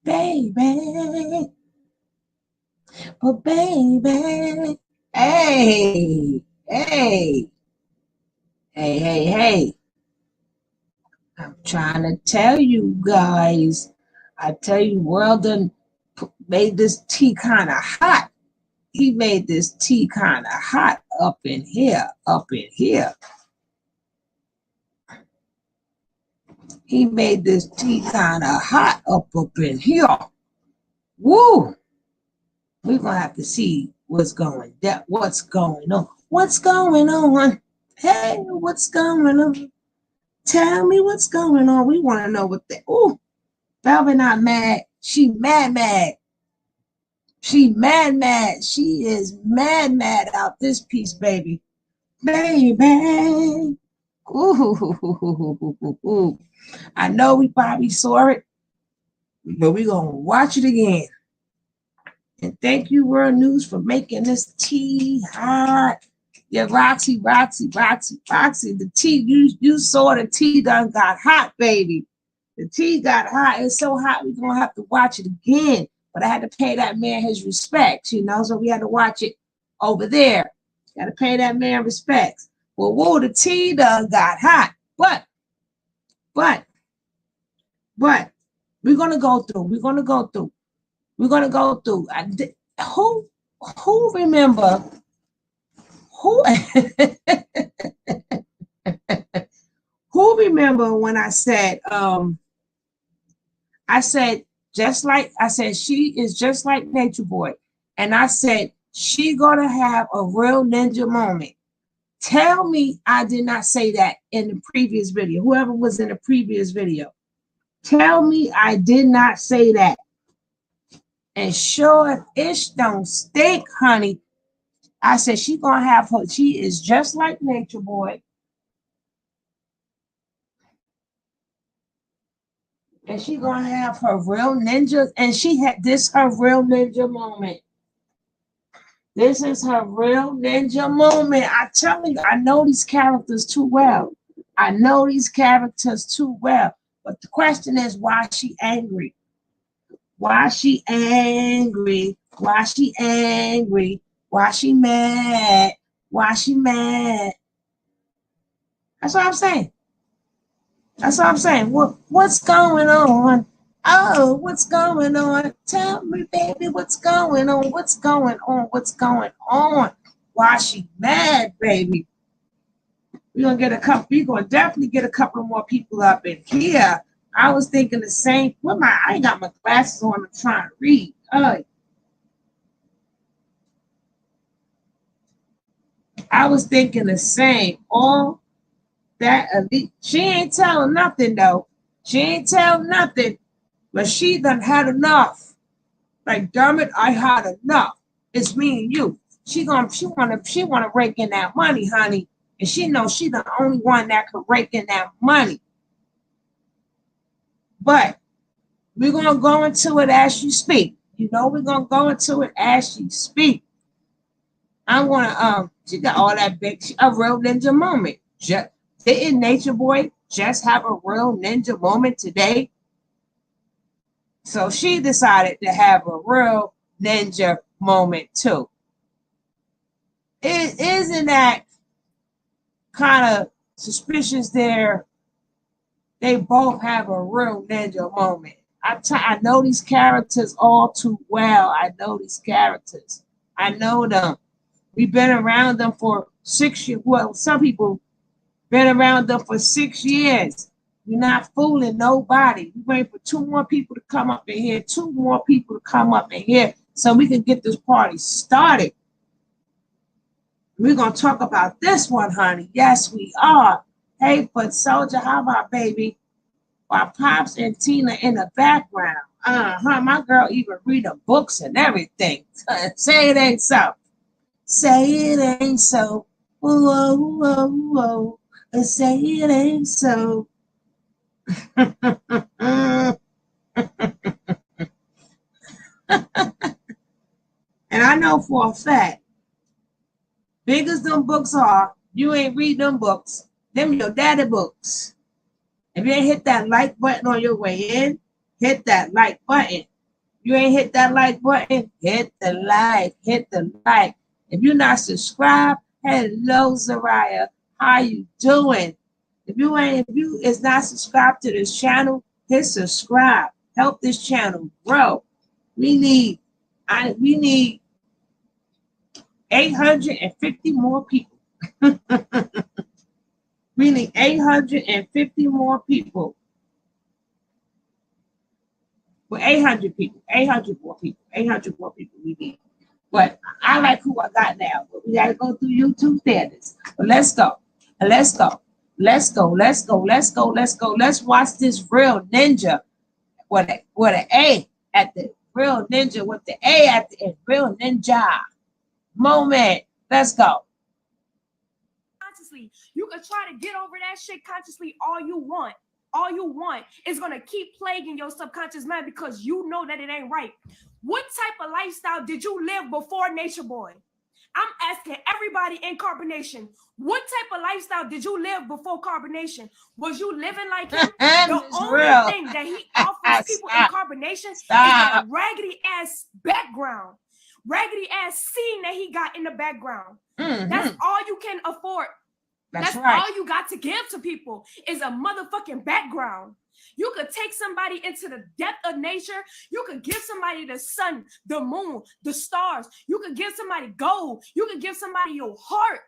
baby. But baby, hey, hey, hey. I'm trying to tell you guys. I tell you, world done made this tea kind of hot. He made this tea kind of hot up in here. He made this tea kind of hot up in here. Woo! We're gonna have to see what's going on. What's going on? Hey, what's going on? Tell me what's going on. We want to know what the Velvet not mad. She mad. She mad. She is mad out this piece, baby. Baby. Ooh. I know we probably saw it, but we're gonna watch it again. And thank you, World News, for making this tea hot. Yeah, Roxy. The tea, you saw the tea done got hot, baby. The tea got hot. It's so hot, we're going to have to watch it again. But I had to pay that man his respects, so we had to watch it over there. Got to pay that man respects. Well, whoa, the tea done got hot. But, we're going to go through. Who remember? Who remember when I said she is just like Nature Boy, and I said she gonna have a real ninja moment. Tell me I did not say that in the previous video. Whoever was in the previous video, tell me I did not say that. And sure if ish don't stink, honey, I said she gonna have her. She is just like Nature Boy. And she gonna have her real ninja, and she had this her real ninja moment. This is her real ninja moment. I tell you, I know these characters too well. But the question is, why is she angry? Why is she angry? Why is she angry? Why is she mad? Why is she mad? That's what I'm saying. What's going on? Oh, what's going on? Tell me, baby, what's going on? What's going on? Why is she mad, baby? We're gonna definitely get a couple more people up in here. I was thinking the same. I ain't got my glasses on. I'm trying to read. I was thinking the same. All that elite. She ain't telling nothing though. But she done had enough. Like, damn it, I had enough. It's me and you. She wanna rake in that money, honey. And she knows she the only one that could rake in that money. But we're gonna go into it as you speak. We're gonna go into it as she speak. I wanna she got all that a real ninja moment. Didn't Nature Boy just have a real ninja moment today? So she decided to have a real ninja moment too. Isn't that kind of suspicious there? They both have a real ninja moment. I know these characters all too well. I know them. We've been around them for 6 years. Well, some people been around them for 6 years. You're not fooling nobody. We waiting for 2 more people to come up in here. So we can get this party started. We're going to talk about this one, honey. Yes, we are. Hey, but Soldier, how about, baby? While Pops and Tina in the background. My girl even reading books and everything. Say it ain't so. Say it ain't so. Whoa, whoa, whoa. Say it ain't so. And I know for a fact, big as them books are, you ain't read them books. Them your daddy books. If you ain't hit that like button on your way in, hit that like button. You ain't hit that like button, hit the like, hit the like. If you're not subscribed, hello Zariah, how you doing? If you is not subscribed to this channel, hit subscribe. Help this channel grow. We need 850 more people. We need 850 more people. Well, 800 people, 800 more people, 800 more people we need. But I like who I got now. But we gotta go through YouTube standards. But let's go. Let's go. Let's go. Let's go. Let's go. Let's go. Let's watch this real ninja with an A at the real ninja with the A at the end. Real ninja moment. Let's go. Consciously, you can try to get over that shit consciously all you want. All you want is going to keep plaguing your subconscious mind because you know that it ain't right. What type of lifestyle did you live before Nature Boy? I'm asking everybody in Carbonation, what type of lifestyle did you live before Carbonation? Was you living like him? The only thing that he offers people in Carbonation is that raggedy ass background, raggedy ass scene that he got in the background. That's all you can afford. That's right. All you got to give to people is a motherfucking background. You could take somebody into the depth of nature. You could give somebody the sun, the moon, the stars. You could give somebody gold. You could give somebody your heart.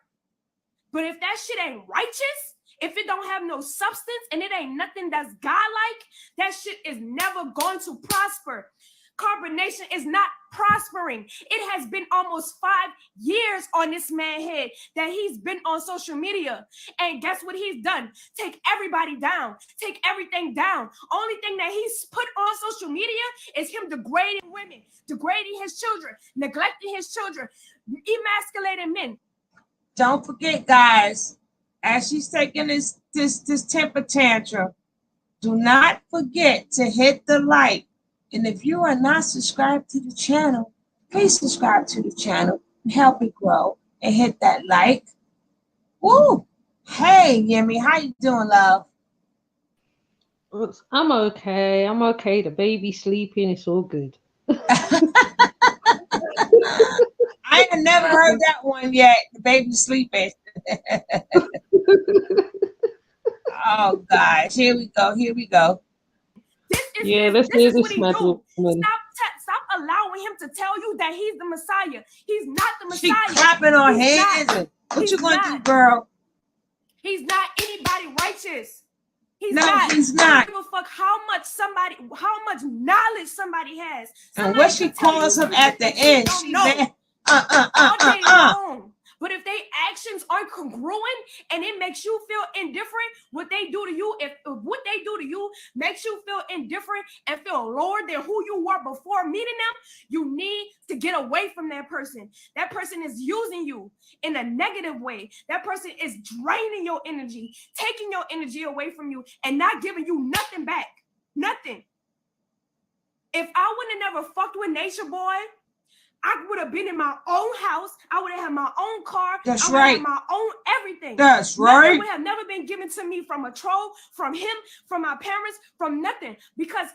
But if that shit ain't righteous, if it don't have no substance and it ain't nothing that's godlike, that shit is never going to prosper. Carbonation is not prospering. It has been almost 5 years on this man's head that he's been on social media. And guess what he's done? Take everybody down. Take everything down. Only thing that he's put on social media is him degrading women, degrading his children, neglecting his children, emasculating men. Don't forget, guys, as she's taking this temper tantrum, do not forget to hit the like. And if you are not subscribed to the channel, please subscribe to the channel and help it grow and hit that like. Woo! Hey, Yemi, how you doing, love? I'm okay. I'm okay. The baby's sleeping. It's all good. I ain't never heard that one yet. The baby's sleeping. Oh, gosh. Here we go. Here we go. Let's hear this mad woman. Stop allowing him to tell you that he's the Messiah. He's not the Messiah. She clapping her hands. What you gonna do, girl? He's not anybody righteous. He's no, not. He's not. I don't give a fuck how much knowledge somebody has. And what she calls him at the end, she said, But if they actions are congruent and it makes you feel indifferent, what they do to you, if what they do to you makes you feel indifferent and feel lower than who you were before meeting them, you need to get away from that person. That person is using you in a negative way. That person is draining your energy, taking your energy away from you and not giving you nothing back. Nothing. If I wouldn't have never fucked with Nature Boy, I would have been in my own house. I would have had my own car. That's I would right. have my own everything. That's right. Nothing would have never been given to me from a troll, from him, from my parents, from nothing. Because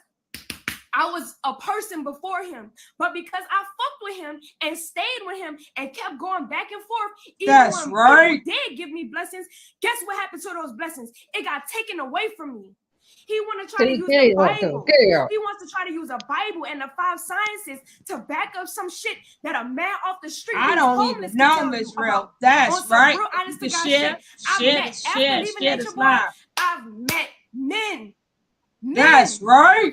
I was a person before him. But because I fucked with him and stayed with him and kept going back and forth, even when people did give me blessings, guess what happened to those blessings? It got taken away from me. He want to try to use the Bible. He wants to try to use a Bible and the 5 sciences to back up some shit that a man off the street. I don't even know, Miss Real. That's right. Real honest to God shit. I've met men. That's right.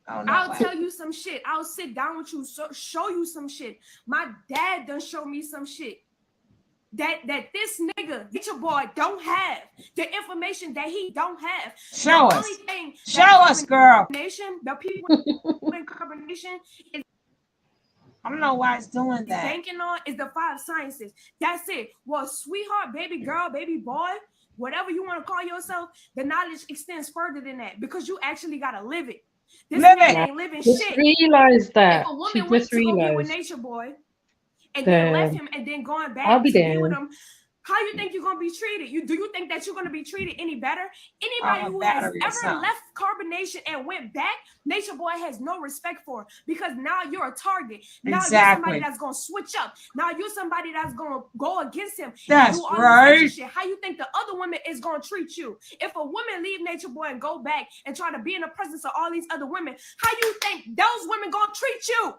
I'll tell you some shit. I'll sit down with you, show you some shit. My dad done show me some shit. That this nigga, Nature Boy, don't have the information that he don't have. Show us. Show us, girl. The people in carbonation is, I don't know why it's doing that. Banking on is the 5 sciences. That's it. Well, sweetheart, baby girl, baby boy, whatever you want to call yourself, the knowledge extends further than that because you actually gotta live it. This man ain't living shit. Just realized that. If a woman went to go get with Nature Boy, and then left him, and then going back to be with him, How you think you're gonna be treated? Do you think that you're gonna be treated any better? Anybody who has ever left Carbonation and went back, Nature Boy has no respect for, because now you're a target. Now you're somebody that's gonna switch up. Now you're somebody that's gonna go against him. That's do all right. this shit. How you think the other woman is gonna treat you? If a woman leave Nature Boy and go back and try to be in the presence of all these other women, how you think those women gonna treat you?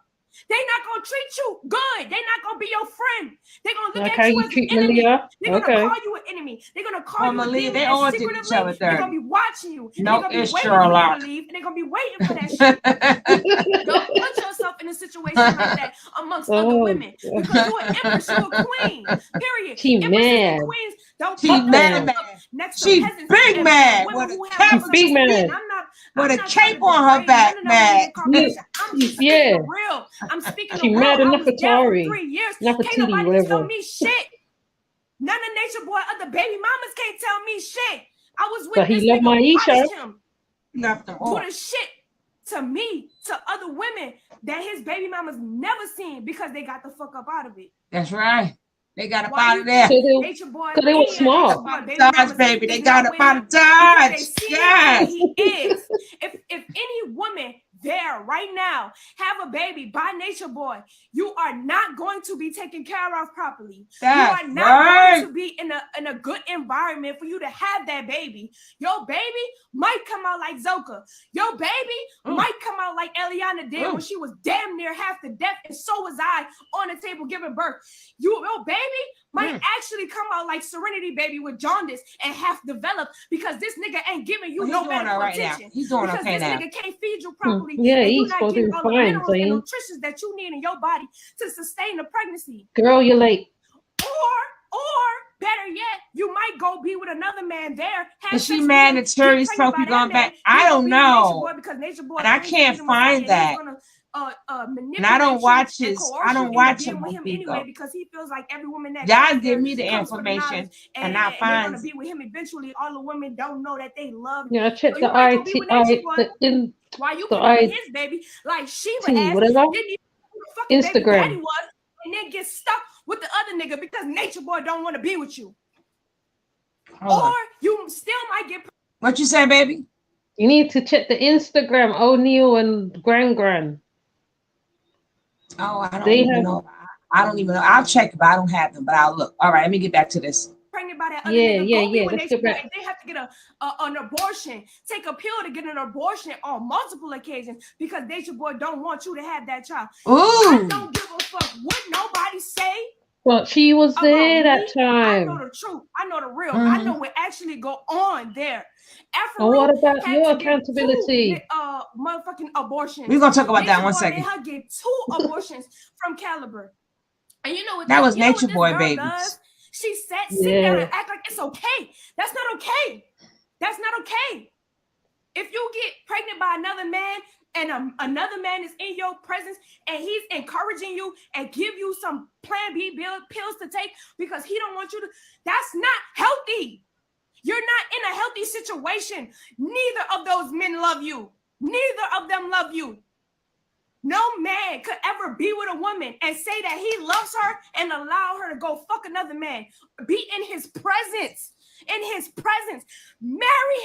They not gonna treat you good. They not gonna be your friend. They gonna look at you as an enemy. Malia. They're gonna call you an enemy. They're gonna call you Malia, a demon. they all And did each secretively, other they're dirty. gonna be watching you. No, they're gonna be it's waiting true a for you lot. to leave, and they're gonna be waiting for that shit. Don't put yourself in a situation like that amongst other women, because you're an empress, you're a queen. Period. She Empresses mad. and queens don't She put mad, themselves man. up next to She peasants big and mad women with who a have cape. Big mad. I'm With a not trying cape to on her degrade back, none of them women mad. in Carbonation. I'm just speaking Yeah. the real. I'm speaking She the mad real. I enough was for there for Tory. 3 years. Not for Can't Titty, nobody whatever. tell me shit. None of Nature Boy, other baby mamas can't tell me shit. I was with But this he loved nigga, Maisha. watched him Left them do all. the shit to me, to other women that his baby mamas never seen, because they got the fuck up out of it. That's right. They got up Why out you of there. think So Nature Boy, they were any of smart. Nature Boy baby Dodge, mamas baby. They is got not up with out him of because they Dodge. see him Yes. who he is. If any woman there right now have a baby by Nature Boy, you are not going to be taken care of properly. That's you are not right. going to be in a good environment for you to have that baby. Your baby might come out like Zoka. Your baby might come out like Eliana did when she was damn near half to death, and so was I on the table giving birth. Your baby might actually come out like Serenity Baby with jaundice and half developed, because this nigga ain't giving you no medical attention. He's doing Because okay this now. nigga can't feed you properly. Yeah, and you're he's not supposed getting to be all the fine, minerals and Zane. nutrition that you need in your body to sustain the pregnancy. Girl, you're late. Or better yet, you might go be with another man there. Is she mad that Terry's trophy gone back? I don't know. Because Nature Boy, And I can't find that. And I don't watch his. I don't watch him with on him Bigo. anyway, because he feels like every woman that Y'all comes give there me the comes for information knowledge, and I they're find gonna be with him eventually. All the women don't know that they love him. Yeah, check So the you might go be with Nature Boy. Why you the picking his baby like Sheba ass? whatever. Then you who the fucking baby Instagram. daddy was, and then get stuck with the other nigga because Nature Boy don't want to be with you. Or you still might get. What you say, baby? You need to check the Instagram, O'Neal and Gran. Oh, I don't even know. I don't even know. I'll check it, but I don't have them. But I'll look. All right, let me get back to this. Pregnant by that other nigga. Yeah. When they have to get an abortion, take a pill to get an abortion on multiple occasions because Nature Boy don't want you to have that child. Ooh. I don't give a fuck what nobody say. Well, she was there that time. I know the truth. I know the real. I know what actually go on there. And what about your accountability? Motherfucking abortions. We're gonna talk about that one second. They had get 2 abortions from Caliber. And you know what? That was Nature Boy babies. Does? She sit down and act like it's okay. That's not okay. That's not okay. If you get pregnant by another man and another man is in your presence and he's encouraging you and give you some Plan B pills to take because he don't want you to, that's not healthy. You're not in a healthy situation. Neither of those men love you. Neither of them love you. No man could ever be with a woman and say that he loves her and allow her to go fuck another man. Be in his presence. In his presence. Marry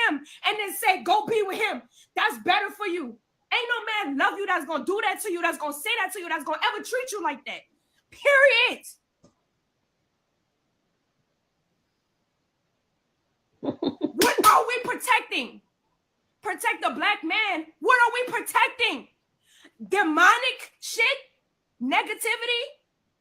him, and then say, go be with him. That's better for you. Ain't no man love you that's gonna do that to you, that's gonna say that to you, that's gonna ever treat you like that. Period. What are we protecting? Protect the black man. What are we protecting? Demonic shit? Negativity?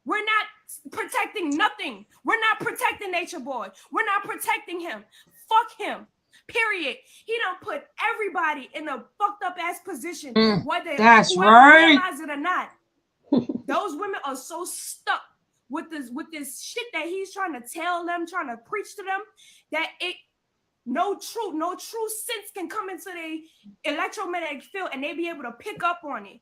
We're not protecting nothing. We're not protecting Nature Boy. We're not protecting him. Fuck him. Period. He don't put everybody in a fucked up ass position, whether that's whoever right. realize it or not. Those women are so stuck with this shit that he's trying to tell them, trying to preach to them, that no true sense can come into the electromagnetic field and they be able to pick up on it.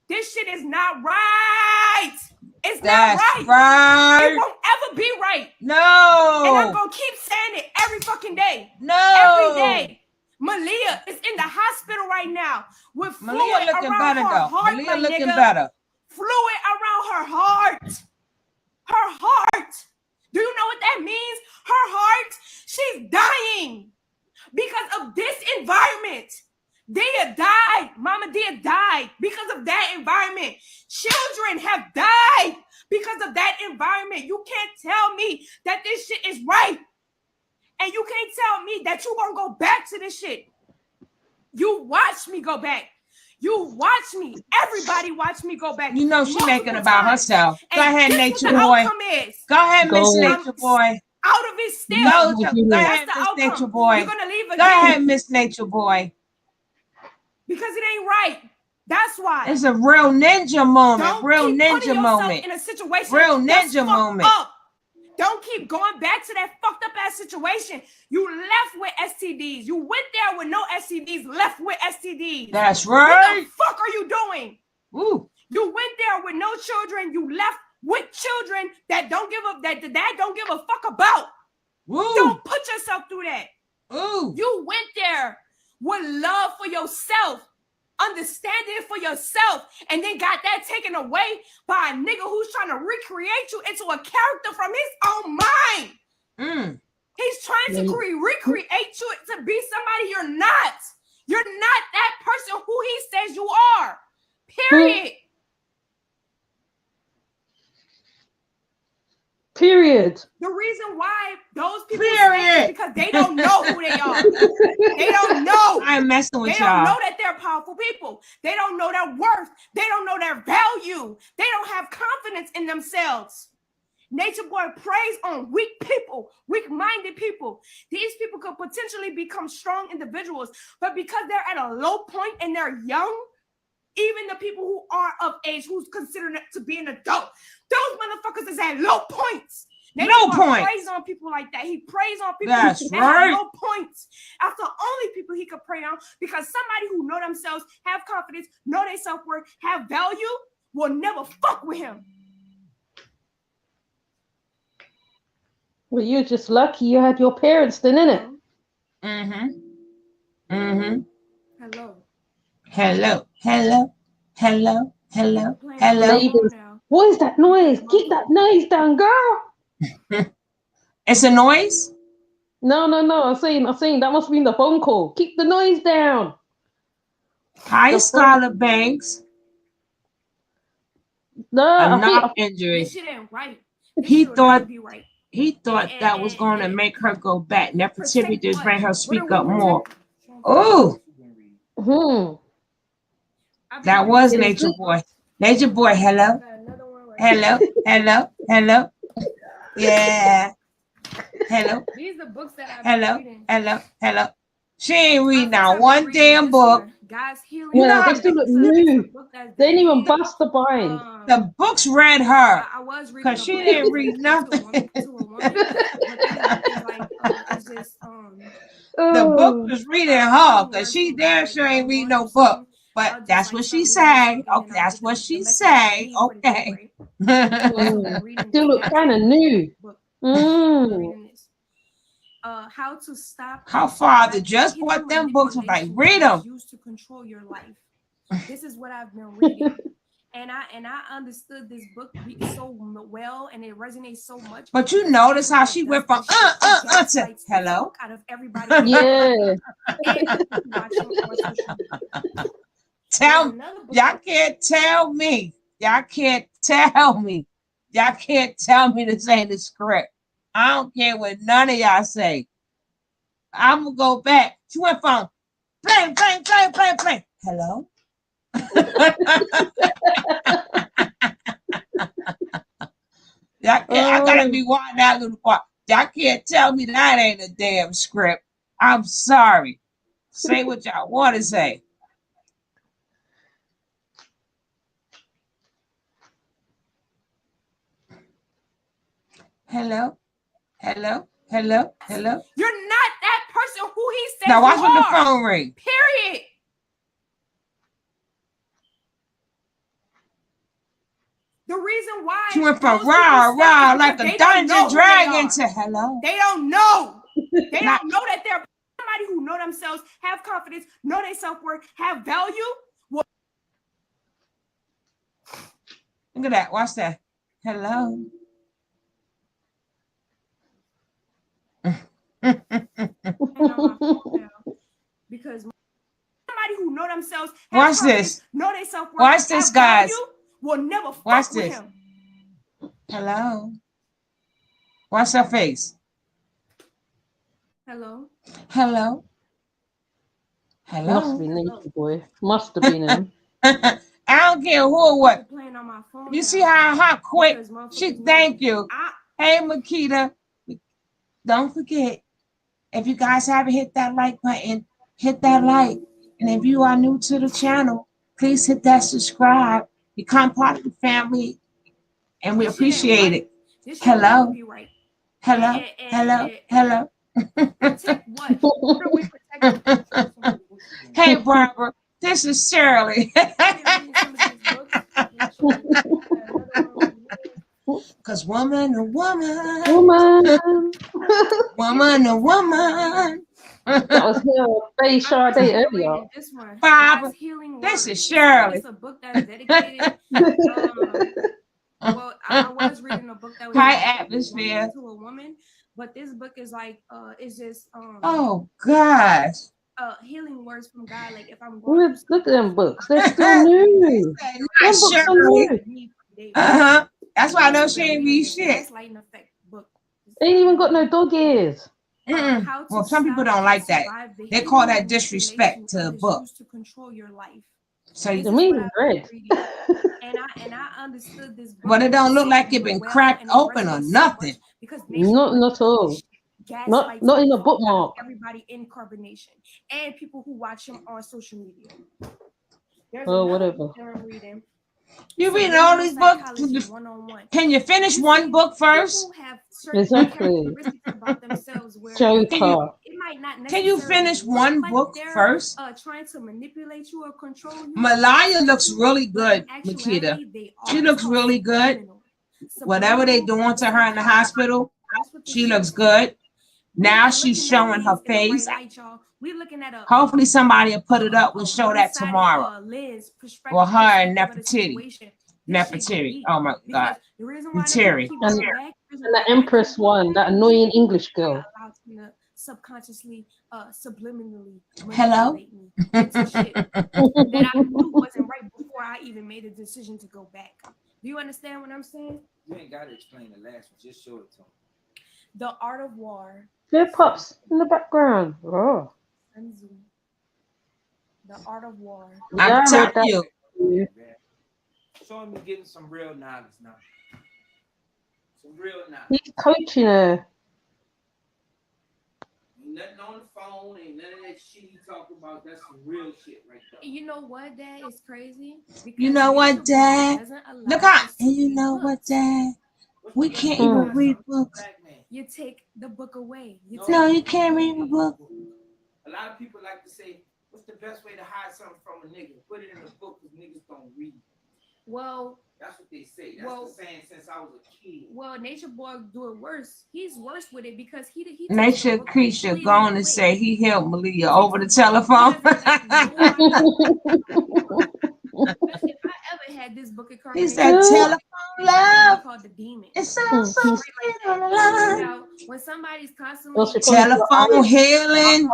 This shit is not right. It's not right. It won't ever be right. No. And I'm gonna keep saying it every fucking day. No. Every day. Malia is in the hospital right now with fluid around her heart. Malia looking better. Fluid around her heart. Her heart. Do you know what that means? Her heart, she's dying because of this environment. Dia died. Mama Dia died because of that environment. Children have died because of that environment. You can't tell me that this shit is right. And you can't tell me that you're going to go back to this shit. You watch me go back. You watch me. Everybody watch me go back. You know she making about herself. Go ahead, Nature Boy. Go ahead, Miss Nature Boy. Out of it still. Go ahead, Miss Nature Boy. You're gonna leave again. Go ahead, Miss Nature Boy. Because it ain't right. That's why. It's a real ninja moment. Don't Real keep ninja moment. In a situation real ninja moment. Up. Don't keep going back to that fucked up ass situation. You left with STDs. You went there with no STDs, left with STDs. That's right. What the fuck are you doing? Ooh. You went there with no children. You left with children that don't give a that the dad don't give a fuck about. Ooh. Don't put yourself through that. Ooh. You went there with love for yourself, understanding for yourself, and then got that taken away by a nigga who's trying to recreate you into a character from his own mind. He's trying to recreate you to be somebody you're not. You're not that person who he says you are. Period. Period. The reason why those people say is because they don't know who they are. They don't know. I'm messing with y'all. They don't know that they're powerful people. They don't know their worth. They don't know their value. They don't have confidence in themselves. Nature Boy preys on weak people, weak-minded people. These people could potentially become strong individuals, but because they're at a low point and they're young, even the people who are of age, who's considered to be an adult, those motherfuckers is at low points. Low points. He preys on people like that. He preys on people That's that right. have low points. That's the only people he could prey on, because somebody who know themselves, have confidence, know their self-worth, have value, will never fuck with him. Well, you're just lucky you had your parents then, innit? Hello. Hello. Hello. Hello. Hello. Hello. Ladies, what is that noise? Keep that noise down, girl. It's a noise? No. I'm saying that must mean the phone call. Keep the noise down. Hi, Scarlet Banks. No, Enough injury. This shit ain't right. He thought right. He thought that was going to make her go back. Negativity to bring her speak up more. Oh, that was Nature Boy. Nature Boy, hello. Hello. Yeah. Hello. These are books that I've been reading. Hello. She ain't reading now one damn book. Guys, healing. Yeah, they still look new. They didn't even bust the bind. The books read her. I was reading because she didn't read nothing. The book was reading her because she damn sure ain't read no book. But that's what she say. Okay, that's what she say. Okay. Still look kind of new. How to stop. How father just bought them books and like read them. Used to control your life. This is what I've been reading. And I understood this book so well, and it resonates so much. But you notice how she went from to hello. Out of everybody. Yeah. Y'all can't tell me. Y'all can't tell me. Y'all can't tell me this ain't the script. I don't care what none of y'all say. I'm gonna go back. She went from play. Hello. I gotta be watching that little part. Y'all can't tell me that ain't a damn script. I'm sorry. Say what y'all want to say. Hello. You're not that person who he says now watch you when the are. phone ring. Period. The reason why she went from rah like a dungeon dragon to hello. They don't know. They don't know that they're somebody who know themselves, have confidence, know their self-worth, have value. Look at that. Watch that. Hello. And on my phone now, because somebody who know themselves, Watch purpose, this. know they self-worth, Watch this, have guys. value, will never Watch fuck with this. him. Hello. Watch her face. Hello. Hello. Must Hello. be Nature Boy. Must have been him. I don't care who or what. Playing on my phone You now see how quick because motherfuckers she know thank you. I, Hey, Makita. Don't forget, if you guys haven't hit that like button, hit that like. And if you are new to the channel, please hit that subscribe. Become part of the family, and we this shit ain't appreciate right. it. This shit will never Hello. be right. Hello. Hello. Hello. Protect what? What are we protecting? Hey, Barbara. This is Shirley. Because woman to woman. Woman. Woman to woman. That was her Faye Sade earlier. This one. Barbara, God's Healing this Word. is Shirley. It's a book that's dedicated. Well, I was reading a book that was High dedicated atmosphere. to a woman, but this book is like it's just Oh gosh. healing words from God. Like if I'm going through Look at them books. They're still new. Them books are new. Uh-huh. That's why I know she ain't read shit. Gaslighting effect book. They ain't even got no dog ears. Mm-mm. Well, some people don't like that. They call that disrespect to a book. To control your life. So The mean red. And I understood this book. But it don't look like it been cracked open or nothing. Because Not at all. Not in a bookmark. Everybody in carbonation and people who watch him on social media. There's whatever. book that I'm reading. You reading all these books? Can you finish one book first? Exactly. About themselves where Joker. it might not Can you finish one book first? Trying to manipulate you or control you. Malia looks really good, Makita. She looks really good. Whatever they doing to her in the hospital, she looks good. Now she's showing her face. Hopefully somebody will put it up. We'll show that tomorrow. Well, her and Nefertiti. Oh my God. Nefertiti. And the Empress one, that annoying English girl. Subconsciously, subliminally. Hello. That I knew wasn't right before I even made a decision to go back. Do you understand what I'm saying? You ain't got to explain the last one. Just show it to them. The Art of War. There pops in the background. Oh. The Art of War. I'm telling you. Show him you're getting some real knowledge now. Some real knowledge. He's coaching her. Ain't nothing on the phone. Ain't none of that shit he talking about. That's some real shit right there. You know what, Dad? It's crazy. You know what, Dad? Look out. And you know what, Dad? We can't even read books. You take the book away. No, you can't read a book. A lot of people like to say, what's the best way to hide something from a nigga? Put it in a book because niggas don't read. Well, that's what they say. That's the saying since I was a kid. Well, Nature Boy do it worse. He's worse with it because he Nature Creature going to say he helped Malia over the telephone. If I ever had this book of he said telephone love. Called the demon. It sounds so sweet on the line. When somebody's constantly telephone healing.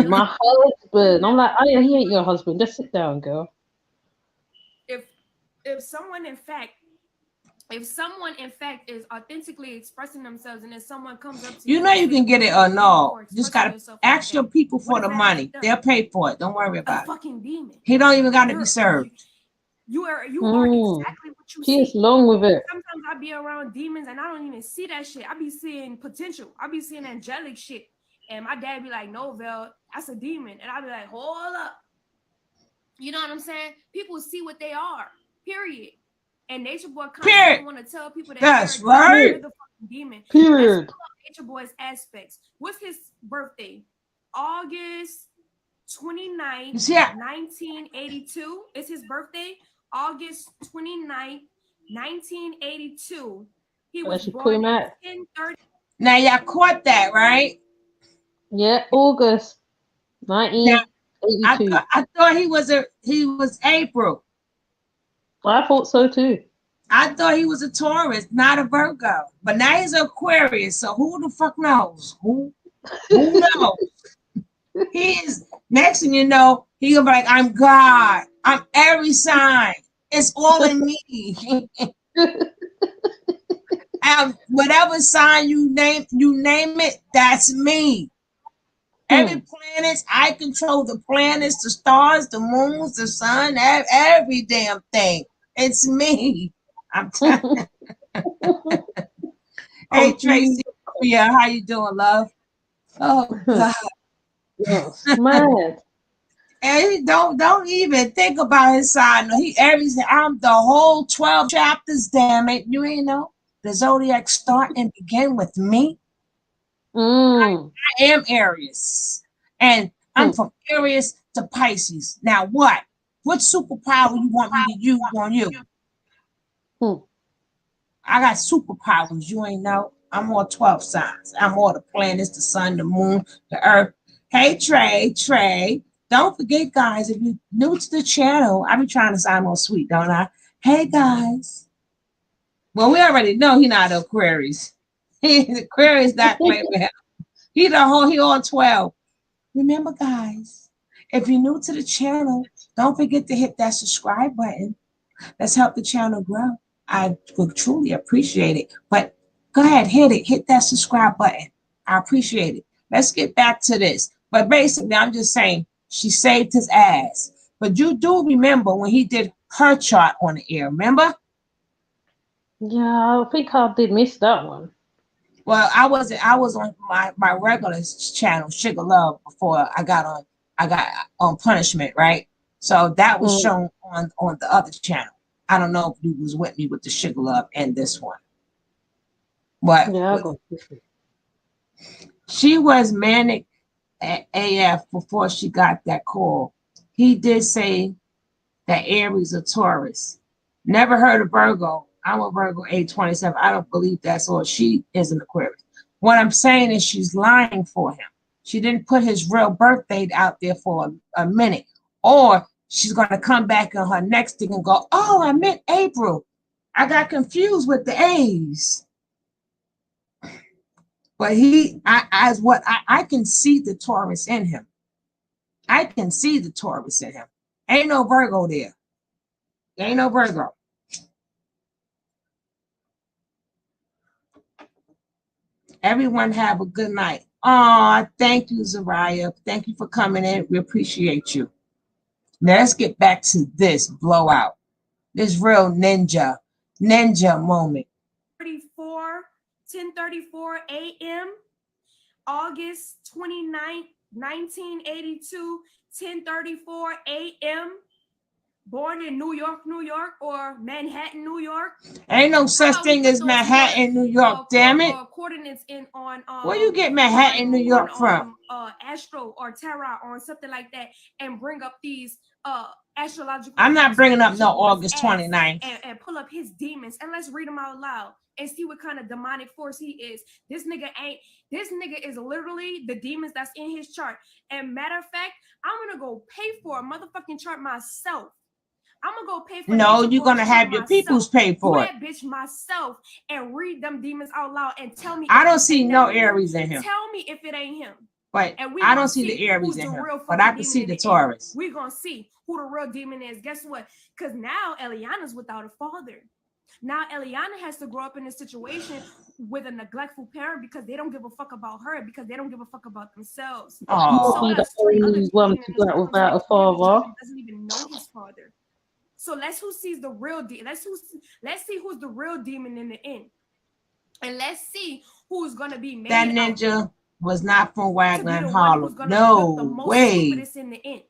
My husband. I'm like, oh yeah, he ain't your husband. Just sit down, girl. If someone in fact is authentically expressing themselves and then someone comes up to you know you can get it or no. Just gotta ask your people for the money. They'll pay for it. Don't worry about it. Fucking demon. He don't even gotta be served. You are exactly what you see. She is long with it. Sometimes I be around demons and I don't even see that shit. I be seeing potential. I be seeing angelic shit. And my dad be like, no, Vel, that's a demon. And I be like, hold up. You know what I'm saying? People see what they are. Period. And Nature Boy constantly want to tell people that that's right. The fucking demon. Period. Nature Boy's aspects. What's his birthday? August 29th, 1982 is his birthday. August 29th, 1982. He was born at 10:30. Now y'all caught that, right? Yeah, August 1982. I thought he was April. I thought so too. I thought he was a Taurus, not a Virgo. But now he's an Aquarius, so who the fuck knows? Who Who knows? He is, next thing you know, he gonna be like, I'm God. I'm every sign. It's all in me. Whatever sign you name it, that's me. Every planet, I control the planets, the stars, the moons, the sun, every damn thing. It's me. I'm telling. Hey Tracy, yeah, how you doing, love? Oh God. Yes, mad. And he don't even think about his side. No, I'm the whole 12 chapters, damn it. You ain't know the Zodiac start and begin with me. I am Aries. And I'm from Aries to Pisces. Now what? What superpower you want me to use on you? I got superpowers. You ain't know. I'm all 12 signs. I'm all the planets, the sun, the moon, the earth. Hey, Trey. Don't forget, guys, if you're new to the channel, I be trying to sound more sweet, don't I? Hey, guys. Well, we already know he not Aquarius. The Aquarius not playing with him. He on 12. Remember, guys, if you're new to the channel, don't forget to hit that subscribe button. Let's help the channel grow. I would truly appreciate it. But go ahead, hit that subscribe button. I appreciate it. Let's get back to this. But basically, I'm just saying she saved his ass. But you do remember when he did her chart on the air, remember? Yeah, I think I did miss that one. Well, I was on my regular channel, Sugar Love, before I got on Punishment, right? So that was shown on the other channel. I don't know if you was with me with the Sugar Love and this one. But yeah, she was manic AF before she got that call. He did say that Aries or Taurus. Never heard of Virgo. I'm a Virgo 827. I don't believe that's all. She is an Aquarius. What I'm saying is she's lying for him. She didn't put his real birth date out there for a minute. Or she's going to come back on her next thing and go, oh, I meant April. I got confused with the A's. But I can see the Taurus in him. I can see the Taurus in him. Ain't no Virgo there. Ain't no Virgo. Everyone have a good night. Oh, thank you, Zariah. Thank you for coming in. We appreciate you. Now let's get back to this blowout. This real ninja moment. 10:34 a.m. August 29th, 1982, 10:34 a.m. Born in New York, or Manhattan, New York. Ain't no such thing as Manhattan, New York, damn it. Coordinates in on where you get Manhattan, New York from? Astro or Terra or something like that, and bring up these astrological. I'm not bringing up no August 29th. And pull up his demons and let's read them out loud and see what kind of demonic force he is. This nigga is literally the demons that's in his chart. And matter of fact, I'm gonna go pay for a motherfucking chart myself. I'm gonna go pay for. No, you're gonna have your peoples pay for it. That bitch myself and read them demons out loud and tell me. I don't see no Aries in him. Tell me if it ain't him. But I don't see the Aries in him. But I can see the Taurus. We're gonna see who the real demon is. Guess what? Because now Eliana's without a father. Now Eliana has to grow up in a situation with a neglectful parent because they don't give a fuck about her, because they don't give a fuck about themselves. Oh, the only one to grow up without a father. Doesn't even know his father. So let's see who's the real demon in the end, and let's see who's gonna be made. That ninja was not from Wagner Harlem. No way. In the end.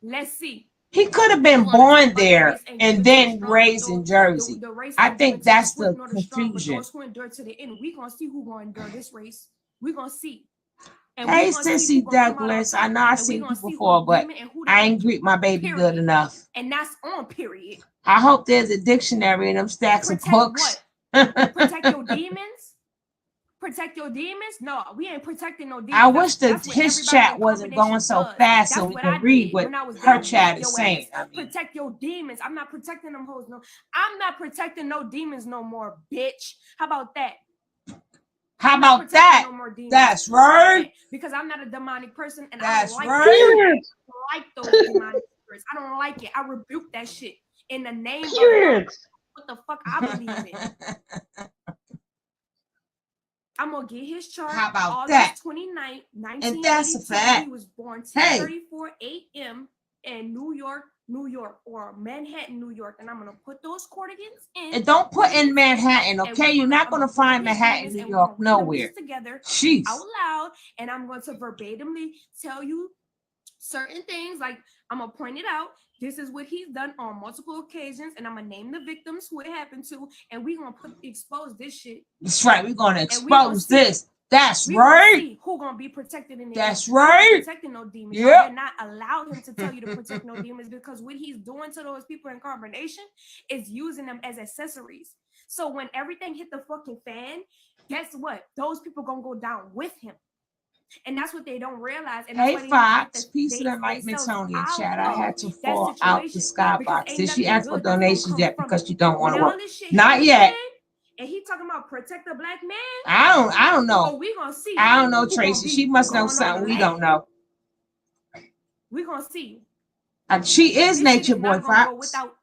Let's see. He could have been born there and then raised in Jersey. I think that's the confusion. We're gonna see who gonna endure this race. We're gonna see. Hey, Sissy Douglas. I know I've seen you before, but I ain't greet my baby good enough. And that's on period. I hope there's a dictionary in them stacks of books. Protect your demons? Protect your demons? No, we ain't protecting no demons. I wish that his chat wasn't going so fast so we can read what her chat is saying. Protect your demons. I'm not protecting them hoes. No, I'm not protecting no demons no more, bitch. How about that? How I'm not about protecting that? no more demons. That's right. Because I'm not a demonic person, and That's I don't right. like those demonic spirits. I don't like it. I rebuke that shit in the name of Period. what the fuck I believe in. I'm gonna get his chart. How about August that? 29th, And that's a 1982. fact. He was born Hey. 10:34 a.m. in New York, or Manhattan, New York. And I'm gonna put those coordinates in. And don't put in Manhattan, And okay? You're not gonna find Manhattan, New York, nowhere. Together Jeez. out loud, and I'm going to verbatimly tell you certain things. Like, I'm gonna point it out. This is what he's done on multiple occasions, and I'm gonna name the victims who it happened to, and we're gonna expose this shit. That's right. We're gonna expose this. That's We right. see who gonna be protected in the That's end. right. I'm not protecting no demons. Yep. Y'all better not allow him to tell you to protect no demons, because what he's doing to those people in carbonation is using them as accessories. So when everything hit the fucking fan, guess what? Those people gonna go down with him. And that's what they don't realize. And that's Hey, why they Fox, get peace of they enlightenment, themselves Tony and out Chad. I of had to that fall out the situation, skybox. because Did she ain't ask for nothing good that's gonna donations come yet? from Because it. you don't want When to all work. this shit Not hit the yet. fan, and he talking about protect the black man. I don't know. Oh, we gonna see. I don't know, who Tracy. gonna She be must know going on something the we land. don't know. We gonna see. She is This Nature shit is Boy not gonna go Fox. without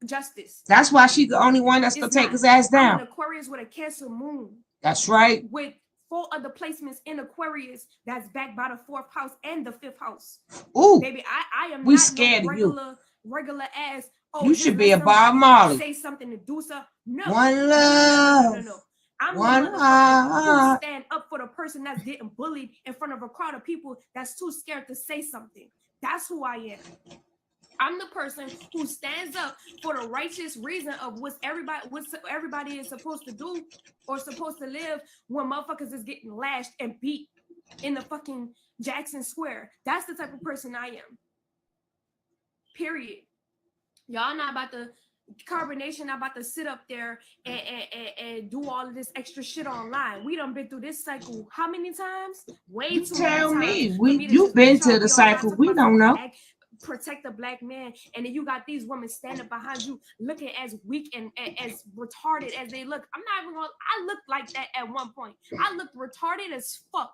justice. That's why she's the only one that's gonna It's take not. his ass I'm down. an Aquarius with a Cancer moon, That's right. with 4 other placements in Aquarius that's backed by the 4th house and the 5th house. Ooh, Baby, I am we not scared no of you. regular ass. Oh, You just should be let a Bob somebody Marley. say something to do something. No. One love. No. I'm One the motherfucker heart. who stand up for the person that's getting bullied in front of a crowd of people that's too scared to say something. That's who I am. I'm the person who stands up for the righteous reason of what everybody is supposed to do or supposed to live when motherfuckers is getting lashed and beat in the fucking Jackson Square. That's the type of person I am. Period. Y'all not about to carbonation, not about to sit up there and do all of this extra shit online. We done been through this cycle how many times? Way You too many tell times. me. For to You've just been let y'all to the be cycle. online We talking don't know. about protect the black man, and then you got these women standing behind you looking as weak and as retarded as they look. I'm not even gonna, I looked like that at one point. I looked retarded as fuck,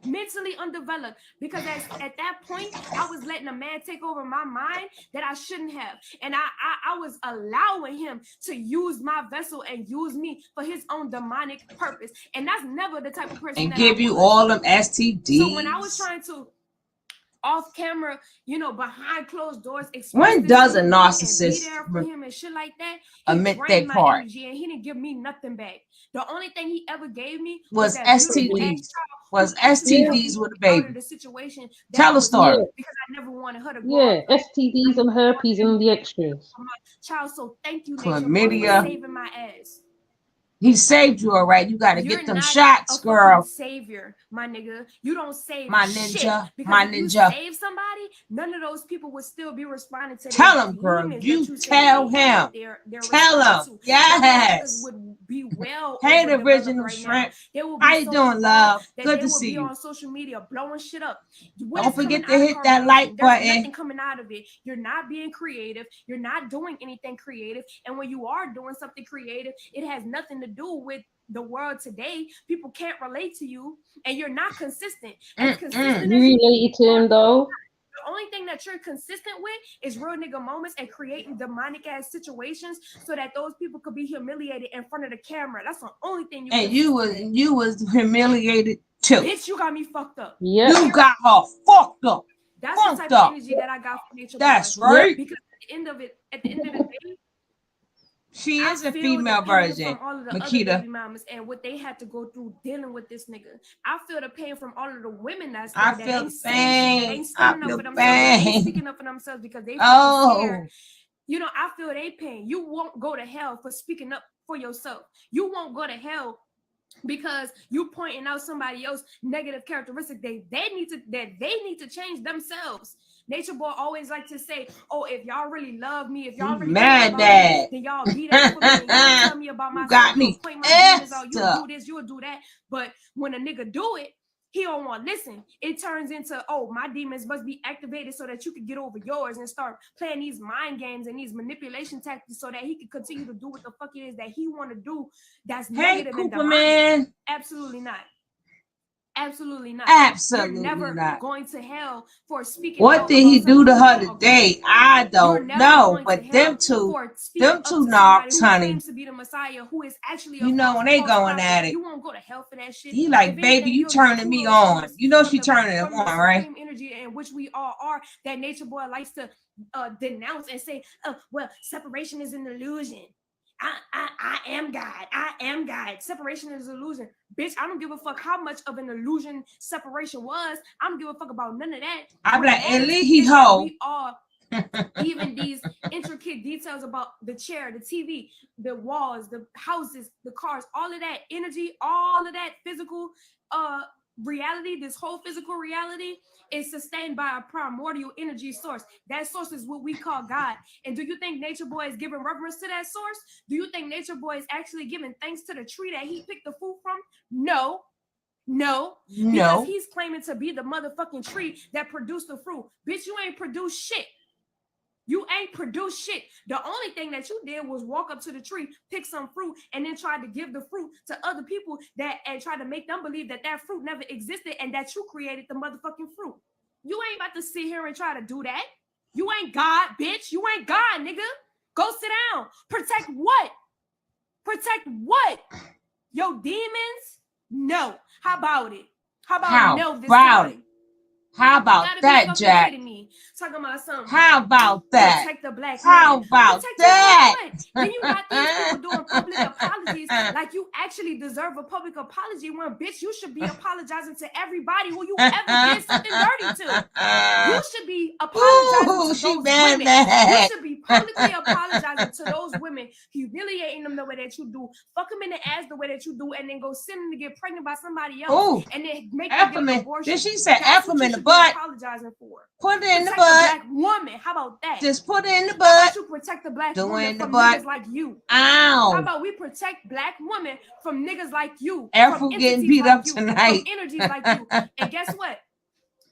mentally undeveloped, because at that point I was letting a man take over my mind that I shouldn't have, and I was allowing him to use my vessel and use me for his own demonic purpose, and that's never the type of person And that give I you was. all them STDs. So when I was trying to off camera, behind closed doors, when does a narcissist and be there for him and shit like that, he admit drained that my part? energy, and he didn't give me nothing back. The only thing he ever gave me Was that beautiful STDs. ass child Was who actually helped STDs me with the out of baby? the situation that Tell I a was story. in, because I never wanted her to grow Yeah, up. STDs and herpes and the extras. My child, so thank you, Nature Boy, Chlamydia. for saving my ass. He saved you, all right. You got to You're get them not shots, a girl. fucking savior, my nigga. You don't save My shit, ninja, because my if you ninja. save somebody, none of those people would still be responding to Tell their him, girl. demons You that say tell they have him. they're Tell responding him. to. Yes. Those motherfuckers would be well Hey, the overdeveloped original right now. shrimp. They will be How you so doing, evolved love? that Good they to will see be you. on social media blowing shit up. What Don't is coming forget to out of hit that carbonation? like There's button. nothing coming out of it. You're not being creative. You're not doing anything creative. And when you are doing something creative, it has nothing to do with the world today. People can't relate to you, and you're not consistent. As consistent You as you related to him though. the only thing that you're consistent with is real nigga moments and creating demonic ass situations so that those people could be humiliated in front of the camera. That's the only thing you. And you was humiliated too. Bitch, you got me fucked up. Yeah. You got her fucked up. That's the type of energy that I got from Nature Boy. That's right. Because at the end of the day, she is a feel female the pain version. from all of the Makita. other baby mamas and what they had to go through dealing with this nigga. I feel the pain from all of the women that I that feel ain't the saying shit, that pain. ain't I standing up feel for themselves, that pain. ain't speaking up for themselves because they fucking Oh, scared. I feel they pain. You won't go to hell for speaking up for yourself. You won't go to hell because you pointing out somebody else negative characteristic they need to change themselves. Nature Boy always like to say, "Oh, if y'all really love me, if y'all really mad care about dad. me, then y'all be there for me and y'all tell me about You myself. got You me point my demons out. You effed do this, you do that." But when a nigga do it, He don't want to listen. It turns into, oh, my demons must be activated so that you can get over yours and start playing these mind games and these manipulation tactics so that he can continue to do what the fuck it is that he want to do. That's Hey, negative and Cooper demonic. man. Absolutely not. Absolutely not. Absolutely You're never not. going to hell for speaking. What out did he about do to something her you don't today? agree. I You're don't never know. going But to them hell two for speaking up to somebody knocks, who honey. claims to be the Messiah, who is actually a You know false, when they false going prophet. at it. You won't go to hell for that shit. He If like, baby, anything, you you'll get turning me kudos from on. the- You know from she the- turning him from the on, right? supreme energy in which we all are. That Nature Boy likes to denounce and say, well, separation is an illusion. I am God. I am God. Separation is an illusion. Bitch, I don't give a fuck how much of an illusion separation was. I don't give a fuck about none of that. I'm What like, at matters least he is that hoe. we are even these intricate details about the chair, the TV, the walls, the houses, the cars, all of that energy, all of that physical reality, this whole physical reality is sustained by a primordial energy source. That source is what we call God. And do you think Nature Boy is giving reverence to that source? Do you think Nature Boy is actually giving thanks to the tree that he picked the fruit from? No. Because he's claiming to be the motherfucking tree that produced the fruit. Bitch, you ain't produced shit. You ain't produced shit. The only thing that you did was walk up to the tree, pick some fruit, and then try to give the fruit to other people and try to make them believe that that fruit never existed and that you created the motherfucking fruit. You ain't about to sit here and try to do that. You ain't God, bitch. You ain't God, nigga. Go sit down. Protect what? Protect what? Your demons? No. How about it? How about no this time? How about that, Jack? Me. Talking about something. How about that? Protect the black How man. about Protect that? Then you got these people doing public apologies like you actually deserve a public apology when, bitch, you should be apologizing to everybody who you ever did something dirty to. You should be apologizing to those women. You should be publicly apologizing to those women, humiliating them the way that you do, fuck them in the ass the way that you do, and then go send them to get pregnant by somebody else, and then make them get an abortion. Did she say F them in the butt? Apologizing for. Put it in the butt. Black woman. How about that? Just put it in the butt. How about you protect the black woman from niggas like you? Ow. How about we protect black women from niggas like you? From getting beat up tonight. From energies like you. And guess what?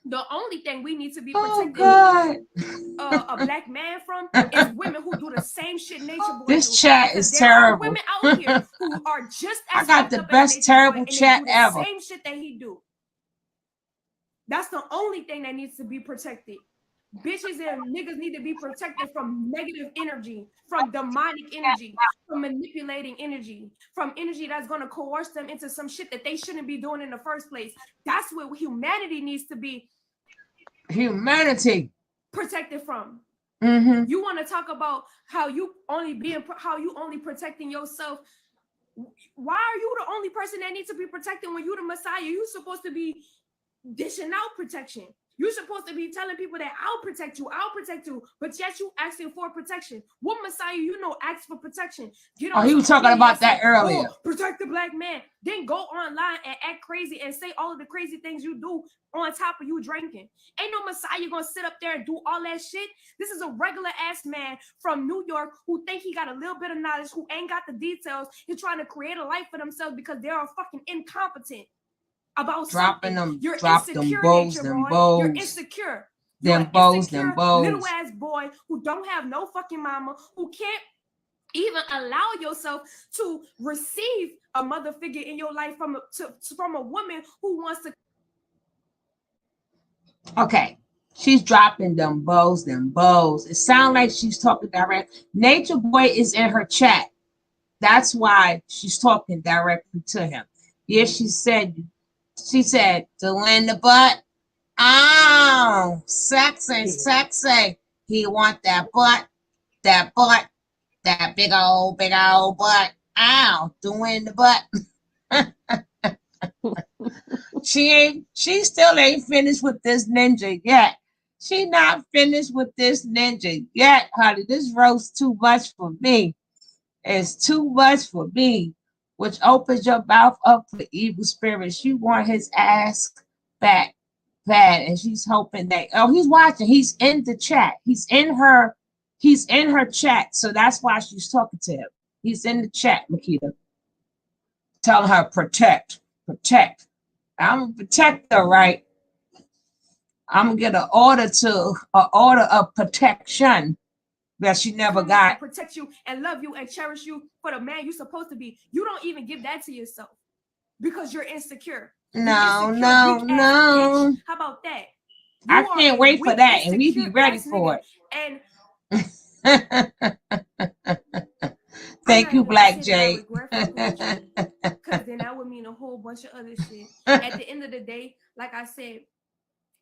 The only thing we need to be protecting a black man from is women who do the same shit Nature Boy This chat is terrible. There are women out here who are just as I got the best terrible chat ever. Same shit that he do. That's the only thing that needs to be protected. Bitches and niggas need to be protected from negative energy, from demonic energy, from manipulating energy, from energy that's going to coerce them into some shit that they shouldn't be doing in the first place. That's what humanity needs to be. Humanity protected from. Mm-hmm. You want to talk about how you only protecting yourself. Why are you the only person that needs to be protected when you the Messiah? You're supposed to be dishing out protection. You're supposed to be telling people that I'll protect you, but yet you asking for protection. What Messiah you know asks for protection? He was talking about that earlier. Protect the black man. Then go online and act crazy and say all of the crazy things you do on top of you drinking. Ain't no Messiah gonna sit up there and do all that shit. This is a regular ass man from New York who think he got a little bit of knowledge, who ain't got the details. He's trying to create a life for themselves because they are fucking incompetent. About dropping something. them, you're insecure, You're insecure. Them bows. Little ass boy who don't have no fucking mama, who can't even allow yourself to receive a mother figure in your life from a woman who wants to. Okay, she's dropping them bows. It sounds like she's talking direct. Nature Boy is in her chat. That's why she's talking directly to him. Yes, she said, to in the butt. Oh, sexy. He want that butt, that big old butt. Ow, doing the butt. She still ain't finished with this ninja yet. She not finished with this ninja yet, honey. This roast too much for me. It's too much for me. Which opens your mouth up for evil spirits. She want his ass back bad, and she's hoping that he's watching. He's in the chat. He's in her chat. So that's why she's talking to him. He's in the chat, Makita. Telling her protect. I'm gonna protect her, right? I'm gonna get an order of protection that she never Comments to got. protect you and love you and cherish you for the man you're supposed to be. You don't even give that to yourself because you're insecure. No, Insecure, no, weak ass bitch. no. How about that? I You are can't a wait for weak, that, and we be insecure ready ass for nigga. it. And I'm Thank not you, even gonna Black say that I Jay. regret fucking with you, because then that would mean a whole bunch of other shit. At the end of the day, like I said,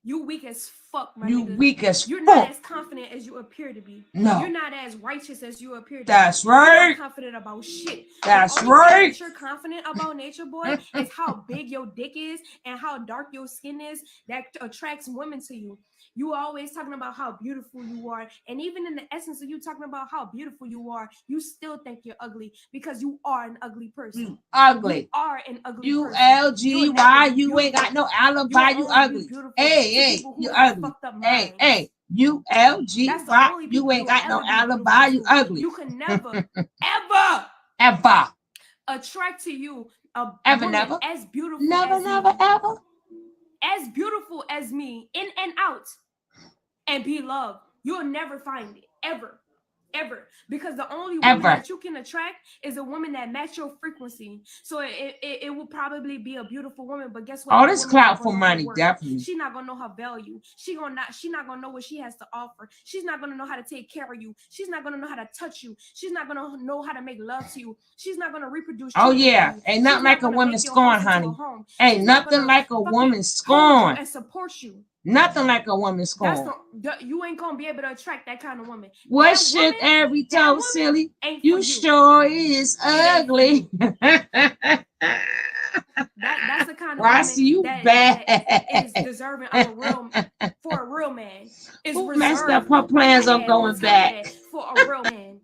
you weak as fuck, my You nigga. weak as You're not fuck. as confident as you appear to be. No. You're not as righteous as you appear to That's be. You're right. not confident about shit. That's The only thing right. that you're confident about, Nature Boy, is how big your dick is and how dark your skin is that attracts women to you. You are always talking about how beautiful you are. And even in the essence of you talking about how beautiful you are, you still think you're ugly because you are an ugly person. You ugly. You are an ugly You person. LGY. You ain't got no alibi. You ugly. Hey, you ugly. Hey, you LGY. You ain't got no alibi. You ugly. You can never, ever, Ever. attract to you a Ever, woman never. as beautiful Never, as never, me, ever. as beautiful as me, in and out, and be loved. You'll never find it, ever. Ever, because the only woman that you can attract is a woman that match your frequency. So it will probably be a beautiful woman, but guess what? All this clout for money, definitely. She's not gonna know her value. She's not gonna know what she has to offer. She's not gonna know how to take care of you. She's not gonna know how to touch you. She's not gonna know how to make love to you. She's not gonna reproduce. Oh yeah, ain't nothing like a woman scorn, honey. Ain't nothing like a woman scorn. And support you. Nothing like a woman scorn. You ain't gonna be able to attract that kind of woman. What shit every toe, silly? You sure is ugly. That's the kind of well, I see you that is deserving of for a real man. Is who messed up her plans of going back for a real man.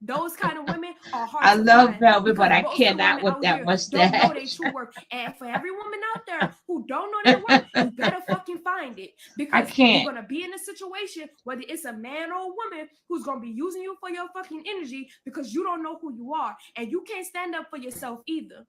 Those kind of women are hard I to love find Velvet, but I cannot with that mustache. Don't know their true worth. And for every woman out there who don't know their worth, you better fucking find it. Because you're gonna be in a situation, whether it's a man or a woman, who's gonna be using you for your fucking energy because you don't know who you are. And you can't stand up for yourself either.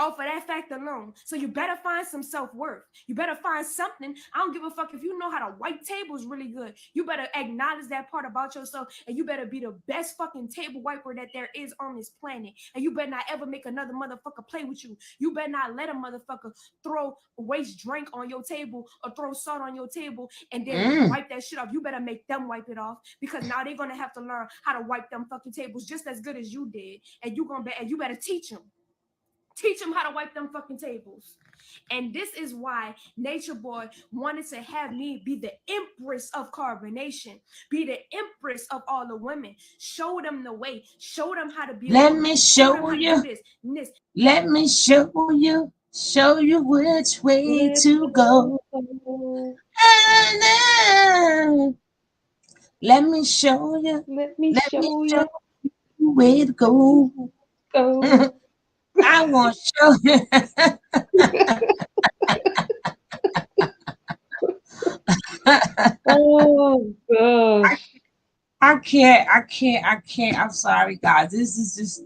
Oh, for that fact alone. So you better find some self-worth. You better find something. I don't give a fuck if you know how to wipe tables really good. You better acknowledge that part about yourself, and you better be the best fucking table wiper that there is on this planet. And you better not ever make another motherfucker play with you. You better not let a motherfucker throw waste drink on your table or throw salt on your table and then wipe that shit off. You better make them wipe it off, because now they're gonna have to learn how to wipe them fucking tables just as good as you did. And you better teach them. Teach them how to wipe them fucking tables. And this is why Nature Boy wanted to have me be the empress of carbonation, be the empress of all the women. Show them the way. Show them how to be. Let me show you. Let me show you. Show you which way to go. Let me show you. Let me show you where to go. I want to show you. Oh gosh. I can't. I'm sorry, guys. This is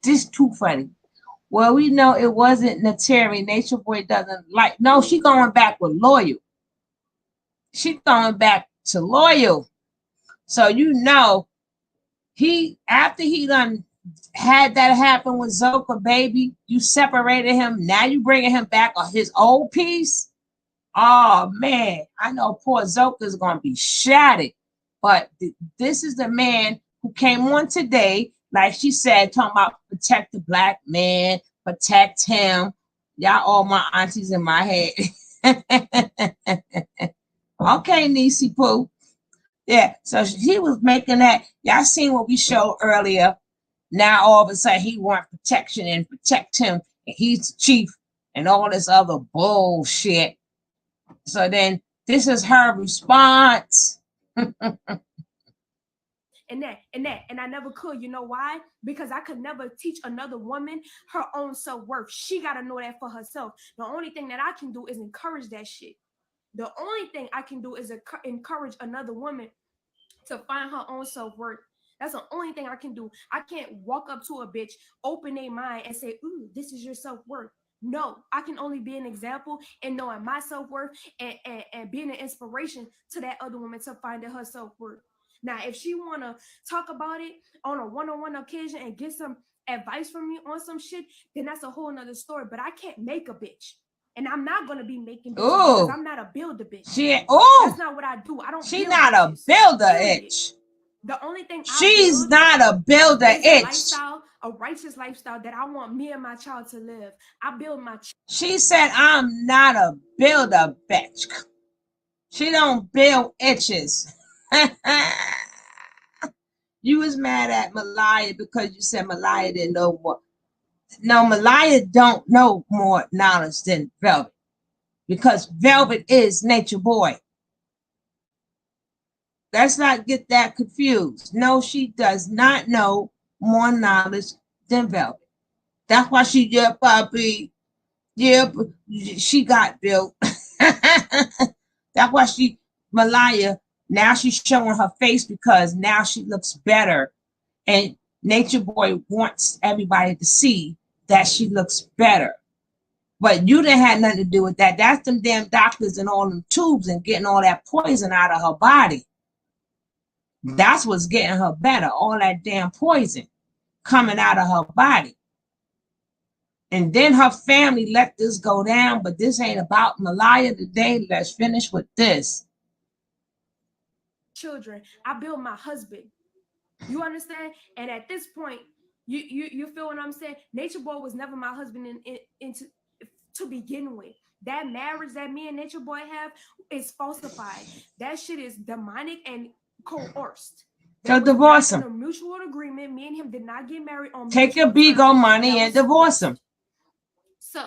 just too funny. Well, we know it wasn't Nateri. Nature Boy doesn't like. No, she going back with Loyal. She going back to Loyal. So you know, after he done had that happen with Zoka, baby, you separated him. Now you bringing him back on his old piece. Oh man, I know poor Zoka is gonna be shattered. But this is the man who came on today, like she said, talking about protect the black man, protect him. Y'all all my aunties in my head. Okay, Niecy Pooh. Yeah, so he was making that. Y'all seen what we showed earlier. Now all of a sudden he wants protection and protect him. And he's the chief and all this other bullshit. So then this is her response. And I never could. You know why? Because I could never teach another woman her own self-worth. She got to know that for herself. The only thing that I can do is encourage that shit. The only thing I can do is encourage another woman to find her own self-worth. That's the only thing I can do. I can't walk up to a bitch, open their mind, and say, ooh, this is your self-worth. No, I can only be an example and knowing my self-worth and being an inspiration to that other woman to find her self-worth. Now, if she want to talk about it on a one-on-one occasion and get some advice from me on some shit, then that's a whole nother story. But I can't make a bitch. And I'm not going to be making bitches because I'm not a builder bitch. That's not what I do. I don't She build not bitches, a builder period. itch. The only thing She's I build not a builder is a itch. lifestyle, a righteous lifestyle that I want me and my child to live. I build my She said, I'm not a builder bitch. She don't build itches. You was mad at Malia because you said Malia didn't know more. No, Malia don't know more knowledge than Velvet because Velvet is Nature Boy. Let's not get that confused. No, she does not know more knowledge than Velvet. That's why she, yeah, puppy. Yeah, she got built. That's why Malia, now she's showing her face because now she looks better. And Nature Boy wants everybody to see that she looks better. But you didn't have nothing to do with that. That's them damn doctors and all them tubes and getting all that poison out of her body. That's what's getting her better. All that damn poison coming out of her body. And then her family let this go down, but this ain't about Malia today. Let's finish with this. children. I build my husband. You understand? And at this point, you feel what I'm saying? Nature Boy was never my husband to begin with. That marriage that me and Nature Boy have is falsified. That shit is demonic and coerced. So divorce him. A mutual agreement. Me and him did not get married on. Take your Bigo money and divorce him. So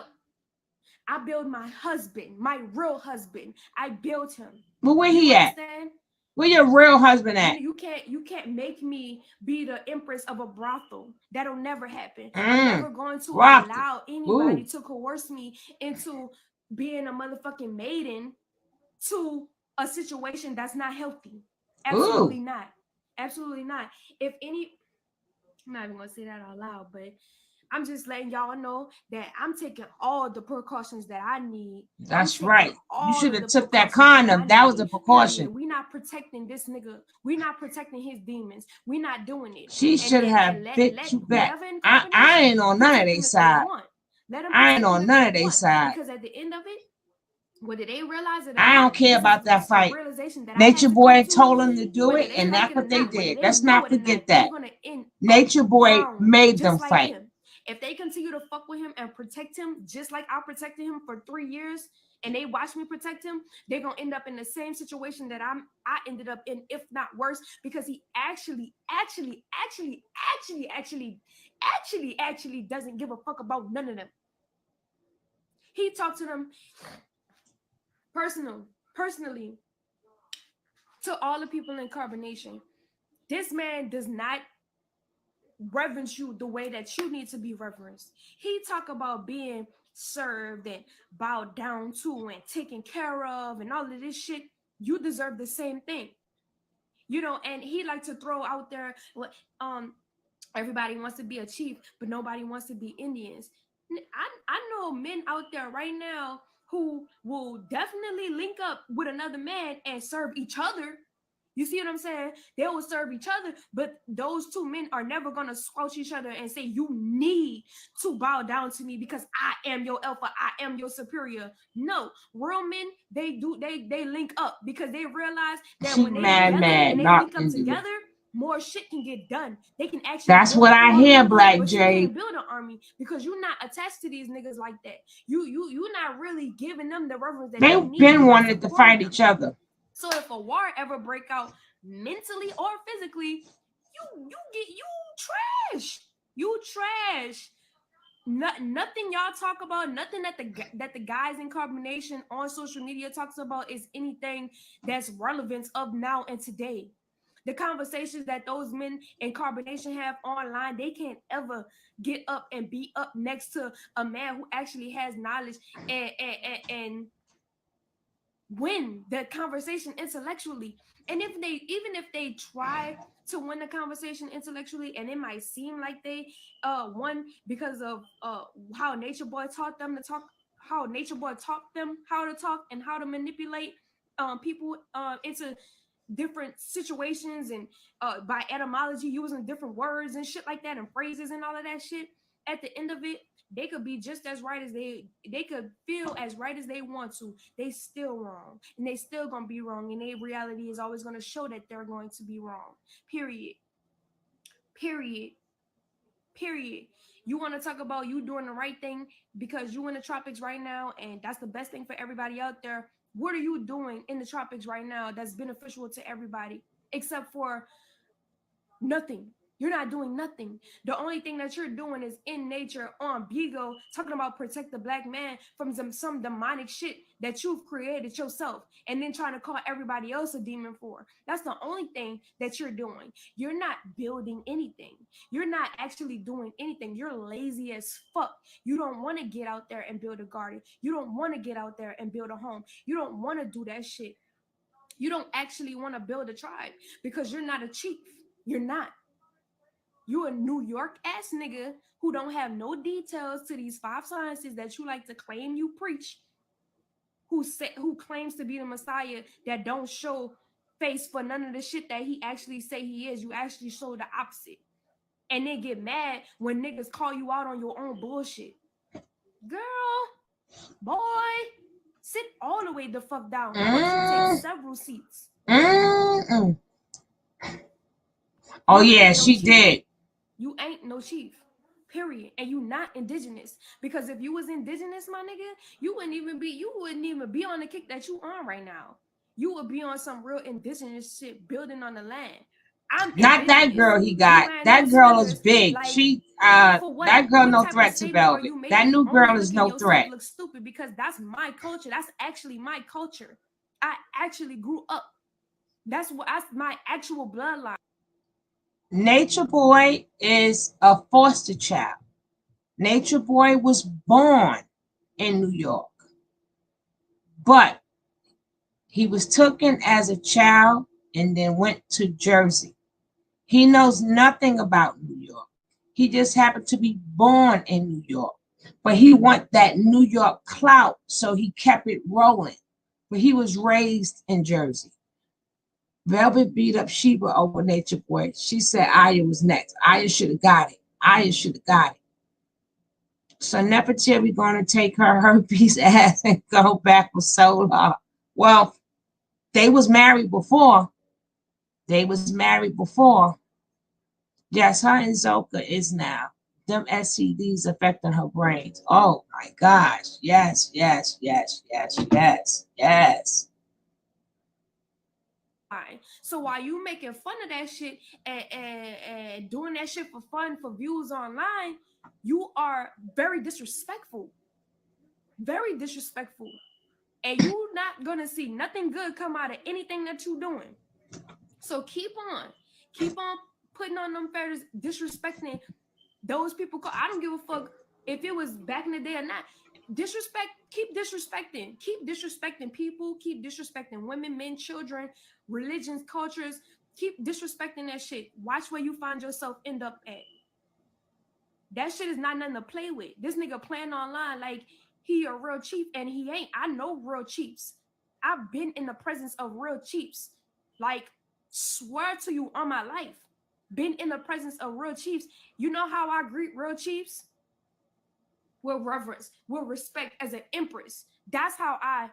I build my husband, my real husband. I built him. But where he at? Where your real husband at? You can't make me be the empress of a brothel. That'll never happen. I'm never going to allow anybody to coerce me into being a motherfucking maiden to a situation that's not healthy. Absolutely not. Absolutely not. If any, I'm not even gonna say that out loud, but I'm just letting y'all know that I'm taking all the precautions that I need. That's right. You should have took that condom. That was a precaution. We're not protecting this nigga. We're not protecting his demons. We're not doing it. She should have bit you back. I ain't on none of their side. I ain't on none of their side. Because at the end of it, whether they realize it, I don't care about that fight. Nature Boy told them to do it, and that's what they did. Let's not forget that. Nature Boy made them fight. If they continue to fuck with him and protect him just like I protected him for 3 years and they watch me protect him, they're gonna end up in the same situation that I ended up in, if not worse, because he actually doesn't give a fuck about none of them. He talked to them personally to all the people in Carbonation. This man does not reverence you the way that you need to be reverenced. He talk about being served and bowed down to and taken care of and all of this shit. You deserve the same thing, you know. And he like to throw out there, everybody wants to be a chief, but nobody wants to be Indians. I know men out there right now who will definitely link up with another man and serve each other. You see what I'm saying? They will serve each other, but those two men are never going to squelch each other and say, you need to bow down to me because I am your alpha, I am your superior. No, real men, they link up because they realize that when they link up together, more shit can get done. They can actually. That's what I hear, Black Jay. You can't build an army because you're not attached to these niggas like that. You're not really giving them the reverence that they've been wanting to fight each other. So if a war ever break out mentally or physically, you trash. You trash. Nothing y'all talk about, nothing that the guys in Carbonation on social media talks about is anything that's relevant of now and today. The conversations that those men in Carbonation have online, they can't ever get up and be up next to a man who actually has knowledge and win the conversation intellectually. And even if they try to win the conversation intellectually, and it might seem like they won because of how Nature Boy taught them to talk, how Nature Boy taught them how to talk and how to manipulate people into different situations, and by etymology, using different words and shit like that, and phrases and all of that shit. At the end of it, they could be just as right as they could feel as right as they want to. They still wrong, and they still gonna be wrong, and their reality is always gonna show that they're going to be wrong. Period. Period. Period. You want to talk about you doing the right thing because you in the tropics right now, and that's the best thing for everybody out there. What are you doing in the tropics right now that's beneficial to everybody, except for nothing? You're not doing nothing. The only thing that you're doing is in nature on Bigo, talking about protect the black man from some demonic shit that you've created yourself, and then trying to call everybody else a demon for. That's the only thing that you're doing. You're not building anything. You're not actually doing anything. You're lazy as fuck. You don't want to get out there and build a garden. You don't want to get out there and build a home. You don't want to do that shit. You don't actually want to build a tribe because you're not a chief. You're not. You a New York ass nigga who don't have no details to these 5 sciences that you like to claim you preach, who claims to be the Messiah, that don't show face for none of the shit that he actually say he is. You actually show the opposite. And then get mad when niggas call you out on your own bullshit. Girl, boy, sit all the way the fuck down. I want you to take several seats. Oh yeah, she did. You ain't no chief, period. And you not indigenous, because if you was indigenous, my nigga, you wouldn't even be on the kick that you on right now. You would be on some real indigenous shit, building on the land. I'm not that girl he got. That girl is big. Like, she that girl no threat to Velvet. That new girl is no threat. Look stupid because that's my culture. That's actually my culture. I actually grew up. That's my actual bloodline. Nature Boy is a foster child. Nature Boy was born in New York, but he was taken as a child and then went to Jersey. He knows nothing about New York. He just happened to be born in New York, but he want that New York clout, so he kept it rolling. But he was raised in Jersey. Velvet beat up Sheba over Nature Boy. She said Aya was next. Aya should have got it. Aya should have got it. So Nefertiti going to take her herpes ass and go back with Solar. Well, they was married before. Yes, her and Zoka is now. Them STDs affecting her brains. Oh my gosh. Yes. So while you making fun of that shit and doing that shit for fun, for views online, you are very disrespectful. Very disrespectful. And you're not gonna see nothing good come out of anything that you're doing. So keep on putting on them feathers, disrespecting those people. I don't give a fuck if it was back in the day or not. Keep disrespecting people, keep disrespecting women, men, children, religions, cultures. Keep disrespecting that shit. Watch where you find yourself end up at. That shit is not nothing to play with. This nigga playing online like he a real chief, and he ain't. I know real chiefs. I've been in the presence of real chiefs. Like, swear to you on my life. Been in the presence of real chiefs. You know how I greet real chiefs? With reverence, with respect, as an empress. That's how I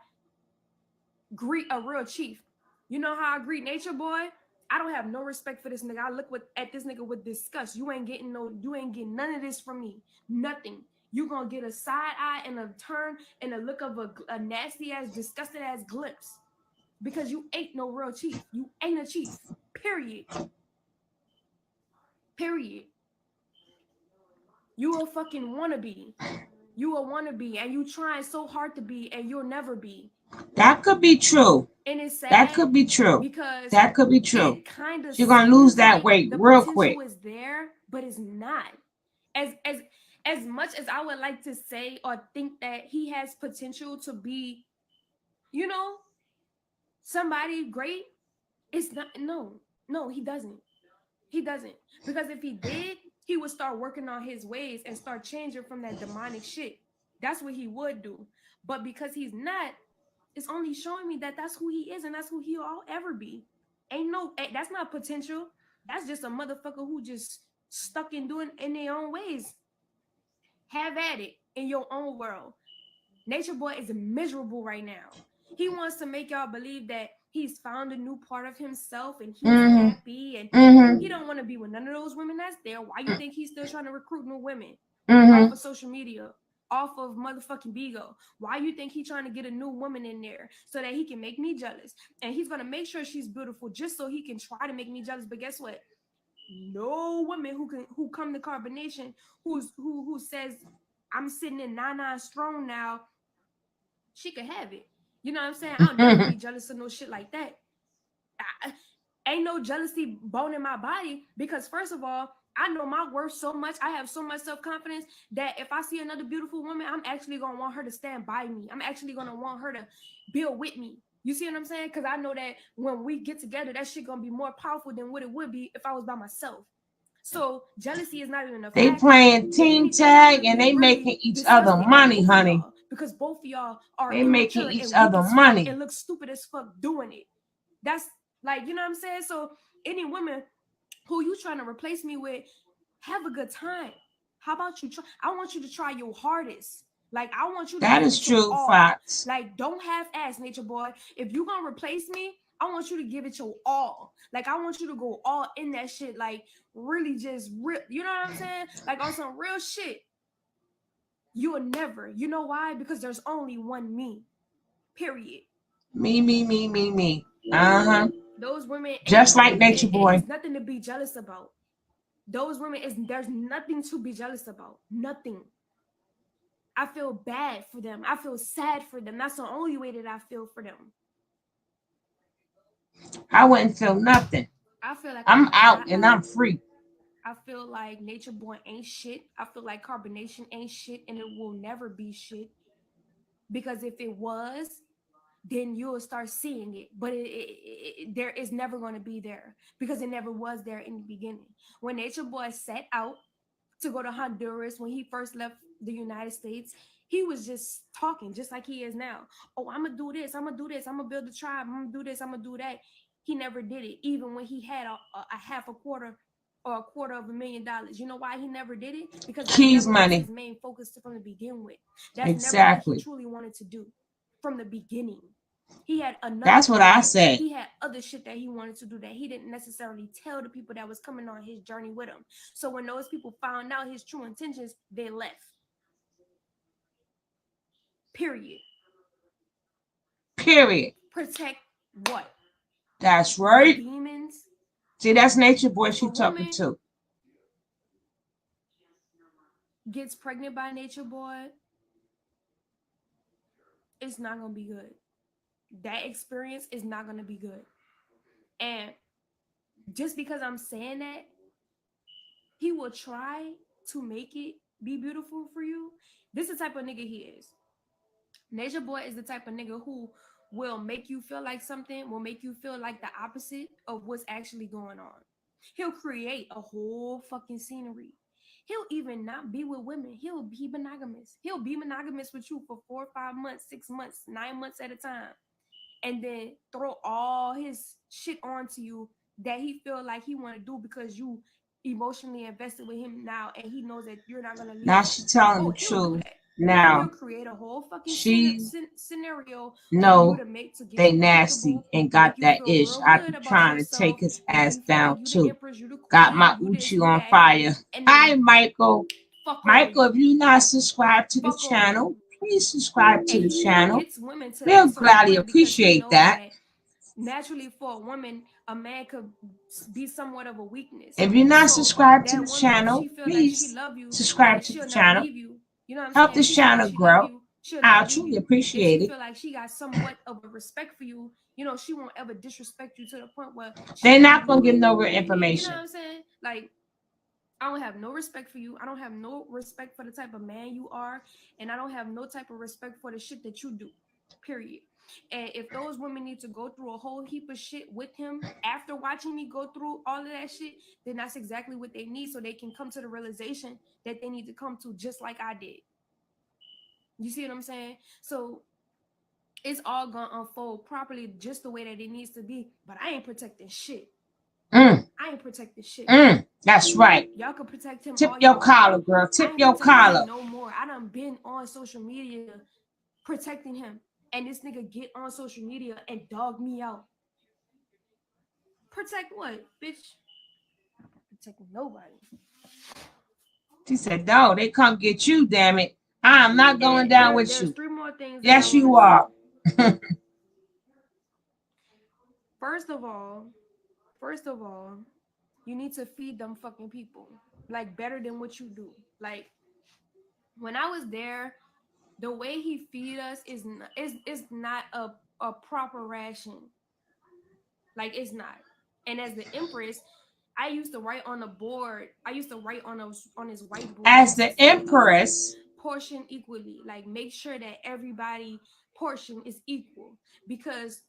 greet a real chief. You know how I greet Nature Boy? I don't have no respect for this nigga. I look at this nigga with disgust. You ain't getting none of this from me. Nothing. You gonna get a side eye and a turn and a look of a nasty ass, disgusted ass glimpse. Because you ain't no real chief. You ain't a chief. Period. You a fucking wannabe. You a wannabe, and you trying so hard to be, and you'll never be. That could be true. And it's sad. That could be true. Because that could be true. You're gonna lose that weight real quick. The potential is there, but it's not. As much as I would like to say or think that he has potential to be, somebody great, it's not. No, he doesn't. He doesn't. Because if he did, he would start working on his ways and start changing from that demonic shit. That's what he would do. But because he's not, it's only showing me that that's who he is and that's who he'll ever be. That's not potential. That's just a motherfucker who just stuck in doing in their own ways. Have at it in your own world. Nature Boy is miserable right now. He wants to make y'all believe that he's found a new part of himself and he's happy and he don't want to be with none of those women that's there. Why you think he's still trying to recruit new women off of social media, off of motherfucking Bigo? Why you think he's trying to get a new woman in there so that he can make me jealous? And he's gonna make sure she's beautiful just so he can try to make me jealous. But guess what? No woman who come to Carbonation who says I'm sitting in 99 strong now, she could have it. You know what I'm saying? I'll never be jealous of no shit like that. Ain't no jealousy bone in my body because first of all, I know my worth so much. I have so much self-confidence that if I see another beautiful woman, I'm actually going to want her to stand by me. I'm actually going to want her to build with me. You see what I'm saying? Because I know that when we get together, that shit going to be more powerful than what it would be if I was by myself. So jealousy is not even a They factor. playing team tag and they making each other money, honey. Because both of y'all are they making each other money and look stupid as fuck doing it. That's like, you know what I'm saying? So any woman who you trying to replace me with, have a good time. How about you try? I want you to try your hardest. Like I want you to that is true, Fox. Like don't half-ass, Nature Boy. If you gonna replace me, I want you to give it your all. Like I want you to go all in that shit. Like really just real. You know what I'm saying? Like on some real shit. You will never. You know why? Because there's only one me. Period. Me. Those women, just like Nature Boy. It's nothing to be jealous about. Those women there's nothing to be jealous about. Nothing. I feel bad for them. I feel sad for them. That's the only way that I feel for them. I wouldn't feel nothing. I feel like I'm out and I'm free. I feel like Nature Boy ain't shit. I feel like Carbonation ain't shit, and it will never be shit. Because if it was, then you'll start seeing it. But there is never going to be there because it never was there in the beginning. When Nature Boy set out to go to Honduras, when he first left the United States, he was just talking just like he is now. Oh, I'm going to do this. I'm going to do this. I'm going to build a tribe. I'm going to do this. I'm going to do that. He never did it, even when he had a half a quarter or $250,000. You know why he never did it? Because Keys that money. was his main focus from the begin with. That's exactly never what he truly wanted to do from the beginning. He had another. That's what I said. He had other shit that he wanted to do that he didn't necessarily tell the people that was coming on his journey with him. So when those people found out his true intentions, they left. Period. Protect what? That's right. Demons. See, that's Nature Boy she talking to. Gets pregnant by Nature Boy, it's not gonna be good. That experience is not gonna be good. And just because I'm saying that, he will try to make it be beautiful for you. This is the type of nigga he is. Nature Boy is the type of nigga who will make you feel like something, will make you feel like the opposite of what's actually going on. He'll create a whole fucking scenery. He'll even not be with women. He'll be monogamous. He'll be monogamous with you for 4 or 5 months, 6 months, 9 months at a time. And then throw all his shit onto you that he feel like he want to do because you emotionally invested with him now and he knows that you're not going to leave. Now she's telling the truth. Now he'll create a whole fucking scenario. No, they nasty and got that ish. I be trying to take his ass down too. Got my Uchi on fire. Hi, Michael. Michael, if you're not subscribed to the channel, please subscribe to the channel. We'll gladly appreciate that. Naturally, for a woman, a man could be somewhat of a weakness. If you're not subscribed to the channel, please subscribe to the channel. You know what I'm Help saying? this channel grow. I truly appreciate it. Feel like she got somewhat of a respect for you. You know, she won't ever disrespect you to the point where they're not gonna give no real information. You know what I'm saying? Like, I don't have no respect for you. I don't have no respect for the type of man you are, and I don't have no type of respect for the shit that you do. Period. And if those women need to go through a whole heap of shit with him after watching me go through all of that shit, then that's exactly what they need, so they can come to the realization that they need to come to, just like I did. You see what I'm saying? So it's all gonna unfold properly just the way that it needs to be. But I ain't protecting shit. I ain't protecting shit. That's right. Y'all can protect him. Tip all your y'all collar, want. girl. I Tip ain't your protecting him collar. no more. I done been on social media protecting him, and this nigga get on social media and dog me out. Protect what, bitch? Protecting nobody. She said, no, they come get you, damn it. I'm not going down with There's you. 3 more things. Yes, you are. First of all, you need to feed them fucking people like better than what you do. Like when I was there, the way he feed us is not a proper ration. Like it's not. And as the Empress, I used to write on the board. I used to write on his whiteboard. As the Empress, portion equally. Like make sure that everybody portion is equal, because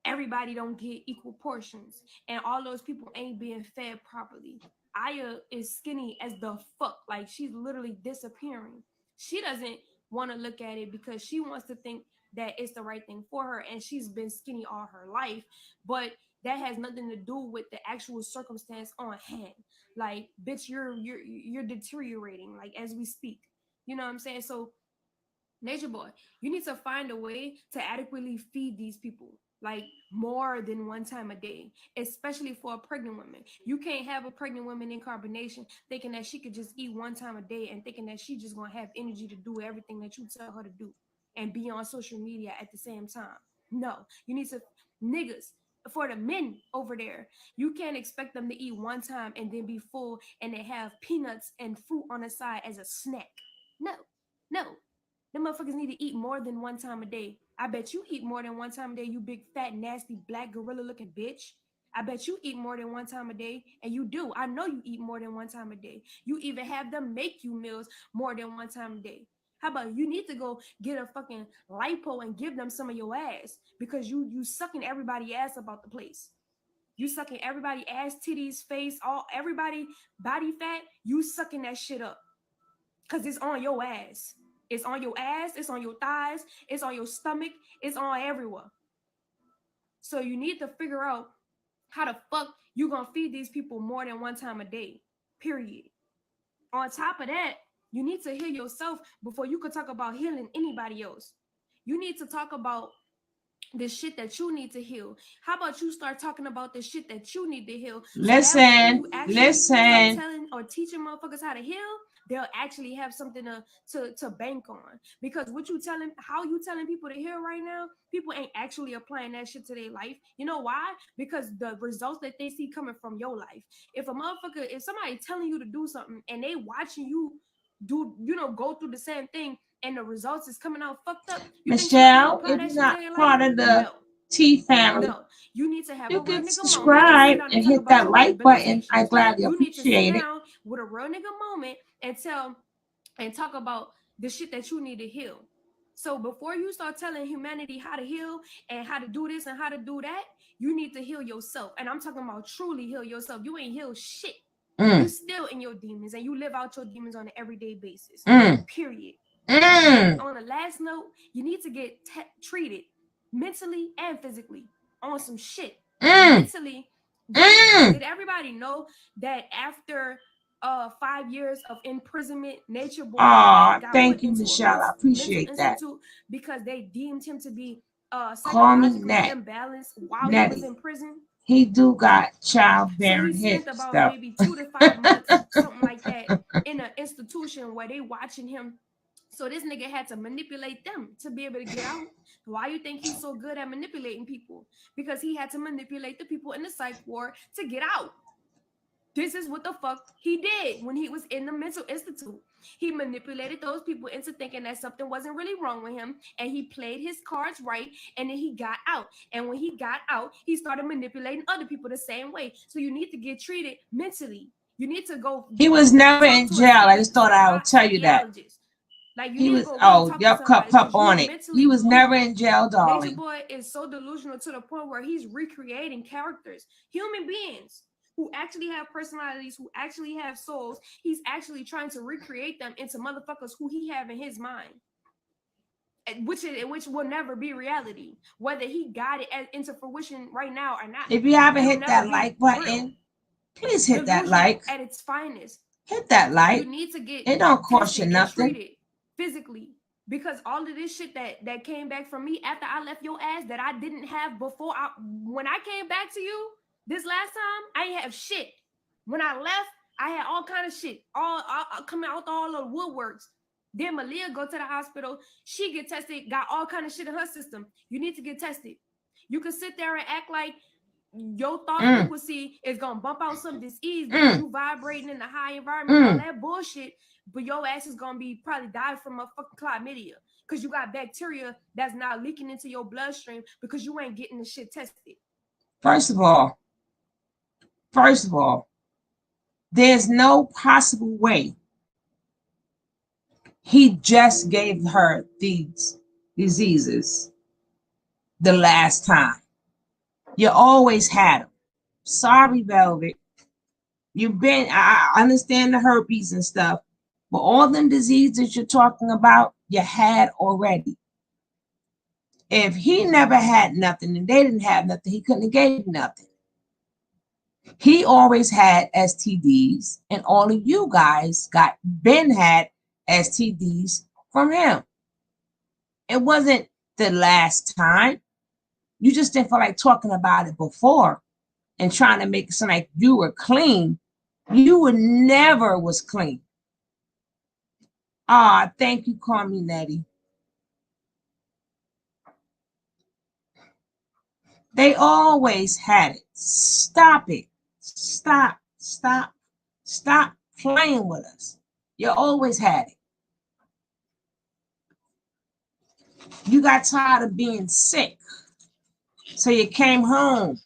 everybody don't get equal portions, and all those people ain't being fed properly. Aya is skinny as the fuck. Like she's literally disappearing. She doesn't want to look at it because she wants to think that it's the right thing for her, and she's been skinny all her life, but that has nothing to do with the actual circumstance on hand. Like bitch, you're deteriorating like as we speak. You know what I'm saying? So Nature Boy, you need to find a way to adequately feed these people, like more than one time a day, especially for a pregnant woman. You can't have a pregnant woman in carbonation thinking that she could just eat one time a day and thinking that she just gonna have energy to do everything that you tell her to do and be on social media at the same time. No, you need to, niggas, for the men over there, you can't expect them to eat one time and then be full and they have peanuts and fruit on the side as a snack. No. Them motherfuckers need to eat more than one time a day. I bet you eat more than one time a day, you big, fat, nasty, black, gorilla looking bitch. I bet you eat more than one time a day. And you do. I know you eat more than one time a day. You even have them make you meals more than one time a day. How about you need to go get a fucking lipo and give them some of your ass, because you sucking everybody ass about the place. You sucking everybody ass, titties, face, everybody body fat. You sucking that shit up. Because it's on your ass. It's on your ass. It's on your thighs. It's on your stomach. It's on everywhere. So you need to figure out how the fuck you gonna feed these people more than one time a day. Period. On top of that, you need to heal yourself before you could talk about healing anybody else. You need to talk about the shit that you need to heal. How about you start talking about the shit that you need to heal? listen. Start telling or teaching motherfuckers how to heal, they'll actually have something to bank on. Because how you telling people to heal right now, people ain't actually applying that shit to their life. You know why? Because the results that they see coming from your life. If somebody telling you to do something and they watching you go through the same thing, and the results is coming out fucked up. Michelle, if you're not part of the T family, you need to have you a real can nigga subscribe moment and hit that like button. I gladly appreciate it. You need to sit down with a real nigga moment and talk about the shit that you need to heal. So before you start telling humanity how to heal and how to do this and how to do that, you need to heal yourself. And I'm talking about truly heal yourself. You ain't heal shit. You still in your demons, and you live out your demons on an everyday basis. Period. On the last note, you need to get treated mentally and physically on some shit. Mentally, did everybody know that after 5 years of imprisonment, Nature Boy got thank you, Michelle. I appreciate that. Because they deemed him to be psychologically imbalanced while he was in prison. He do got childbearing hip about stuff. Maybe 2 to 5 months, something like that, in an institution where they watching him. So this nigga had to manipulate them to be able to get out. Why you think he's so good at manipulating people? Because he had to manipulate the people in the psych ward to get out. This is what the fuck he did when he was in the mental institute. He manipulated those people into thinking that something wasn't really wrong with him, and he played his cards right, and then he got out. And when he got out, he started manipulating other people the same way. So you need to get treated mentally. You need to go. He was never in jail. I just thought I would tell you that. Like you He need was, to go oh, talk to yep, cup somebody because on you it. mentally He was never delusional. in jail, Nature darling. Boy is so delusional to the point where he's recreating characters, human beings who actually have personalities, who actually have souls. He's actually trying to recreate them into motherfuckers who he have in his mind, which will never be reality, whether he got it into fruition right now or not. If you haven't It'll hit never that be like real. button, please hit that Delusional like. at its finest. Hit that like. You need to get It don't cost tested you nothing. and treated physically, because all of this shit that came back from me after I left your ass that I didn't have before. When I came back to you this last time, I ain't have shit. When I left, I had all kind of shit, all coming out all the woodworks. Then Malia go to the hospital. She get tested, got all kind of shit in her system. You need to get tested. You can sit there and act like your thought frequency is gonna bump out some disease because you vibrating in a high environment, all that bullshit. But your ass is gonna be probably die from a fucking chlamydia because you got bacteria that's not leaking into your bloodstream because you ain't getting the shit tested. First of all, there's no possible way he just gave her these diseases the last time. You always had them. Sorry, Velvet. I understand the herpes and stuff, but all them diseases you're talking about, you had already. If he never had nothing and they didn't have nothing, he couldn't have gave nothing. He always had STDs, and all of you guys had STDs from him. It wasn't the last time. You just didn't feel like talking about it before and trying to make it sound like you were clean. You were never was clean. Thank you, call me Nettie. They always had it. Stop it. Stop playing with us. You always had it. You got tired of being sick, so you came home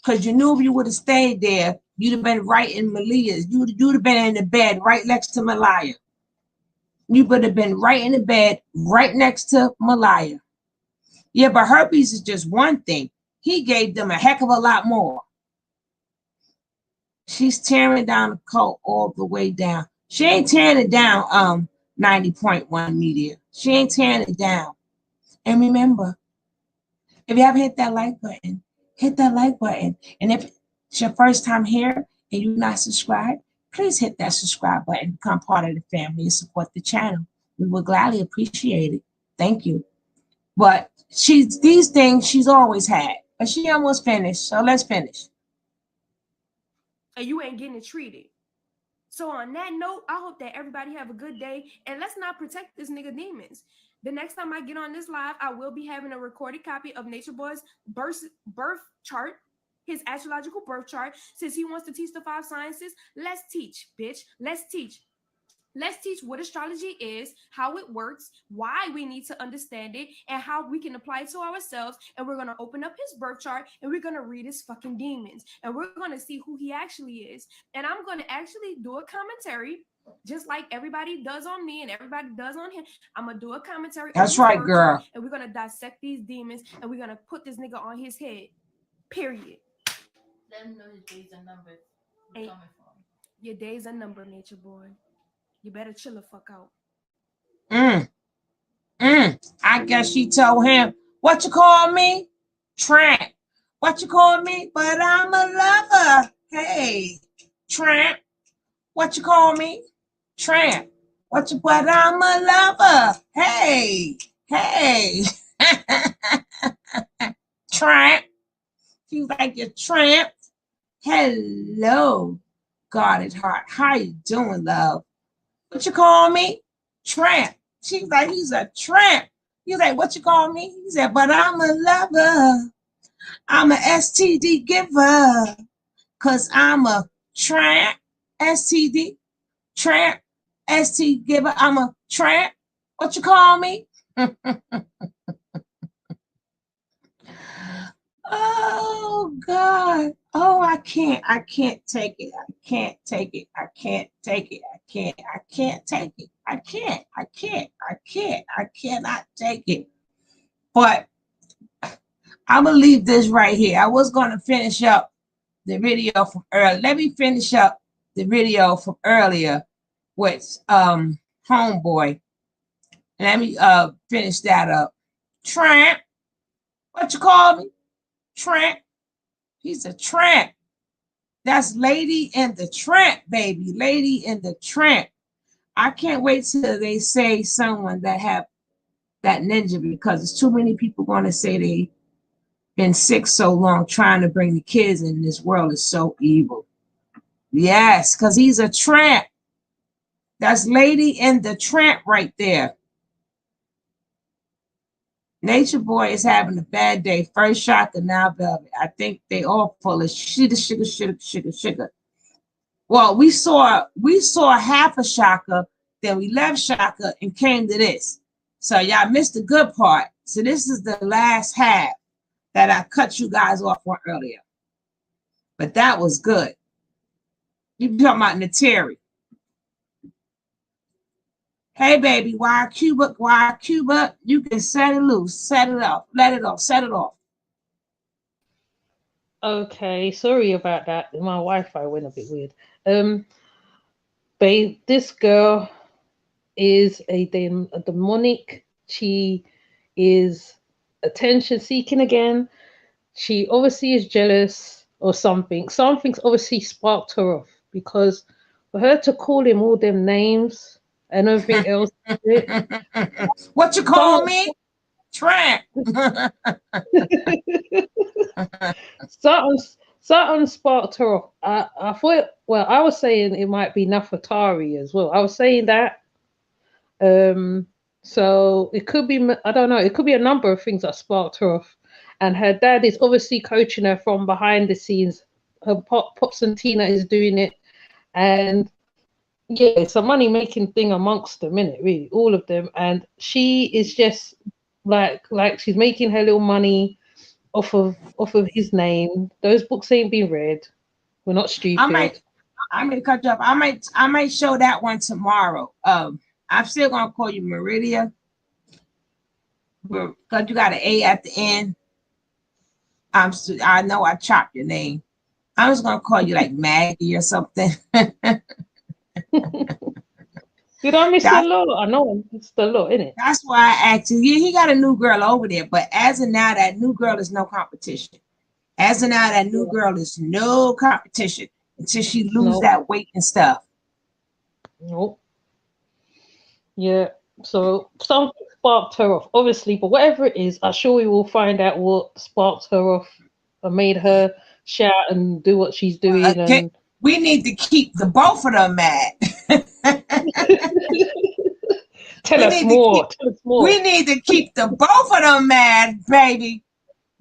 because you knew if you would have stayed there, you'd have been right in Malia's. You'd have been in the bed right next to Malia. You would have been right in the bed right next to Malia. Yeah, but herpes is just one thing. He gave them a heck of a lot more. She's tearing down the coat all the way down. She ain't tearing it down, 90.1 media. She ain't tearing it down. And remember, if you haven't hit that like button, hit that like button. And if it's your first time here and you're not subscribed, please hit that subscribe button, become part of the family and support the channel. We would gladly appreciate it. Thank you. But these things she's always had. But she almost finished, so let's finish. And you ain't getting it treated. So on that note, I hope that everybody have a good day, and let's not protect this nigga demons. The next time I get on this live, I will be having a recorded copy of Nature Boy's birth chart, his astrological birth chart. Since he wants to teach the 5 sciences, let's teach, bitch. Let's teach. Let's teach what astrology is, how it works, why we need to understand it, and how we can apply it to ourselves. And we're going to open up his birth chart and we're going to read his fucking demons. And we're going to see who he actually is. And I'm going to actually do a commentary, just like everybody does on me and everybody does on him. I'm going to do a commentary. That's right, girl. And we're going to dissect these demons and we're going to put this nigga on his head. Period. Let him know his days and numbers. Coming from. Your days are numbered, Nature Boy. You better chill the fuck out. I guess she told him, what you call me? Tramp. What you call me? But I'm a lover. Hey, Tramp. What you call me? Tramp. But I'm a lover. Hey. Tramp. She's like, you tramp. Hello, guarded heart. How you doing, love? What you call me? Tramp. She's like, he's a tramp. He's like, what you call me? He said, but I'm a lover. I'm a STD giver. Cause I'm a tramp. STD. Tramp. STD giver. I'm a tramp. What you call me? Oh God. Oh, I can't take it. I can't take it. I cannot take it. But I'm gonna leave this right here. I was gonna finish up the video from earlier. Let me finish up the video from earlier with Homeboy. Let me finish that up. Tramp. What you call me? Tramp. He's a tramp. That's Lady and the Tramp, baby. Lady and the Tramp. I can't wait till they say someone that have that ninja, because it's too many people going to say they been sick so long trying to bring the kids in. This world is so evil. Yes, because he's a tramp. That's Lady and the Tramp right there. Nature Boy is having a bad day. First Shaka, now Velvet. I think they all full of sugar. Well, we saw half a Shaka, then we left Shaka and came to this. So y'all missed the good part. So this is the last half that I cut you guys off on earlier. But that was good. You talking about Nateri. Hey, baby, why Cuba? You can set it loose, set it off, let it off, set it off. Okay, sorry about that. My Wi-Fi went a bit weird. Babe, this girl is a demonic. She is attention seeking again. She obviously is jealous or something. Something's obviously sparked her off, because for her to call him all them names and everything else. What you call me? Tramp. Something sparked her off. I thought, well, I was saying it might be Nafatari as well. I was saying that. So it could be, I don't know, it could be a number of things that sparked her off. And her dad is obviously coaching her from behind the scenes. Her Pops and Tina is doing it. And yeah, it's a money-making thing amongst them, innit, really, all of them. And she is just like she's making her little money off of his name. Those books ain't been read. We're not stupid. I may cut you off. I might show that one tomorrow. I'm still gonna call you Meridia, because you got an A at the end. I know I chopped your name. I was gonna call you like Maggie or something. Did I miss the law? I know it's the law, isn't it? That's why I asked you. Yeah, he got a new girl over there, but as of now, that new girl is no competition. As of now, that new girl is no competition until she loses that weight and stuff. Nope. Yeah. So something sparked her off, obviously, but whatever it is, I'm sure we will find out what sparked her off and made her shout and do what she's doing. And we need to keep the both of them mad. Tell us more. We need to keep the both of them mad, baby.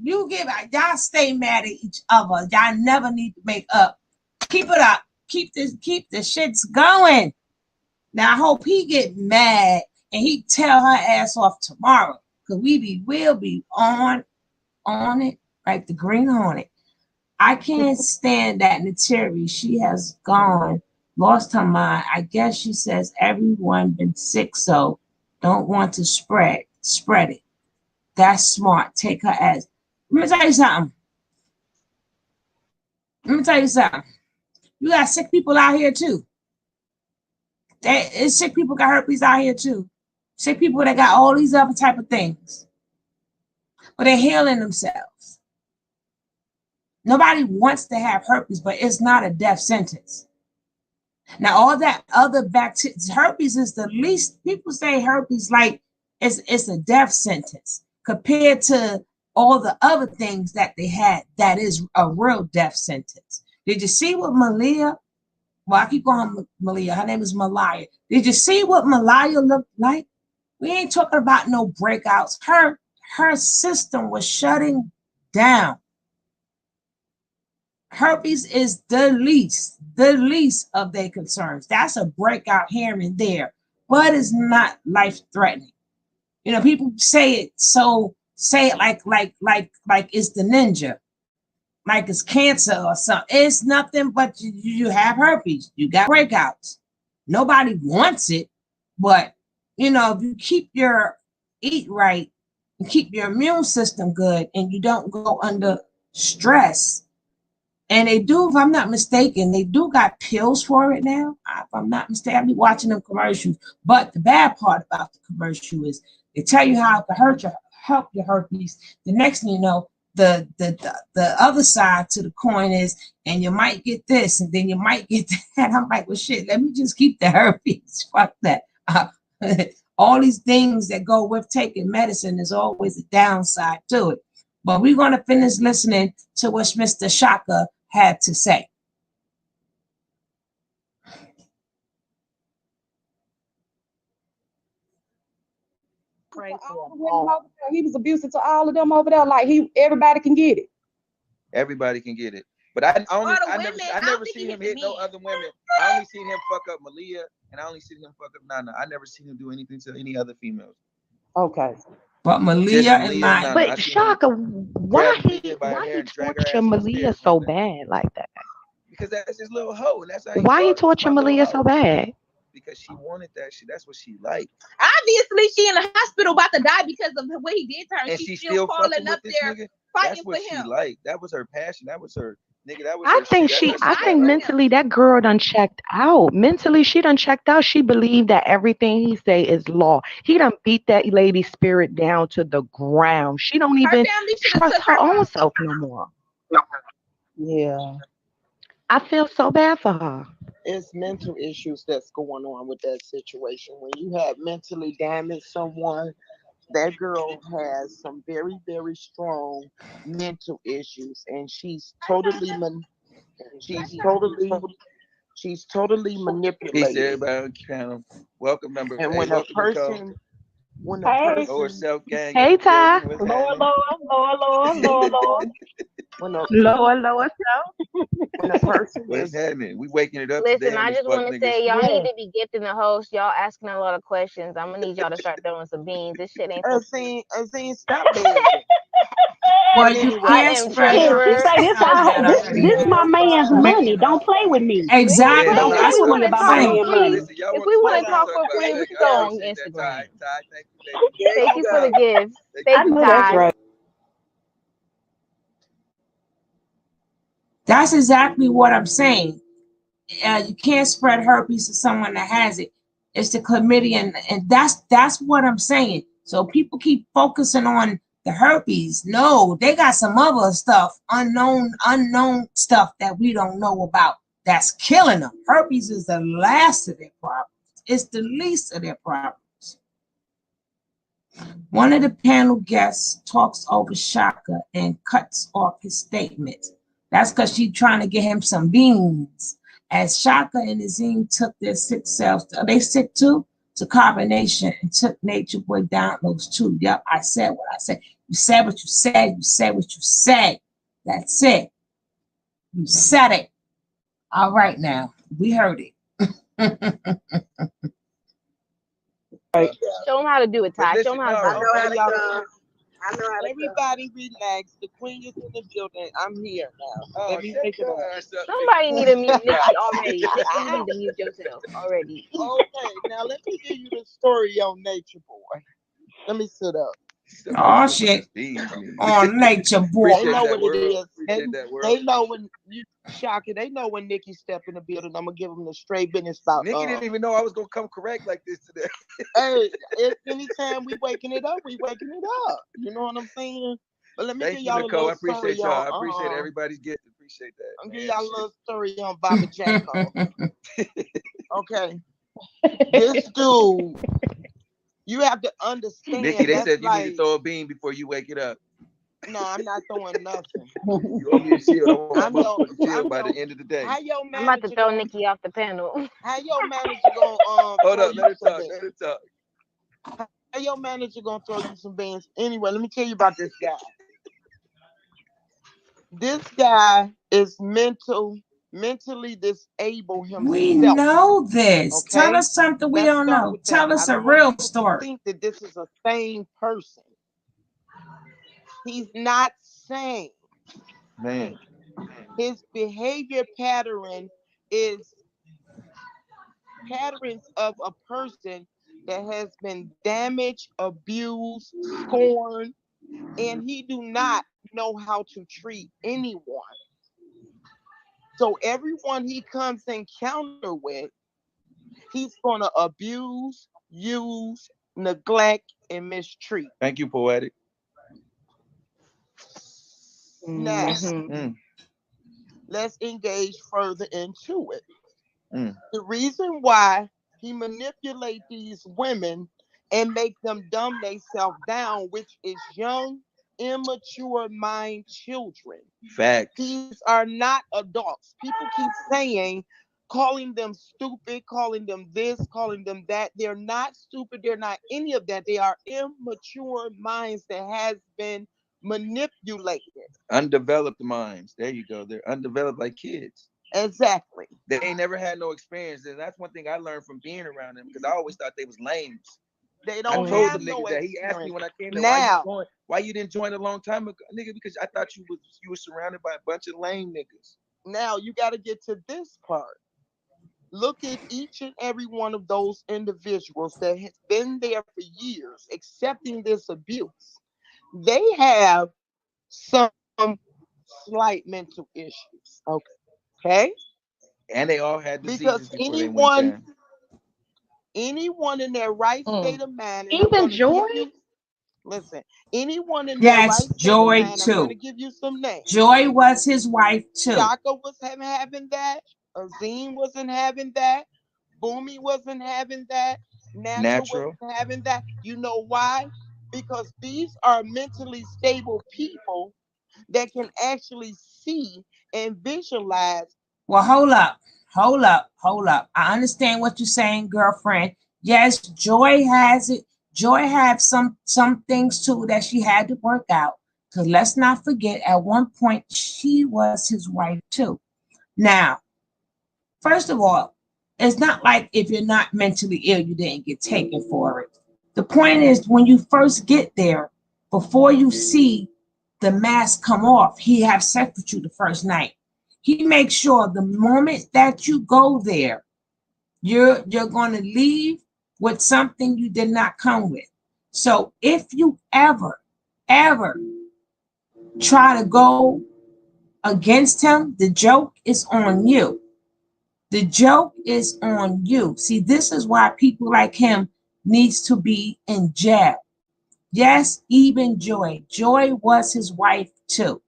Y'all stay mad at each other. Y'all never need to make up. Keep it up. Keep the shits going. Now I hope he get mad and he tell her ass off tomorrow, because we'll be on it like the Green Hornet. I can't stand that Nateri. She has lost her mind. I guess she says everyone been sick, so don't want to spread it. That's smart. Take her ass. Let me tell you something. You got sick people out here too. Sick people got herpes out here too. Sick people that got all these other type of things, but they're healing themselves. Nobody wants to have herpes, but it's not a death sentence. Now, all that other bacteria, herpes is the least. People say herpes like it's a death sentence compared to all the other things that they had. That is a real death sentence. Did you see what Malia? Well, I keep calling her Malia. Her name is Malia. Did you see what Malia looked like? We ain't talking about no breakouts. Her system was shutting down. Herpes is the least of their concerns. That's a breakout here and there, but it's not life-threatening. You know, people say it like it's the ninja, like it's cancer or something. It's nothing but you have herpes. You got breakouts. Nobody wants it, But you know, if you eat right, and keep your immune system good, and you don't go under stress. And they do, if I'm not mistaken, they do got pills for it now. If I'm not mistaken, I'll be watching them commercials. But the bad part about the commercial is they tell you how to help your herpes. The next thing you know, the other side to the coin is, and you might get this, and then you might get that. I'm like, well, shit, let me just keep the herpes. Fuck that. All these things that go with taking medicine, is always a downside to it. But we're going to finish listening to what Mr. Shaka had to say. He was abusive to all of them over there. Like everybody can get it. Everybody can get it. But I never seen him hit no other women. I only seen him fuck up Malia, and I only seen him fuck up Nana. I never seen him do anything to any other females. Okay. But Malia and Nana. But Shaka, why he torture Malia so bad like that? Because that's his little hoe, and that's how why he torture Malia so bad? Because she wanted that shit. That's what she liked. Obviously, she in the hospital about to die because of what he did to her. And she's still calling up there fighting that's what for him. She liked. That was her passion. That was her nigga. That was. I think mentally that girl done checked out. Mentally, she done checked out. She believed that everything he say is law. He done beat that lady's spirit down to the ground. She don't even trust her own self no more. Yeah. I feel so bad for her. It's mental issues that's going on with that situation. When you have mentally damaged someone, that girl has some very, very strong mental issues, and she's totally manipulated. Peace to everybody on the channel. Welcome, number. And when a person, lower self gang. Hey, Ty. Lower self. When a person What's happening? We waking it up. Listen, I just want to say y'all need to be gifting the host. Y'all asking a lot of questions. I'm gonna need y'all to start throwing some beans. This shit ain't. Azine, stop begging. Well, you can't spread This my man's money. Don't play with me. Exactly. Don't play with me about my man's money. If we want to talk for free, we can go on Instagram. Thank you for the gift. Thank you, Ty. That's exactly what I'm saying. You can't spread herpes to someone that has it. It's the chlamydia, and that's what I'm saying. So people keep focusing on the herpes. No, they got some other stuff, unknown stuff that we don't know about that's killing them. Herpes is the last of their problems. It's the least of their problems. One of the panel guests talks over Shaka and cuts off his statements. That's because she's trying to get him some beans. As Shaka and Azine took their sick selves, are they sick too? To carbonation and took Nature Boy down those two. Yep, I said what I said. You said what you said. You said what you said. That's it. You said it. All right now. We heard it. Show them how to do it, Ty. Show them how to do it. Everybody relax. The queen is in the building. I'm here now. Let me make it up. Somebody need to mute Nikki already. You need to mute yourself already. Okay, now let me give you the story on Nature Boy. Let me sit up. Oh shit. On Nature Boy. They know what it is. They know when you Shaka. They know when Nikki step in the building. I'm gonna give them the straight business about. Nikki didn't even know I was gonna come correct like this today. Hey, anytime we waking it up, we waking it up. You know what I'm saying? But let me give y'all a little I appreciate story y'all. on, I appreciate everybody's gift. Appreciate that. I'm giving y'all a little story on Baba Jacko. Okay, this dude. You have to understand. Nikki, they said you need to throw a bean before you wake it up. No, I'm not throwing nothing. You owe me a shield. I'm going to chill by the end of the day. I'm about to throw Nikki off the panel. How your manager gonna hold up, let her talk. How your manager gonna throw you some beans? Anyway, let me tell you about this guy. This guy is mentally disabled himself. We know this. Okay? Tell us something we don't know. Tell us a real story. I think that this is a sane person. He's not sane. Man. His behavior pattern is patterns of a person that has been damaged, abused, scorned, and he do not know how to treat anyone. So everyone he comes encounter with, he's going to abuse, use, neglect, and mistreat. Thank you, Poetic. Now, let's engage further into it. The reason why he manipulate these women and make them dumb themselves down, which is young, immature mind children. Facts. These are not adults. People keep saying, calling them stupid, calling them this, calling them that. They're not stupid. They're not any of that. They are immature minds that has been manipulated. Undeveloped minds. There you go. They're undeveloped like kids. Exactly. They ain't never had no experience. And that's one thing I learned from being around them, because I always thought they was lames. They don't I told have them no niggas that. He asked me when I came there, now, why you didn't join a long time ago? Nigga, because I thought you were surrounded by a bunch of lame niggas. Now you got to get to this part. Look at each and every one of those individuals that has been there for years accepting this abuse. They have some slight mental issues. Okay. And they all had diseases before they went down. Anyone in their right state of mind, and even Joy. Listen, anyone in their right state Joy of mind, too. I'm going to give you some names. Joy was his wife too. Shaka was having that. Azim wasn't having that. Boomy wasn't having that. Natural wasn't having that. You know why? Because these are mentally stable people that can actually see and visualize. Well, hold up. I understand what you're saying, girlfriend. Yes, Joy has it. Joy had some things too that she had to work out. Because let's not forget, at one point, she was his wife too. Now, first of all, it's not like if you're not mentally ill, you didn't get taken for it. The point is, when you first get there, before you see the mask come off, he have sex with you the first night. He makes sure the moment that you go there, you're going to leave with something you did not come with. So if you ever try to go against him, the joke is on you. The joke is on you. See, this is why people like him needs to be in jail. Yes, even Joy. Joy was his wife too.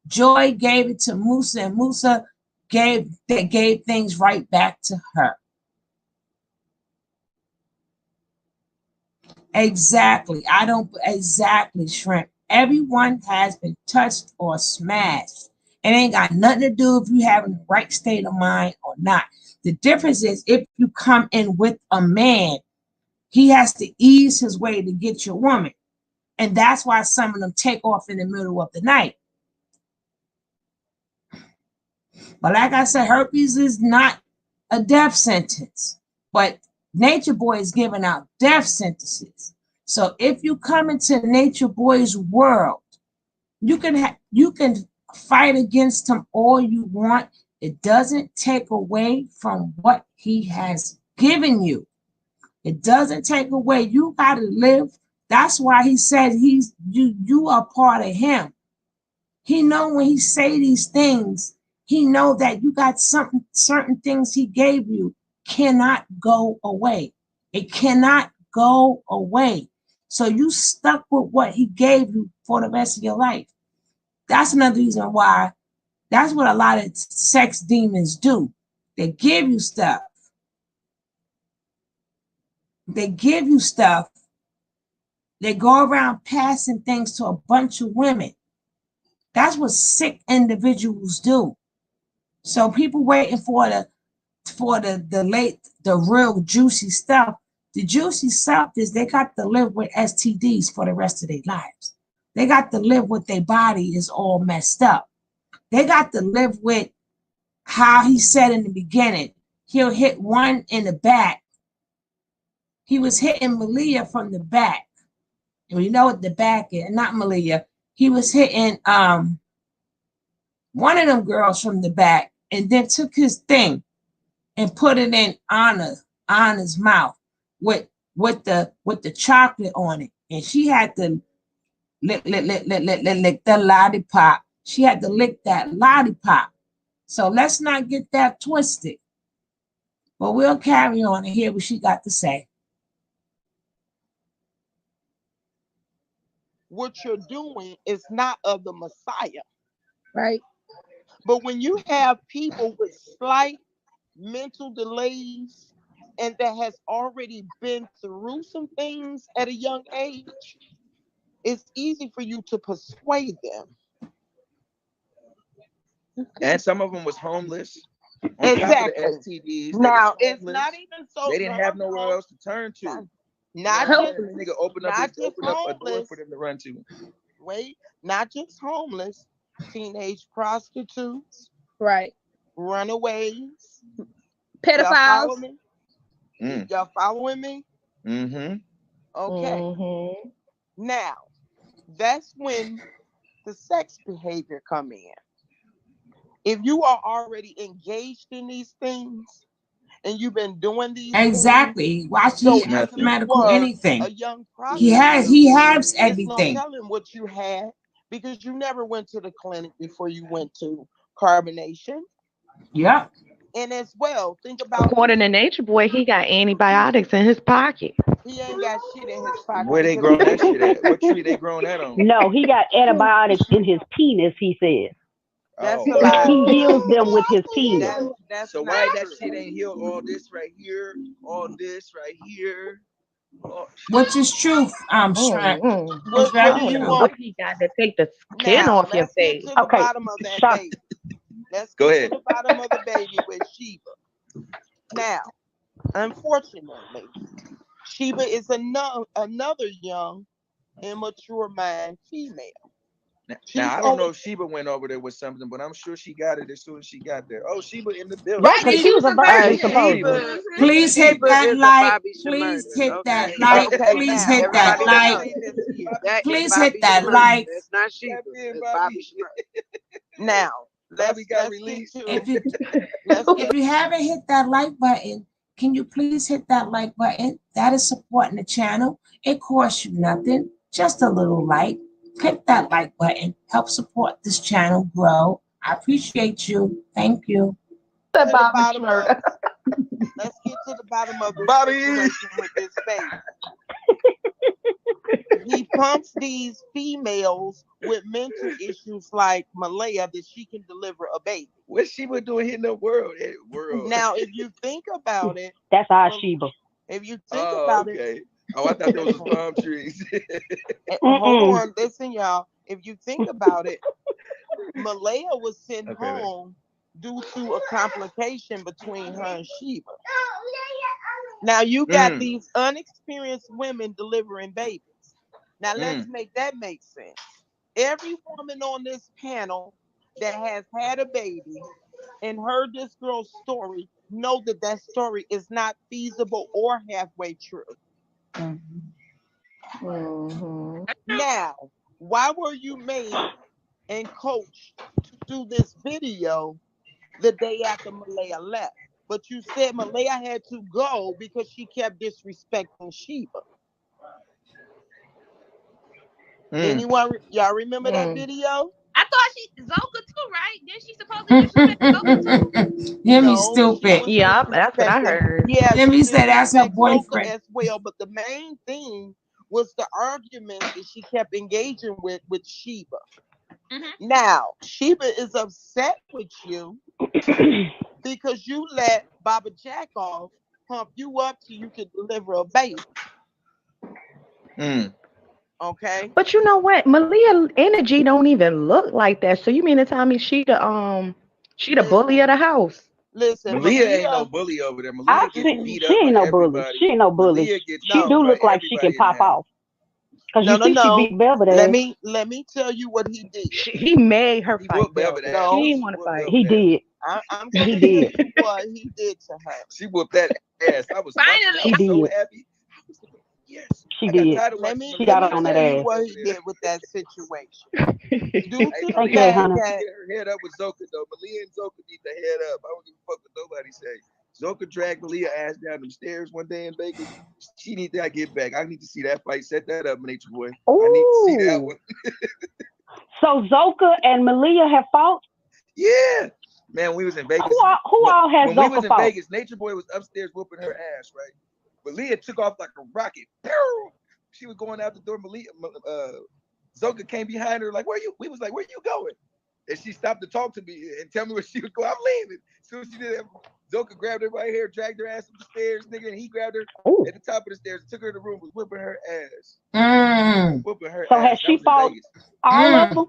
Joy gave it to Musa, and Musa gave things right back to her. Exactly. Exactly, Shrimp. Everyone has been touched or smashed. It ain't got nothing to do if you have the right state of mind or not. The difference is if you come in with a man, he has to ease his way to get your woman. And that's why some of them take off in the middle of the night. But like I said, herpes is not a death sentence. But Nature Boy is giving out death sentences. So if you come into Nature Boy's world, you can fight against him all you want. It doesn't take away from what he has given you. It doesn't take away. You got to live. That's why he said you are part of him. He know when he say these things, he know that you got certain things he gave you cannot go away. It cannot go away. So you stuck with what he gave you for the rest of your life. That's another reason why. That's what a lot of sex demons do. They give you stuff. They give you stuff. They go around passing things to a bunch of women. That's what sick individuals do. So people waiting for the real juicy stuff. The juicy stuff is they got to live with STDs for the rest of their lives. They got to live with their body is all messed up. They got to live with how he said in the beginning, he'll hit one in the back. He was hitting Malia from the back. And we know what the back is, not Malia. He was hitting one of them girls from the back and then took his thing and put it in Anna's mouth with with the chocolate on it, and she had to lick the lollipop. She had to lick that lollipop. So let's not get that twisted. But we'll carry on and hear what she got to say. What you're doing is not of the Messiah. Right. But when you have people with slight mental delays and that has already been through some things at a young age, it's easy for you to persuade them. And some of them was homeless. Exactly. Top of the STDs, now it's not even so. They didn't have nowhere else to turn to. Not just nigga open up a door for them to run to. Wait, not just homeless, teenage prostitutes, right? Runaways, pedophiles. Y'all follow me? Y'all following me? Mm-hmm. Okay. Mm-hmm. Now, that's when the sex behavior come in. If you are already engaged in these things and you've been doing these exactly, watch he medical anything. A young he has everything. No telling what you had because you never went to the clinic before you went to carbonation. Yep. And as well, think about according to Nature Boy, he got antibiotics in his pocket. He ain't got shit in his pocket. Where they growing that shit at? What tree they growing that on? No, he got antibiotics in his penis, he says. That's He heals them with his penis. So why that shit ain't healed? All this right here, all this right here. Which is truth, Tramp. What do you want? He got to take the skin off your face. To the bottom of that baby. Let's go get ahead. to the bottom of the baby with Sheba. Now, unfortunately, Sheba is another young, immature mind female. Now I don't know if Sheba went over there with something, but I'm sure she got it as soon as she got there. Oh, Sheba in the building. Right, because she was a virgin, supposedly. Please hit that like. Please hit that like. Please hit that like. Please hit that like. It's not Sheba. It's Bobby Schmurder. Now, Bobby got released. If you haven't hit that like button, can you please hit that like button? That is supporting the channel. It costs you nothing, just a little like. Click that like button. Help support this channel grow. I appreciate you. Thank you. Let's get to the bottom of the situation with this baby. He pumps these females with mental issues like Malia that she can deliver a baby. What's Sheba doing here in the world? Now, if you think about it, that's our Sheba. If you think about it. Oh, I thought those were palm trees. Hold on, listen, y'all. If you think about it, Malia was sent home due to a complication between her and Sheba. Now you got these unexperienced women delivering babies. Now let's make that make sense. Every woman on this panel that has had a baby and heard this girl's story know that that story is not feasible or halfway true. Now, why were you made and coached to do this video the day after Malia left? But you said Malia had to go because she kept disrespecting Sheba. Anyone, y'all remember that video? I thought she Zoka too, right? Then she supposed to disrespect Zoka too. Jimmy stupid. Yeah, that's what I heard. Yeah, Jimmy said that's her boyfriend as well. But the main thing was the argument that she kept engaging with Sheba. Now, Sheba is upset with you because you let Baba Jackoff pump you up so you could deliver a baby. Okay. But you know what? Malia energy don't even look like that. So you mean to tell me she the bully of the house? Listen, Malia ain't no bully over there. Malia gets beat up. She ain't no bully. She ain't no bully. She do look like she can pop off. Cause you see she beat Velvet ass. Let me tell you what he did. He made her fight Velvet. No, she didn't want to fight. He did. I'm gonna tell you what he did to her. She whooped that ass. I was so happy. Yes. She did. She got on that ass. What he did with that situation. Due to Thank you, honey. Her head up with Zoka though. Malia and Zoka need the head up. I don't give a fuck what nobody say. Zoka dragged Malia ass down them stairs one day in Vegas. She need to get back. I need to see that fight. Set that up, Nature Boy. Ooh. I need to see that one. So Zoka and Malia have fought? Yeah. Man, we was in Vegas. Who all has when Zoka we was in fought? Vegas, Nature Boy was upstairs whooping her ass, right? Malia took off like a rocket. Pew! She was going out the door. Malia, Zoka came behind her, like, we was like, where you going? And she stopped to talk to me and tell me where she was going. I'm leaving. As soon as she did that, Zoka grabbed her by hair, dragged her ass up the stairs, nigga, and he grabbed her at the top of the stairs, took her to the room, was whipping her ass. Whooping her So ass. has she fought all of them?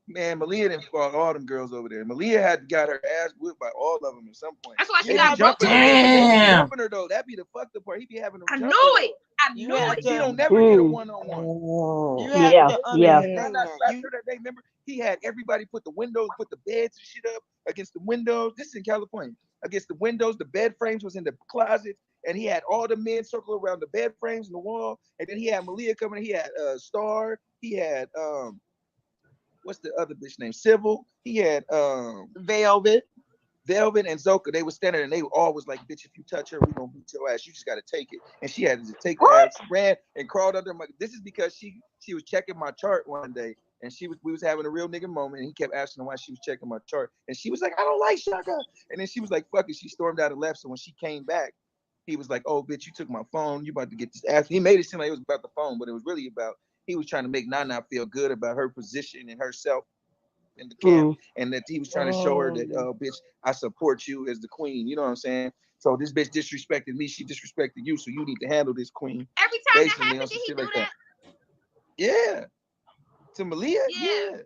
Man, Malia didn't fought all them girls over there. Malia had got her ass whipped by all of them at some point. That's why she They got jumping her. Damn. Jumping her though. That'd be the fucked up part. He be having them. I jumping knew her. it. I knew it. He don't never get a one-on-one. You have to understand. Remember, he had everybody put the windows, put the beds and shit up against the windows. This is in California. Against the windows, the bed frames was in the closet, and he had all the men circle around the bed frames and the wall. And then he had Malia coming. He had Star. He had what's the other bitch name? Civil. He had Velvet and Zoka. They were standing and they all was like, bitch, if you touch her, we gonna beat your ass. You just gotta take it. And she had to take the ass, ran and crawled under my. This is because she was checking my chart one day, and we was having a real nigga moment, and he kept asking her why she was checking my chart. And she was like, I don't like Shaka. And then she was like, fuck it. She stormed out and left. So when she came back, he was like, oh bitch, you took my phone. You about to get this ass. He made it seem like it was about the phone, but it was really about he was trying to make Nana feel good about her position and herself in the camp, and that he was trying to show her that, oh, bitch, I support you as the queen. You know what I'm saying? So this bitch disrespected me. She disrespected you. So you need to handle this, queen. Every time basically, that happened, did he do like that? Yeah. To Malia? Yeah.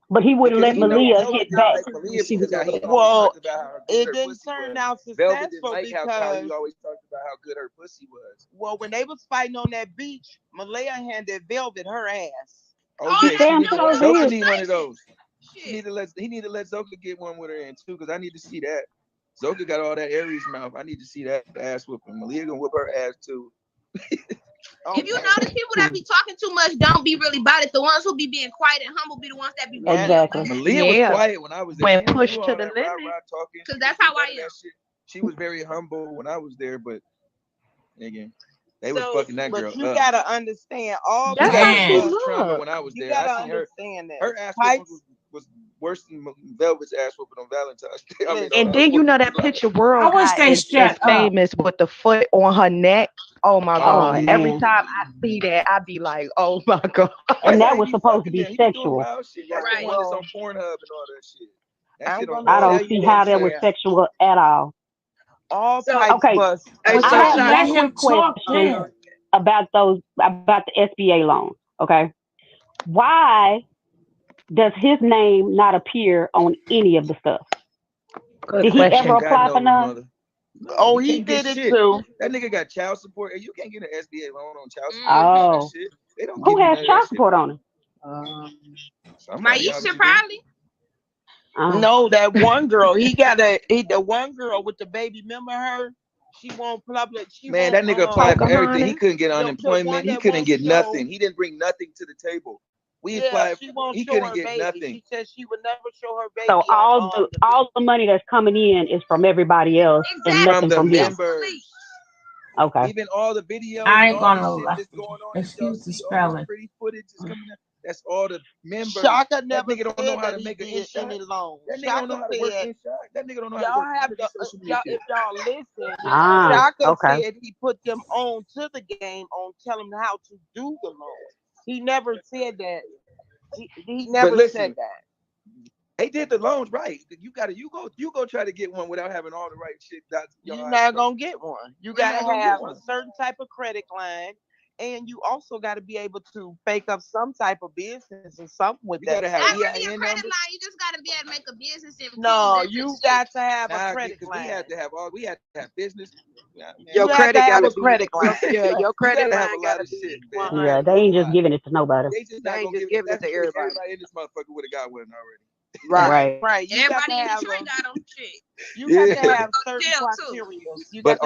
But he wouldn't let Malia hit back. Well, it didn't turn out Velvet didn't successful like how because you always talked about how good her pussy was. well, when they was fighting on that beach, Malia handed Velvet her ass. Okay, damn, she so Zoka good. need one of those. He need to let Zoka get one with her in too, because I need to see that. Zoka got all that Aries mouth. I need to see that ass whooping. Malia gonna whip her ass too. If you notice, people that be talking too much don't be really about it. The ones who be being quiet and humble be the ones that be really Exactly. Malia was quiet when I was there. When pushed to the limit. Because that's how I am. She was very humble when I was there, but again, they was fucking that girl. But you gotta understand all That's that. how she Trauma when I was You there. gotta I seen understand that. her ass whooping was worse than Velvet's ass whooping on Valentine's Day. I mean, And then you know that picture world I wish they is strapped up. famous with the foot on her neck. Oh my God. man. Every time I see that, I be like, oh my God. And that was supposed to be sexual. Right. That's the one that's on Pornhub and all that shit. That shit I don't see how that was sexual at all. All types Okay. of I have one quick question about the SBA loans. Okay. Why does his name not appear on any of the stuff? Did he ever apply for none? Oh, he did it too. That nigga got child support, and you can't get an SBA loan on child support. Oh. They don't Who has child support on him? Maisha probably. No, that one girl. The one girl with the baby. Remember her? She won't public. Man, that nigga applied for everything. He couldn't get unemployment. He couldn't get nothing. He didn't bring nothing to the table. We applied. He couldn't get nothing. She said she would never show her baby. So all the money that's coming in is from everybody else and nothing from him. Okay. Even all the videos. I ain't gonna all the lie. shit that's going on. Excuse the all this spelling. pretty footage is coming out. That's all the members. Shaka never that nigga don't know how to said make that an he did InShot. any loans. That nigga don't know how to work Shaka InShot. That nigga don't know y'all how to work have to, social media. if y'all listen, Ah, Shaka okay. said he put them on to the game on telling them how to do the loans. He never said that. He never said that. They did the loans right. You go try to get one without having all the right shit. You're not gonna get one. You gotta have a certain type of credit line, and you also got to be able to fake up some type of business or something with that. Gotta have Not really a credit line. You just gotta be able to make a business. And No, you got to have a credit line. We had to have business. Your credit got a credit line. Yeah, your credit line got to shit. Yeah, they ain't just giving it to nobody. They ain't just giving it to everybody. Everybody in this motherfucker would have got one already. Right. You everybody in got Detroit got them shit. You got to have certain criteria. You got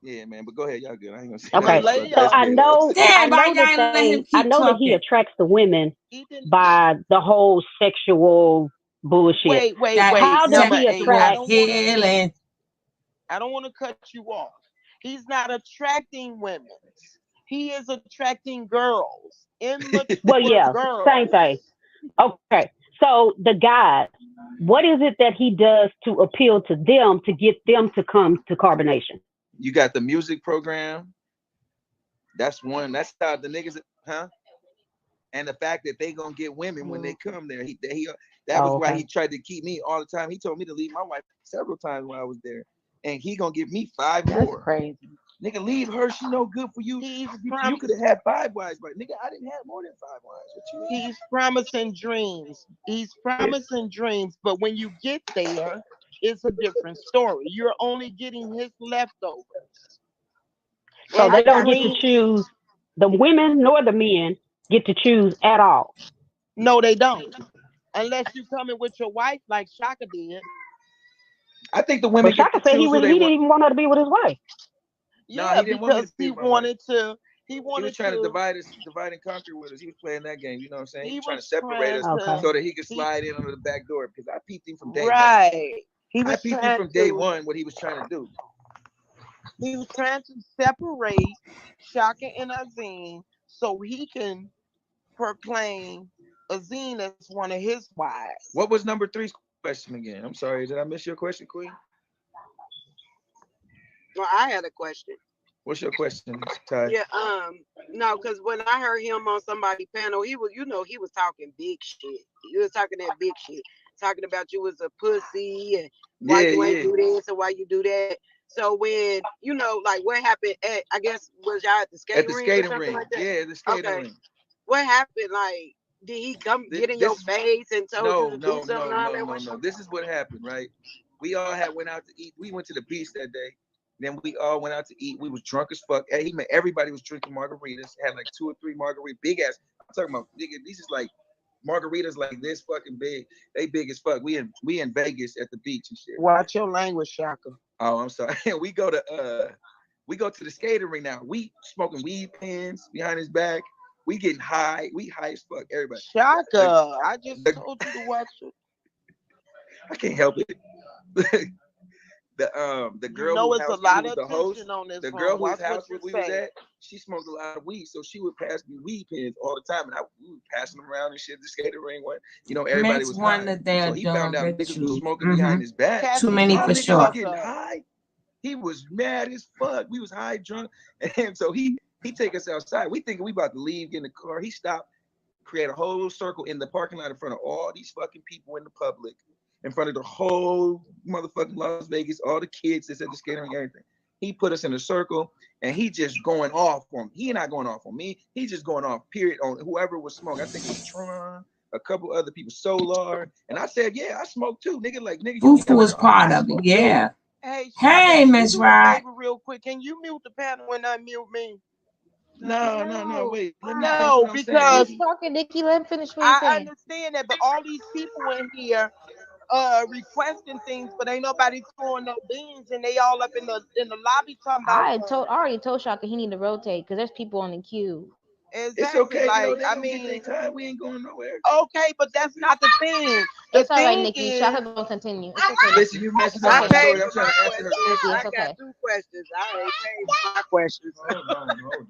Yeah, man. But go ahead, y'all good. I ain't gonna say Okay, nothing so about I SBA. know, Damn, why y'all that let him I keep know that he talking? attracts the women He didn't. by the whole sexual bullshit. Wait. That How does Number he 8. attract? healing. I don't want to cut you off. He's not attracting women. He is attracting girls. Immature Well, yeah, girls. same thing. Okay, so the guys, what is it that he does to appeal to them to get them to come to carbonation? You got the music program. That's one. That's how the niggas, huh? And the fact that they gonna get women when they come there. That was why he tried to keep me all the time. He told me to leave my wife several times when I was there, and he gonna give me 5 That's more. crazy. Nigga, leave her. She no good for you. You could have had 5 wives, but nigga, I didn't have more than 5 wives. What you mean? He's promising dreams. He's promising dreams, but when you get there, it's a different story. You're only getting his leftovers. So And they the don't get to dream, choose. The women nor the men get to choose at all. no, they don't. Unless you come in with your wife like Shaka did. I think the women But get to Shaka said he choose who they didn't want. even want her to be with his wife. No, Yeah, he didn't want me because to be he with my wife. wanted to. He He wanted was trying to to. divide and conquer with us. He was playing that game. You know what I'm saying? He He was trying to was separate us trying to. so that he could slide in under the back door. Because I peeped him from day one. Right. He I was peeped him trying from day to. one what he was trying to do. He was trying to separate Shaka and Azine so he can proclaim Azine as one of his wives. What was number 3's question again? I'm sorry. Did I miss your question, Queen? Well, I had a question. What's your question, Ty? Yeah, no, because when I heard him on somebody's panel, he was, he was talking big shit. He was talking that big shit, talking about you was a pussy and why you ain't do this and why you do that. So when like what happened at, I guess was y'all at the skating ring or something like that? Yeah, the skating ring. What happened? Like, did he come get in your face and told you to do something? No. This is what happened, right? We all went out to eat. We went to the beach that day. Then we all went out to eat. We was drunk as fuck. Everybody was drinking margaritas. Had like 2 or 3 margaritas, big ass. I'm talking about nigga. These is like margaritas like this fucking big. They big as fuck. We in Vegas at the beach and shit. Watch your language, Shaka. Oh, I'm sorry. We go to the skating ring now. We smoking weed pens behind his back. We getting high. We high as fuck. Everybody. Shaka, I just told you to watch it. I can't help it. The girl whose house we was the host, the girl whose house we was at, she smoked a lot of weed, so she would pass me weed pens all the time, and we would pass them around and shit. The skating ring one, everybody was high. So he found out niggas was smoking behind his back. Too many for sure. Was getting high. He was mad as fuck. We was high, drunk, and so he take us outside. We thinking we about to leave, get in the car. He stopped, create a whole circle in the parking lot in front of all these fucking people in the public. In front of the whole motherfucking Las Vegas, all the kids that's at the skating rink, everything. He put us in a circle, and he just going off on me. He not going off on me. He just going off, period, on whoever was smoking. I think it was Tramp, a couple other people, Solar. And I said, yeah, I smoke too. Nigga, Fufu was part of it, yeah. Hey, Miss Rod. Real quick, can you mute the panel and unmute me? No, wait. No, because he's talking, Nikki. Let him finish what he's I saying. understand that, but all these people in here requesting things, but ain't nobody throwing no beans, and they all up in the lobby talking about. I already told Shaka he need to rotate because there's people on the queue. Exactly. It's okay. Like, I mean, time. We ain't going nowhere. Okay, but that's not the thing. It's all right, Nikki. Shaka gonna continue. It's okay. Listen, you messing up my story. I'm trying to answer her. Nikki, it's okay. I got 2 questions. I already paid for my questions.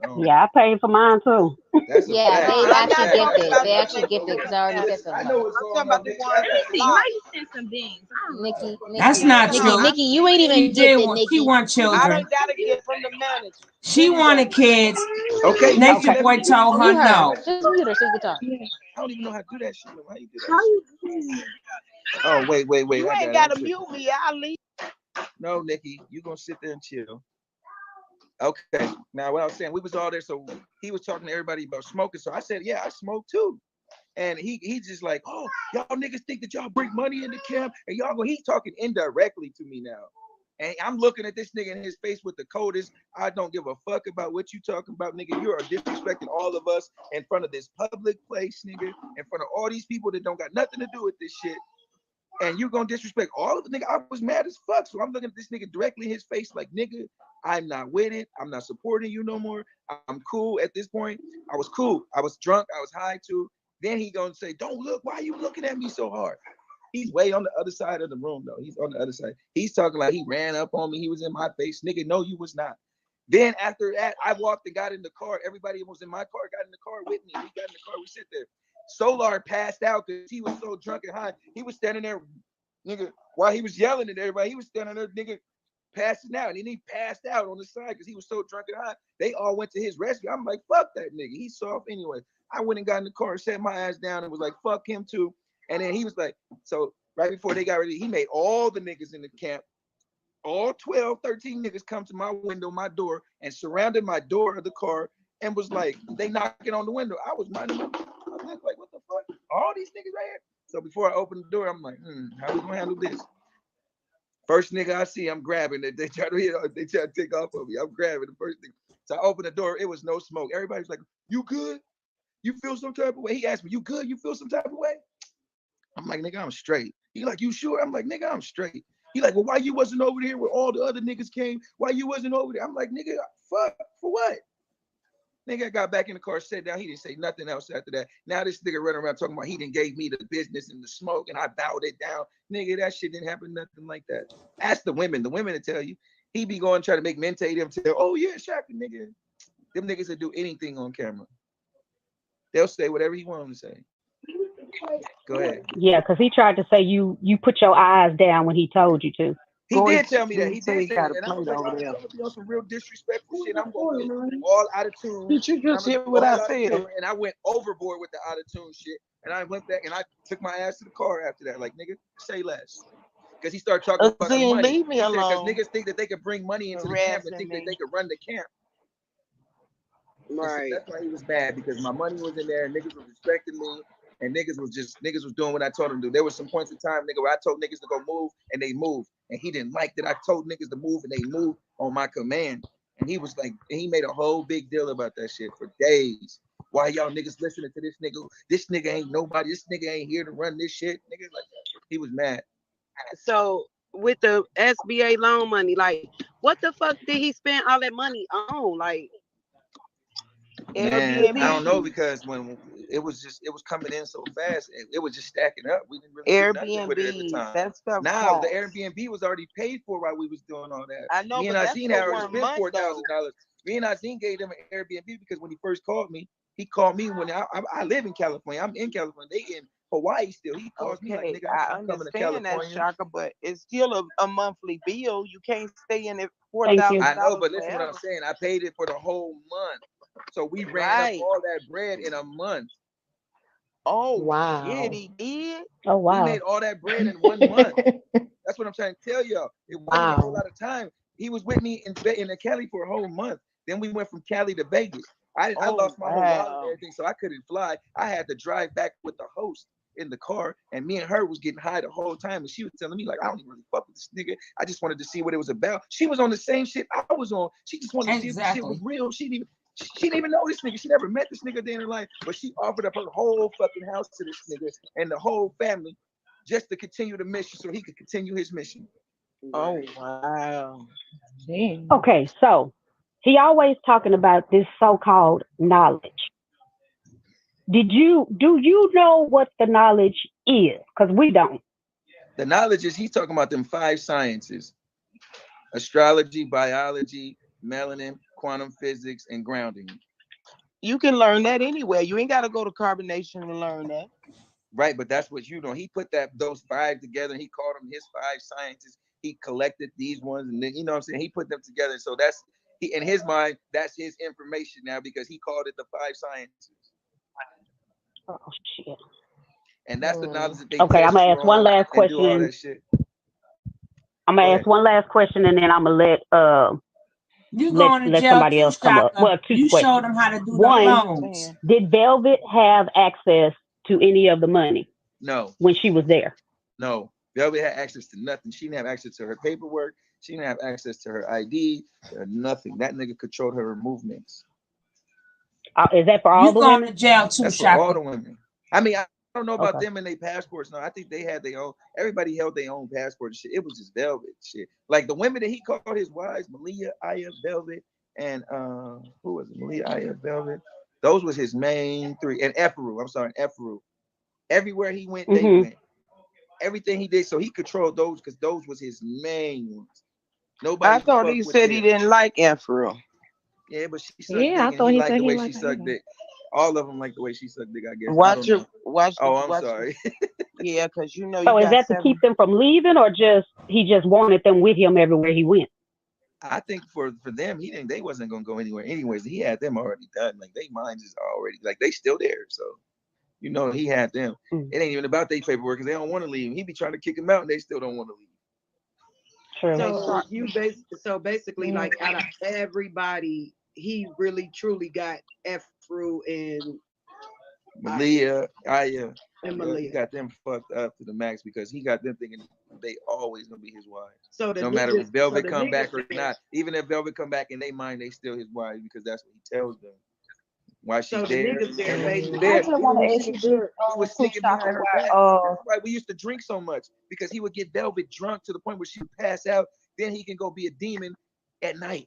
No. Yeah, I paid for mine too. That's they actually gifted. They actually gifted because I already sent them. I know what's going on. Why you send some beans? Nikki, That's not true. Nikki, you ain't even gifted, Nikki. She want I children. don't gotta get from the manager. She wanted kids. Okay. Nature Boy told her no. Just mute her so you can talk. I don't even know how to do that shit. How you do that? Oh, wait. You ain't gotta mute me. I'll leave. No, Nikki, you gonna sit there and chill. Okay. Now, what I was saying, we was all there, so he was talking to everybody about smoking. So I said, yeah, I smoke too. And he just like, oh, y'all niggas think that y'all bring money in the camp, and y'all go. He talking indirectly to me now. And I'm looking at this nigga in his face with the coldest. I don't give a fuck about what you talking about, nigga. You are disrespecting all of us in front of this public place, nigga. In front of all these people that don't got nothing to do with this shit. and you gonna disrespect all of the nigga. I was mad as fuck. So I'm looking at this nigga directly in his face like, nigga, I'm not with it. I'm not supporting you no more. I'm cool at this point. I was cool. I was drunk. I was high too. Then he gonna say, don't look. Why are you looking at me so hard? He's way on the other side of the room though. He's on the other side. He's talking like he ran up on me. He was in my face. Nigga, no, you was not. Then after that, I walked and got in the car. Everybody was in my car, got in the car with me. We got in the car, we sit there. Solar passed out because he was so drunk and high. He was standing there, nigga, while he was yelling at everybody, he was standing there, nigga, passing out. And then he passed out on the side because he was so drunk and high. They all went to his rescue. I'm like, fuck that nigga. He's soft anyway. I went and got in the car, sat my ass down and was like, fuck him too. And then he was like, so right before they got ready, he made all the niggas in the camp, all 12, 13 niggas come to my window, my door, and surrounded my door of the car and was like, they knocking on the window. I was minding my business. I was like, what the fuck? All these niggas right here? So before I opened the door, I'm like, how we gonna handle this? First nigga I see, I'm grabbing it. They try to take off of me. I'm grabbing the first thing. So I opened the door, it was no smoke. Everybody's like, you good? You feel some type of way? He asked me, you good? You feel some type of way? I'm like, nigga, I'm straight. He like, you sure? I'm like, nigga, I'm straight. He like, well, why you wasn't over there where all the other niggas came? Why you wasn't over there? I'm like, nigga, fuck, for what? Nigga got back in the car, sat down. He didn't say nothing else after that. Now this nigga running around talking about he didn't gave me the business and the smoke and I bowed it down. Nigga, that shit didn't happen, nothing like that. Ask the women to tell you. He be going try to make men tell them, oh yeah, Shaq, nigga. Them niggas will do anything on camera. They'll say whatever he want them to say. Go ahead. Yeah, because he tried to say you put your eyes down when he told you to. He did tell me that. He did say that. And I was like, I'm gonna be on some real disrespectful shit. I'm going to be all out of tune. Did you just hear what I said? And I went overboard with the out of tune shit. And I went back and I took my ass to the car after that. Like, nigga, say less. Because he started talking about the money. Leave me alone. Because niggas think that they could bring money into the camp and think that they could run the camp. Right. So that's why he was mad, because my money was in there and niggas was respecting me. And niggas was doing what I told them to do. There was some points in time, nigga, where I told niggas to go move and they moved. And he didn't like that I told niggas to move and they moved on my command. And he was like, and he made a whole big deal about that shit for days. Why y'all niggas listening to this nigga? This nigga ain't nobody. This nigga ain't here to run this shit. Niggas like that. He was mad. So with the SBA loan money, like, what the fuck did he spend all that money on? Like, man, I don't know, because when it was coming in so fast, it was just stacking up. We didn't really do nothing with it at the time. That stuff now costs. the Airbnb was already paid for while we was doing all that. I know, me but and that's Azine for had already 1 spent month, $4,000. Me and Azine gave them an Airbnb because when he first called me, he called me when I live in California. I'm in California. They in Hawaii still. He calls me like, nigga, I I'm coming to understand that, California. Shaka, but it's still a monthly bill. You can't stay in it $4,000. I know, but listen what I'm saying. I paid it for the whole month. So we ran up all that bread in a month. Oh, wow. Shit, he did? Oh, wow. We made all that bread in 1 month. That's what I'm trying to tell y'all. It wasn't a whole lot of time. He was with me in Cali for a whole month. Then we went from Cali to Vegas. I lost my whole wallet and everything, so I couldn't fly. I had to drive back with the host in the car, and me and her was getting high the whole time. And she was telling me, like, I don't even really fuck with this nigga. I just wanted to see what it was about. She was on the same shit I was on. She just wanted to see if this shit was real. She didn't even know this nigga. She never met this nigga day in her life, but she offered up her whole fucking house to this nigga and the whole family just to continue the mission so he could continue his mission. Oh, wow. Damn. Okay, so he always talking about this so-called knowledge. Do you know what the knowledge is? Because we don't. The knowledge is, he's talking about them 5 sciences: astrology, biology, melanin, quantum physics, and grounding. You can learn that anywhere. You ain't got to go to carbonation to learn that. Right, but that's what you know. He put those 5 together, and he called them his 5 sciences. He collected these ones, and then, you know what I'm saying, he put them together. So that's, in his mind, that's his information now, because he called it the 5 sciences. Oh shit. And that's the knowledge that they Okay, I'm gonna ask one last question. I'm gonna ask one last question, and then I'm gonna let somebody else come up. Well, 2 you questions. showed them how to do the One, loans. did Velvet have access to any of the money? No. When she was there? No. Velvet had access to nothing. She didn't have access to her paperwork. She didn't have access to her ID. Nothing. That nigga controlled her movements. Is that for all the women? To jail too, That's for all the women. I mean, don't know about them and their passports. No, I think they had their own. Everybody held their own passport and shit. It was just Velvet shit. Like the women that he called his wives, Malia, Aya, Velvet, and who was it? Malia, Aya, Velvet. Those was his main three. And Eferu. I'm sorry, Eferu. Everywhere he went, they went. Everything he did, so he controlled those because those was his main ones. Nobody. I thought he said he didn't like Eferu. Yeah, but she sucked dick, and he liked the way she sucked dick. All of them like the way she sucked dick, I guess. Watch your. Oh, I'm sorry. Yeah, because you know. So you is that to keep them from leaving, or just he just wanted them with him everywhere he went? I think for them, he didn't. They wasn't gonna go anywhere anyways. He had them already done. Like they minds is already like they still there. So you know he had them. It ain't even about their paperwork because they don't want to leave. He be trying to kick them out, and they still don't want to leave. So basically, like out of everybody, he really truly got Eferu and Malia, Aya, and Malia. He got them fucked up to the max because he got them thinking they always gonna be his wives. So no matter if Velvet come back or not, even if Velvet come back in their mind, they still his wives because that's what he tells them. Why she there? I just want to ask you He was sneaking behind her back. That's why we used to drink so much because he would get Velvet drunk to the point where she would pass out. Then he can go be a demon at night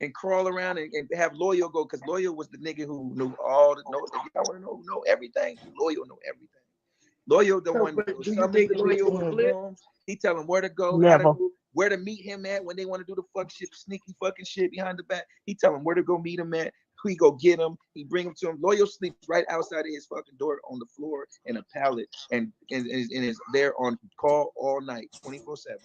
and crawl around and have Loyal go because Loyal was the nigga who knew all the notes. If y'all want to know everything, Loyal know everything. Loyal the one who summoned the Loyal. He tell him where to go, where to meet him at when they want to do the sneaky fucking shit behind the back. He tell him where to go meet him at. He go get him. He bring him to him. Loyal sleeps right outside of his fucking door on the floor in a pallet and is there on call all night, 24/7.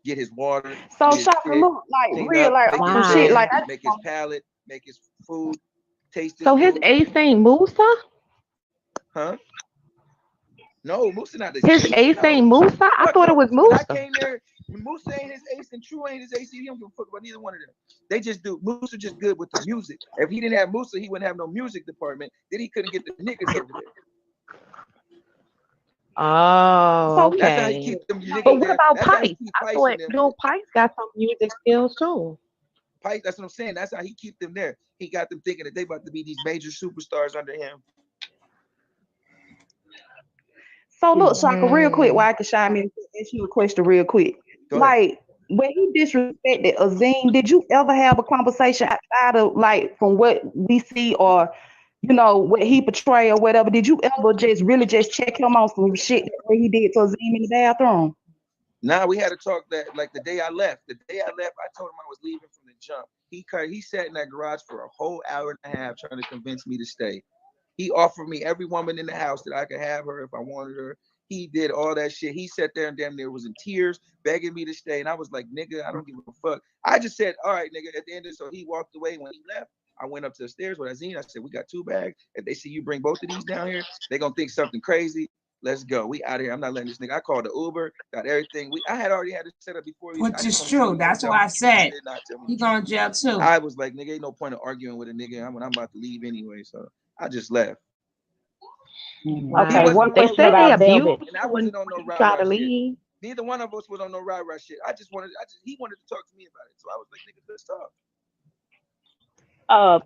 Get his water. So Shaka, look like real, like make his shit, bed, like make his palate, make his food, taste. So his ace ain't Musa? Huh? No, Musa not the his ace ain't Musa. I thought it was Musa. I came there. Musa ain't his ace and True ain't his ace. He don't give a fuck about neither one of them. They just do. Musa just good with the music. If he didn't have Musa, he wouldn't have no music department. Then he couldn't get the niggas over there. Oh, okay. That's how he keep them niggas. But what about Pice? I thought Bill Pice got some music skills too. Pice, that's what I'm saying. That's how he keep them there. He got them thinking that they about to be these major superstars under him. So look, Shaka, real quick, while I can chime in and ask you a question real quick. Like when he disrespected Azim, did you ever have a conversation outside of like from what we see or you know what he portray or whatever? Did you ever just really just check him on some shit that he did to Azim in the bathroom? Nah, we had to talk that like the day I left. The day I left, I told him I was leaving from the jump. He sat in that garage for a whole hour and a half trying to convince me to stay. He offered me every woman in the house that I could have her if I wanted her. He did all that shit. He sat there and damn near was in tears, begging me to stay. And I was like, nigga, I don't give a fuck. I just said, all right, nigga, at the end of it. So he walked away. When he left, I went up to the stairs with Azine. I said, we got 2 bags. If they see you bring both of these down here, they're going to think something crazy. Let's go. We out of here. I'm not letting this nigga. I called the Uber, got everything. I had already had it set up before. Which is true. That's why I said he going to jail too. I was like, nigga, ain't no point of arguing with a nigga. I'm about to leave anyway. So I just left. Okay, one question about Velvet. And I wasn't on no rah-rah shit. Neither one of us was on no rah-rah shit. He wanted to talk to me about it. So I was like, nigga, let's talk.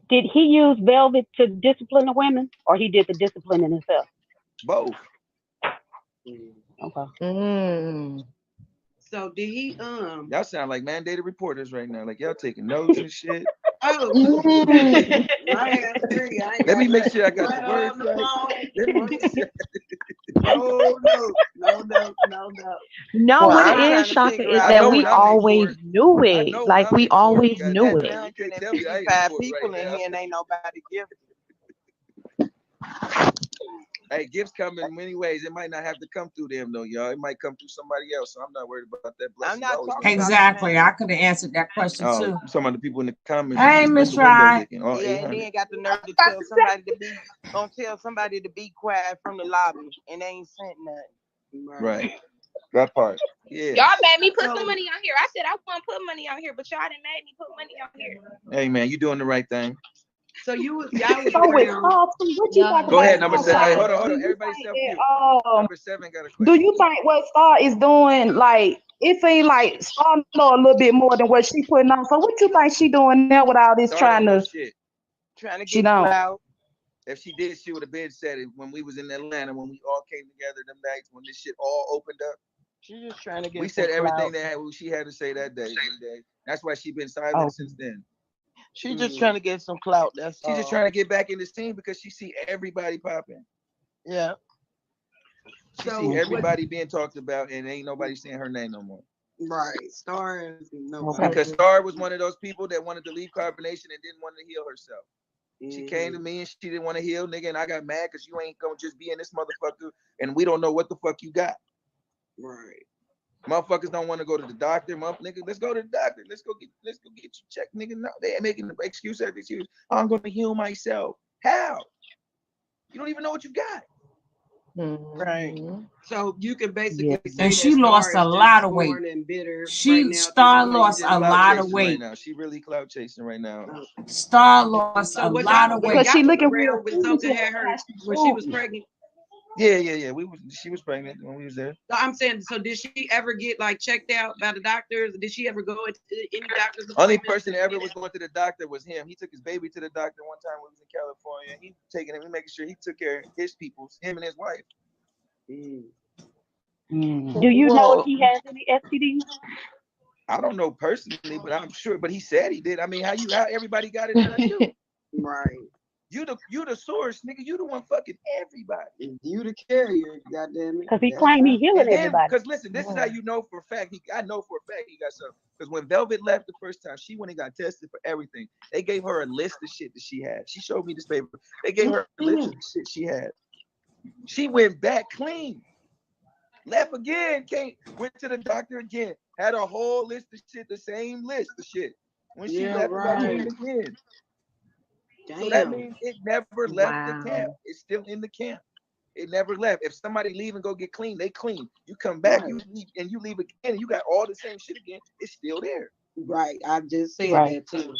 Did he use Velvet to discipline the women, or he did the disciplining himself? Both. Okay. So did he Y'all sound like mandated reporters right now. Like y'all taking notes and shit. Oh, let me make sure I got the words right. No, what it is, Shaka, is that we always knew it. Like we always knew it. 55 people in here and ain't nobody giving. Hey, gifts come in many ways. It might not have to come through them though, y'all. It might come through somebody else. So I'm not worried about that. I'm not talking exactly. I could have answered that question too. Some of the people in the comments. Hey, Miss Ryan. And then got the nerve to tell somebody to be quiet from the lobby, and they ain't sent nothing. Right. That part. Yeah. Y'all made me put some money on here. I said I want to put money on here, but y'all didn't make me put money on here. Hey man, you doing the right thing. So y'all was Go ahead, number 7. Hey, hold on. Everybody number 7 got a question. Do you think what Star is doing, like, it seems like Star know a little bit more than what she putting on? So what you think she doing now with all this trying to get clout? If she did, she would have been said it when we was in Atlanta, when we all came together them nights, when this shit all opened up. She's just trying to get. We said everything that she had to say that day. That's why she been silent since then. She's just trying to get some clout. She's just trying to get back in the scene because she see everybody popping. Yeah. She see everybody being talked about, and ain't nobody saying her name no more. Right. Star is nobody. Because Star was one of those people that wanted to leave Carbonation and didn't want to heal herself. She came to me and she didn't want to heal, nigga, and I got mad because you ain't gonna just be in this motherfucker and we don't know what the fuck you got. Right. Motherfuckers don't want to go to the doctor, nigga. Let's go to the doctor. Let's go get you checked, nigga. No, they're making excuse after excuse. I'm gonna heal myself. How? You don't even know what you got. Right. So you can basically say and that she Star lost is a just lot of weight. sworn and bitter Star lost a lot of weight. Right now. She really clout chasing right now. Star lost a lot of weight. Because she looking real when Soka had her when she was pregnant. Yeah. She was pregnant when we was there. So I'm saying, so did she ever get like checked out by the doctors? Did she ever go into any doctor's appointment? Only person that ever was going to the doctor was him. He took his baby to the doctor one time when he was in California. He taking him, making sure he took care of his people, him and his wife. Do you know if he has any STDs? I don't know personally, but I'm sure. But he said he did. I mean, how everybody got it? Not you. Right. You the source, nigga. You the one fucking everybody. You the carrier, goddamn it. Because he claimed he healing everybody. Because listen, this is how you know for a fact. I know for a fact he got something. Because when Velvet left the first time, she went and got tested for everything. They gave her a list of shit that she had. She showed me this paper. They gave her a list of shit she had. She went back clean. Left again, went to the doctor again. Had a whole list of shit, the same list of shit. When she left, right again. Damn. So that means it never left the camp. It's still in the camp. It never left. If somebody leave and go get clean, they clean. You come back, you leave again, and you got all the same shit again. It's still there. Right. I just said that too.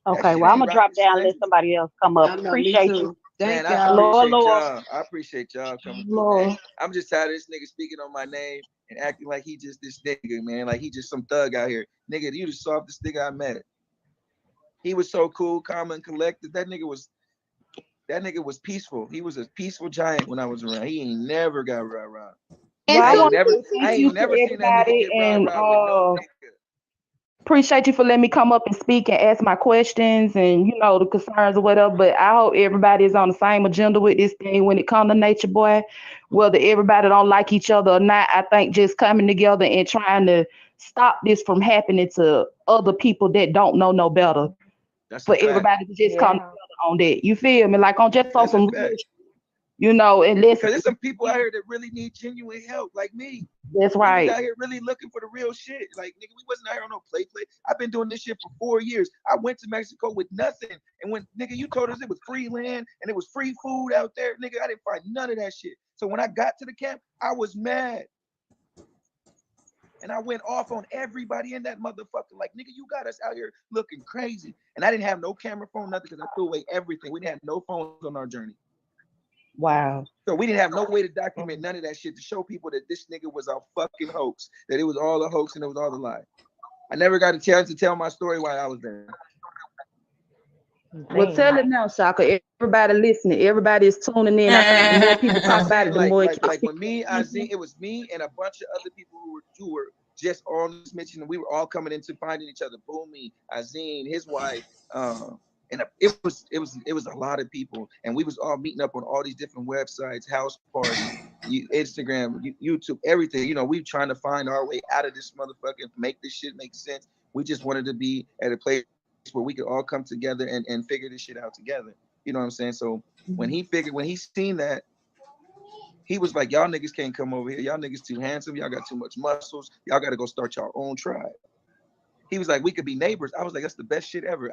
Okay, well, I'm going to drop down and let somebody else come up. Appreciate you. Man, I appreciate y'all. I appreciate y'all coming through, man. I'm just tired of this nigga speaking on my name and acting like he just this nigga, man. Like he just some thug out here. Nigga, you the softest nigga I met. He was so cool, calm, and collected. That nigga was peaceful. He was a peaceful giant when I was around. He ain't never got rah-rah. I ain't never seen that nigga get rah-rah with no nigga. Appreciate you for letting me come up and speak and ask my questions and the concerns or whatever. But I hope everybody is on the same agenda with this thing when it comes to Nature Boy. Whether everybody don't like each other or not, I think just coming together and trying to stop this from happening to other people that don't know no better. For everybody to just come together on that. You feel me? Like on just on some, and listen. Because there's some people out here that really need genuine help, like me. That's right. We out here really looking for the real shit. Like, nigga, we wasn't out here on no play. I've been doing this shit for 4 years. I went to Mexico with nothing. And when, nigga, you told us it was free land and it was free food out there, nigga, I didn't find none of that shit. So when I got to the camp, I was mad. And I went off on everybody in that motherfucker. Like, nigga, you got us out here looking crazy. And I didn't have no camera phone, nothing, because I threw away everything. We didn't have no phones on our journey. Wow. So we didn't have no way to document none of that shit to show people that this nigga was a fucking hoax, that it was all a hoax and it was all a lie. I never got a chance to tell my story while I was there. Well, tell it now, Shaka. Everybody listening. Everybody is tuning in. I think the more people talk about it, the more it like when me, it was me and a bunch of other people who were just on this mission, and we were all coming into finding each other. Boomy, Azine, his wife, and it was a lot of people, and we was all meeting up on all these different websites, house parties, Instagram, YouTube, everything. We trying to find our way out of this motherfucker, make this shit make sense. We just wanted to be at a place where we could all come together and figure this shit out together. You know what I'm saying? So when he seen that, he was like, y'all niggas can't come over here. Y'all niggas too handsome. Y'all got too much muscles. Y'all got to go start your own tribe. He was like, we could be neighbors. I was like, that's the best shit ever.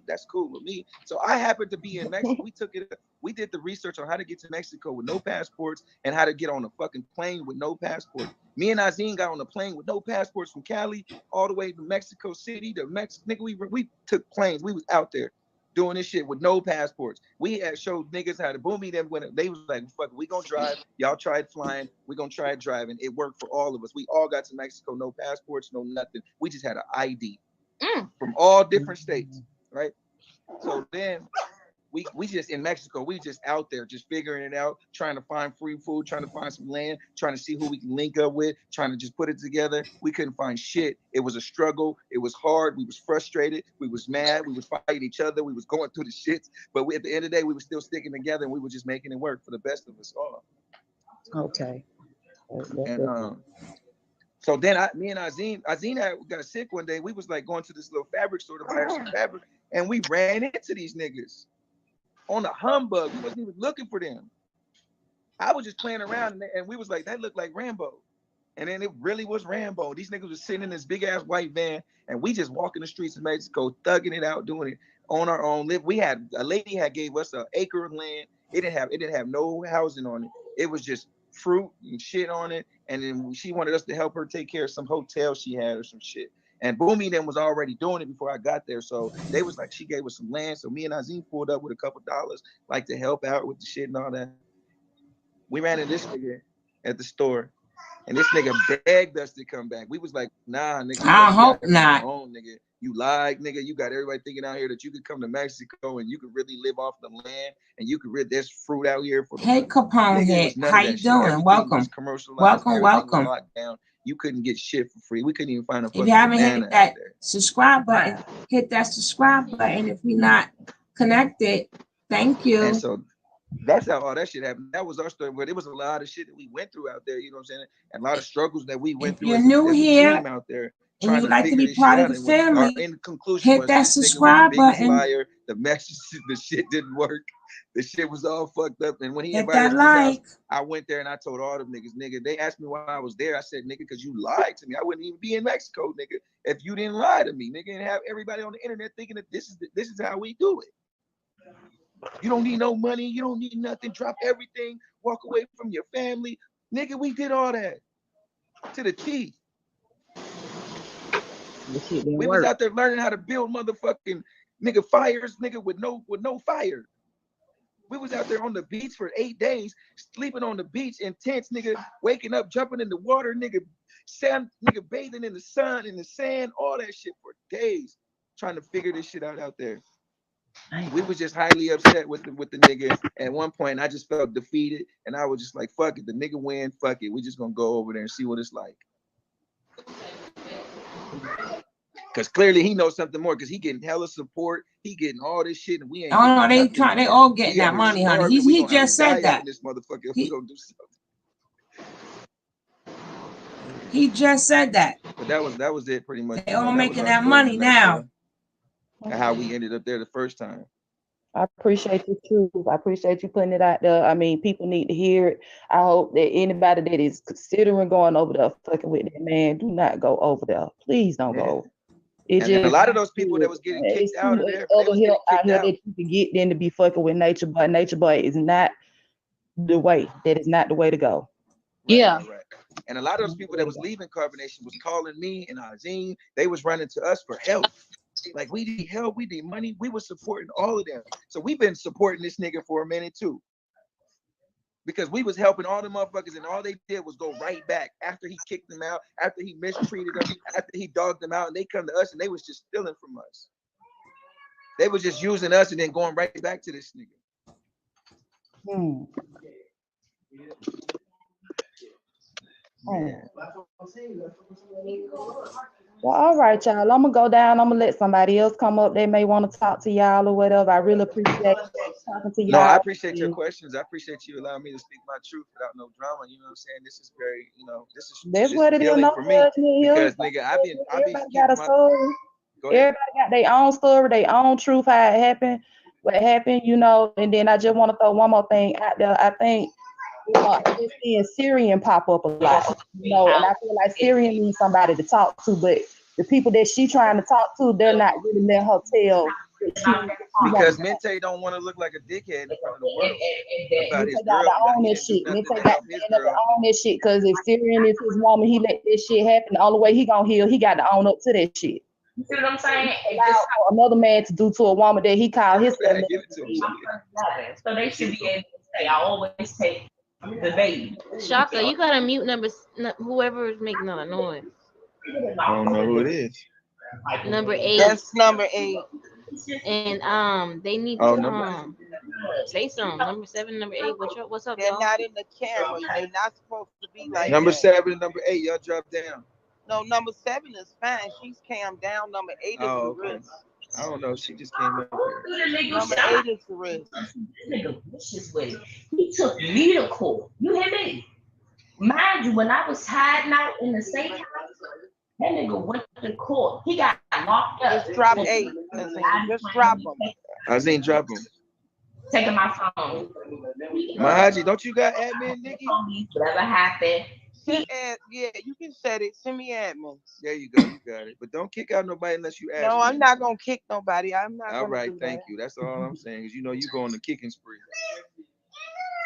That's cool with me. So I happened to be in Mexico. We did the research on how to get to Mexico with no passports and how to get on a fucking plane with no passport. Me and Azine got on a plane with no passports from Cali all the way to Mexico City to Mexico. Nigga, we took planes. We was out there doing this shit with no passports. We had showed niggas how to Boomy them when they was like, fuck, we gonna drive. Y'all tried flying. We gonna try driving. It worked for all of us. We all got to Mexico, no passports, no nothing. We just had an ID from all different states, right? So then we just in Mexico, we just out there just figuring it out, trying to find free food, trying to find some land, trying to see who we can link up with, trying to just put it together. We couldn't find shit. It was a struggle. It was hard. We was frustrated. We was mad. We was fighting each other. We was going through the shits. But at the end of the day, we were still sticking together, and we were just making it work for the best of us all. Okay. And so then me and Azine got sick one day. We was like going to this little fabric store to buy her some fabric, and we ran into these niggas on a humbug. We wasn't even looking for them. I was just playing around, and we was like, that looked like Rambo. And then it really was Rambo. These niggas was sitting in this big ass white van, and we just walking the streets of Mexico, thugging it out, doing it on our own. We had a lady had gave us an acre of land. It didn't have no housing on it. It was just fruit and shit on it. And then she wanted us to help her take care of some hotel she had or some shit. And Boomy then was already doing it before I got there. So they was like, she gave us some land. So me and Azine pulled up with a couple dollars, like to help out with the shit and all that. We ran into this nigga at the store, and this nigga begged us to come back. We was like, nah, nigga. I hope not. Nigga. You lied, nigga. You got everybody thinking out here that you could come to Mexico and you could really live off the land and you could there's fruit out here for the Hey, Capone head, how you doing? Welcome. Welcome. Locked down. You couldn't get shit for free. We couldn't even find a fucking If you haven't banana hit that out there. subscribe button, hit that subscribe button. If we're not connected, thank you. And so that's how all that shit happened. That was our story, but it was a lot of shit that we went through out there, you know what I'm saying? And a lot of struggles that we went through. You're new here out there and you would like to be part of the family, hit that subscribe button. Liar. The message, the shit didn't work. The shit was all fucked up. And when he hit invited that us to his house, I went there and I told all them niggas, nigga, they asked me why I was there. I said, nigga, because you lied to me. I wouldn't even be in Mexico, nigga, if you didn't lie to me, nigga, and have everybody on the internet thinking that this is how we do it. You don't need no money. You don't need nothing. Drop everything. Walk away from your family. Nigga, we did all that to the T. We was out there learning how to build motherfucking nigga fires, nigga, with no fire. We was out there on the beach for 8 days, sleeping on the beach in tents, nigga, waking up, jumping in the water, nigga, bathing in the sun, in the sand, all that shit for days, trying to figure this shit out there. We was just highly upset with the nigga. At one point, I just felt defeated, and I was just like, fuck it, the nigga win, fuck it. We just gonna go over there and see what it's like. Because clearly he knows something more, because he getting hella support, he getting all this shit, and we ain't. Oh no, they all getting that money, honey. He just said that. This motherfucker, we gonna do something. He just said that. But that was it pretty much. They all making that money now. And how we ended up there the first time. I appreciate you too. I appreciate you putting it out there. I mean, people need to hear it. I hope that anybody that is considering going over there fucking with that man, do not go over there. Please don't go. And a lot of those people that was getting kicked out of there, other help out here that you can get then to be fucking with Nature Boy. Nature Boy is not the way. That is not the way to go. Right. And a lot of those people that was leaving Carbonation was calling me and Azine. They was running to us for help. Like, we need help, we need money. We were supporting all of them. So we've been supporting this nigga for a minute too. Because we was helping all the motherfuckers, and all they did was go right back after he kicked them out, after he mistreated them, after he dogged them out, and they come to us and they was just stealing from us. They was just using us and then going right back to this nigga. Well, all right, y'all. I'm gonna go down. I'm gonna let somebody else come up. They may want to talk to y'all or whatever. I really appreciate talking to y'all. No, I appreciate your questions. I appreciate you allowing me to speak my truth without no drama. You know what I'm saying? This is very, that's what it is. No for me, because nigga, I've been got a story. Everybody got their own story, their own truth, how it happened, what happened, and then I just want to throw one more thing out there. I think I'm just seeing Syrian pop up a lot, and I feel like Syrian needs somebody to talk to, but the people that she trying to talk to, they're not really letting her tell. Because Mente don't want to look like a dickhead in front of the world. Mente got to own this shit. Mente got to own this shit, because if Syrian is his woman, he let this shit happen. The only way he gonna heal, he got to own up to that shit. You see what I'm saying? Allow another man to do to a woman that he called his. So they should be able to say, I always take the baby. Shaka, you gotta mute whoever is making all the noise. I don't know who it is. Number 8. That's number 8. And they need Oh, to say something. Number 7, number 8. What's up, They're y'all? not in the camera. They're not supposed to be like number that. 7 and number 8, y'all drop down. No, number 7 is fine. She's cam down. Number 8 is the Okay. risk. I don't know. She just came up here. Number 8 is the risk. This nigga vicious with it. He took me to court. You hear me? Mind you, when I was hiding out in the state house, that nigga went to court. He got locked up. Just drop 8. Just drop them. I seen drop him. Taking my phone. Mahaji, don't you got admin, Nikki? Whatever happened. Yeah, you can set it. Send me admin. There you go. You got it. But don't kick out nobody unless you ask. No, me. I'm not gonna kick nobody. I'm not. All right, thank you. That's all I'm saying. Cause you know you go on the kicking spree.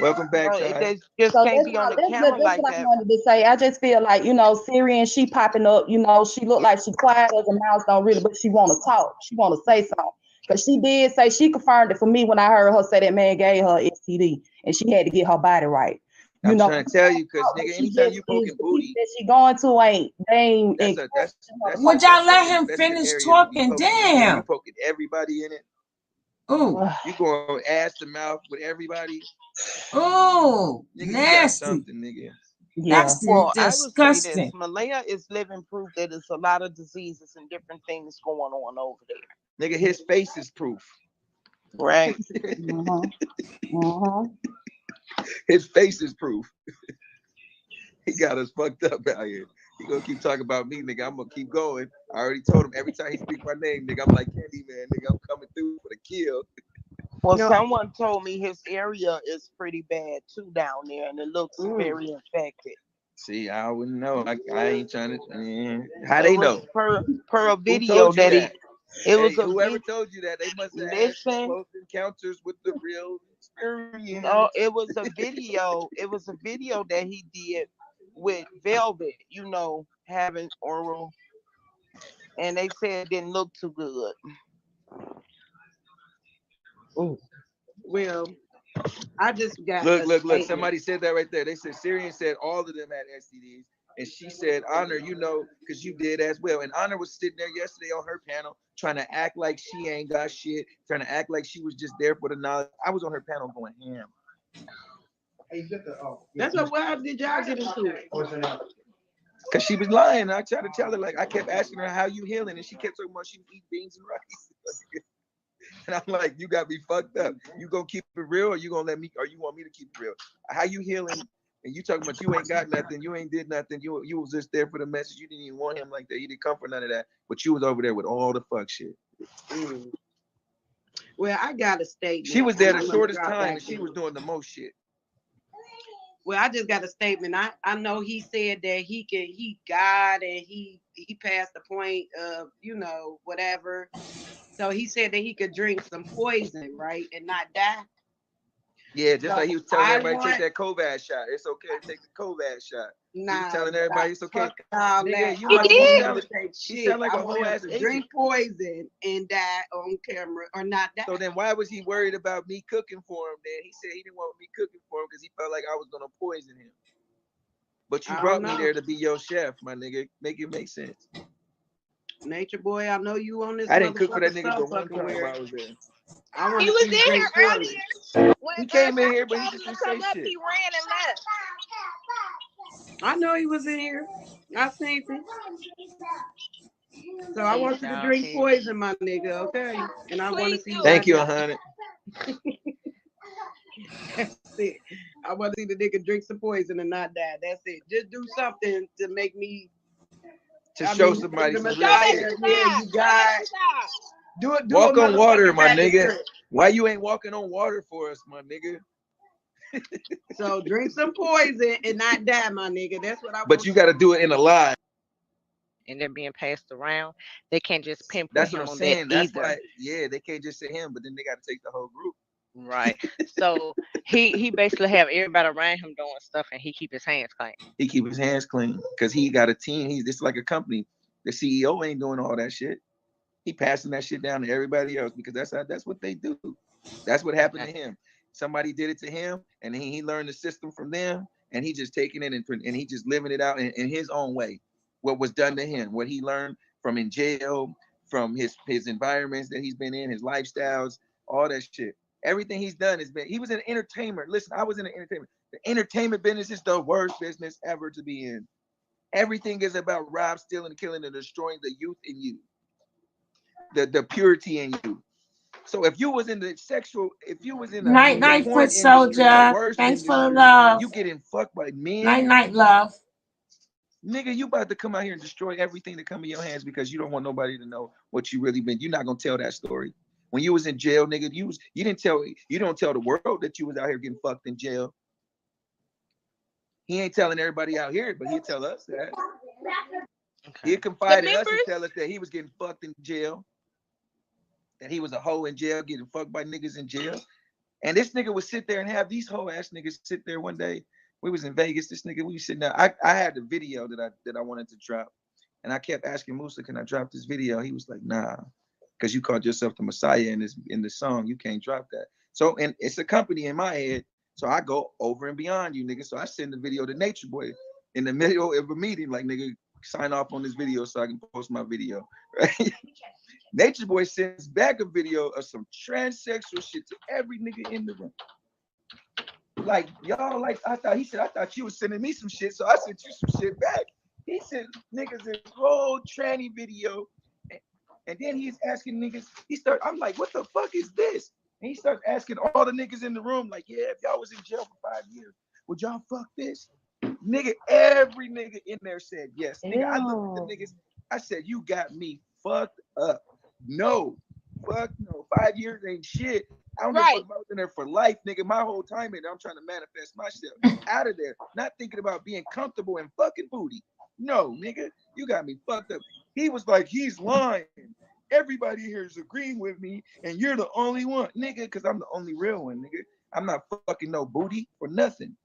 Welcome back. No, Ty. they just So can't that's be on the what camera like I that. wanted to say. I just feel like, Siri and she popping up, she look like she quiet as a mouse, don't really, but she want to talk. She want to say something. Because she did say, she confirmed it for me when I heard her say that man gave her STD and she had to get her body right. I'm trying to tell you, because nigga, anytime you poking booty, that she going to that's Would y'all let him that's finish the area to be talking? poking. Damn. You poking everybody in it. Ooh. You going ass to mouth with everybody. Ooh, Nigga, nasty. you got something, nigga. That's Well, I would say disgusting. this. Malia is living proof that there's a lot of diseases and different things going on over there. Nigga, his face is proof. Right. His face is proof. He got us fucked up out here. He gonna keep talking about me, nigga. I'm gonna keep going. I already told him every time he speak my name, nigga, I'm like Candyman, nigga. I'm coming through for the kill. Well, someone told me his area is pretty bad too down there, and it looks very infected. See, I wouldn't know. I ain't trying to. How they know? Per a video that it was whoever told you that, they must have had close encounters with the real experience. No, it was a video. It was a video that he did with Velvet, having oral, and they said it didn't look too good. Oh, well, I just got look. Somebody said that right there. They said Syrian said all of them had STDs, and she said, Honor, because you did as well. And Honor was sitting there yesterday on her panel trying to act like she ain't got shit, trying to act like she was just there for the knowledge. I was on her panel going ham. That's why did y'all get into it? Because she was lying. I tried to tell her, I kept asking her how you healing, and she kept talking about she eat beans and rice. And I'm like, you got me fucked up. You gonna keep it real, or you gonna let me, or you want me to keep it real? How you healing? And you talking about you ain't got nothing, you ain't did nothing, you was just there for the message. You didn't even want him like that. You didn't come for none of that. But you was over there with all the fuck shit. Well, I got a statement. She was there the shortest time, and she was doing the most shit. Well, I just got a statement. I know he said that he got and he passed the point of, whatever. So he said that he could drink some poison, right, and not die. Yeah, just like he was telling everybody take that COVID shot. It's okay to take the COVID shot. Nah, he was telling everybody it's okay. Nigga, he sound like a whole ass agent. Drink poison and die on camera or not die. So then why was he worried about me cooking for him then? He said he didn't want me cooking for him because he felt like I was gonna poison him. But you brought me there to be your chef, my nigga. Make it make sense. Nature boy, I know you on this. I didn't cook for that nigga but one time while I was there. He was in here earlier. He came in here, but he just didn't say shit. He ran and left. I know he was in here. I seen him. So I want you to drink poison, my nigga, okay? And I want to see. Thank you, 100. That's it. I want to see the nigga drink some poison and not die. That's it. Just do something to make me. Show somebody some real shit. Yeah, you got. Do walk on water, my nigga. Why you ain't walking on water for us, my nigga? So drink some poison and not die, my nigga. That's what I want. But you got to do it in a lie. And they're being passed around. They can't just pinpoint That's him what I'm on saying. that That's either. why, yeah, they can't just say him, but then they got to take the whole group. Right. So he basically have everybody around him doing stuff, and he keep his hands clean. He keep his hands clean because he got a team. It's like a company. The CEO ain't doing all that shit. He passing that shit down to everybody else because that's what they do. That's what happened to him. Somebody did it to him, and he learned the system from them, and he just taking it and he just living it out in his own way. What was done to him, what he learned from in jail, from his environments that he's been in, his lifestyles, all that shit. Everything he's done has been. He was an entertainer. Listen, I was in the entertainment. The entertainment business is the worst business ever to be in. Everything is about rob, stealing, killing, and destroying the youth in you, the purity in you. So if you was in the sexual, if you was in the Night, porn foot industry, the soldier. worst Thanks for the industry, love. you getting fucked by men. Night, love. Nigga, you about to come out here and destroy everything that come in your hands because you don't want nobody to know what you really been. You're not gonna tell that story. When you was in jail, nigga, you don't tell the world that you was out here getting fucked in jail. He ain't telling everybody out here, but he'll tell us that. Okay. He'll confide in us and tell us that he was getting fucked in jail. That he was a hoe in jail, getting fucked by niggas in jail. And this nigga would sit there and have these hoe ass niggas sit there one day. We was in Vegas. This nigga, we was sitting there. I had the video that I wanted to drop. And I kept asking Musa, can I drop this video? He was like, nah. Because you called yourself the Messiah in the song. You can't drop that. So, and it's a company in my head. So I go over and beyond you, nigga. So I send the video to Nature Boy in the middle of a meeting, like, nigga, sign off on this video so I can post my video. Right? Nature Boy sends back a video of some transsexual shit to every nigga in the room. Like, y'all, like, I thought you was sending me some shit, so I sent you some shit back. He sent niggas this whole tranny video, and then he's asking niggas, I'm like, what the fuck is this? And he starts asking all the niggas in the room, like, yeah, if y'all was in jail for 5 years, would y'all fuck this? Nigga, every nigga in there said yes. Nigga, I looked at the niggas, I said, you got me fucked up. No, fuck no. 5 years ain't shit. I don't give a fuck about in there for life, nigga. My whole time in there, I'm trying to manifest myself out of there, not thinking about being comfortable and fucking booty. No, nigga, you got me fucked up. He was like, he's lying. Everybody here is agreeing with me, and you're the only one, nigga, because I'm the only real one, nigga. I'm not fucking no booty for nothing.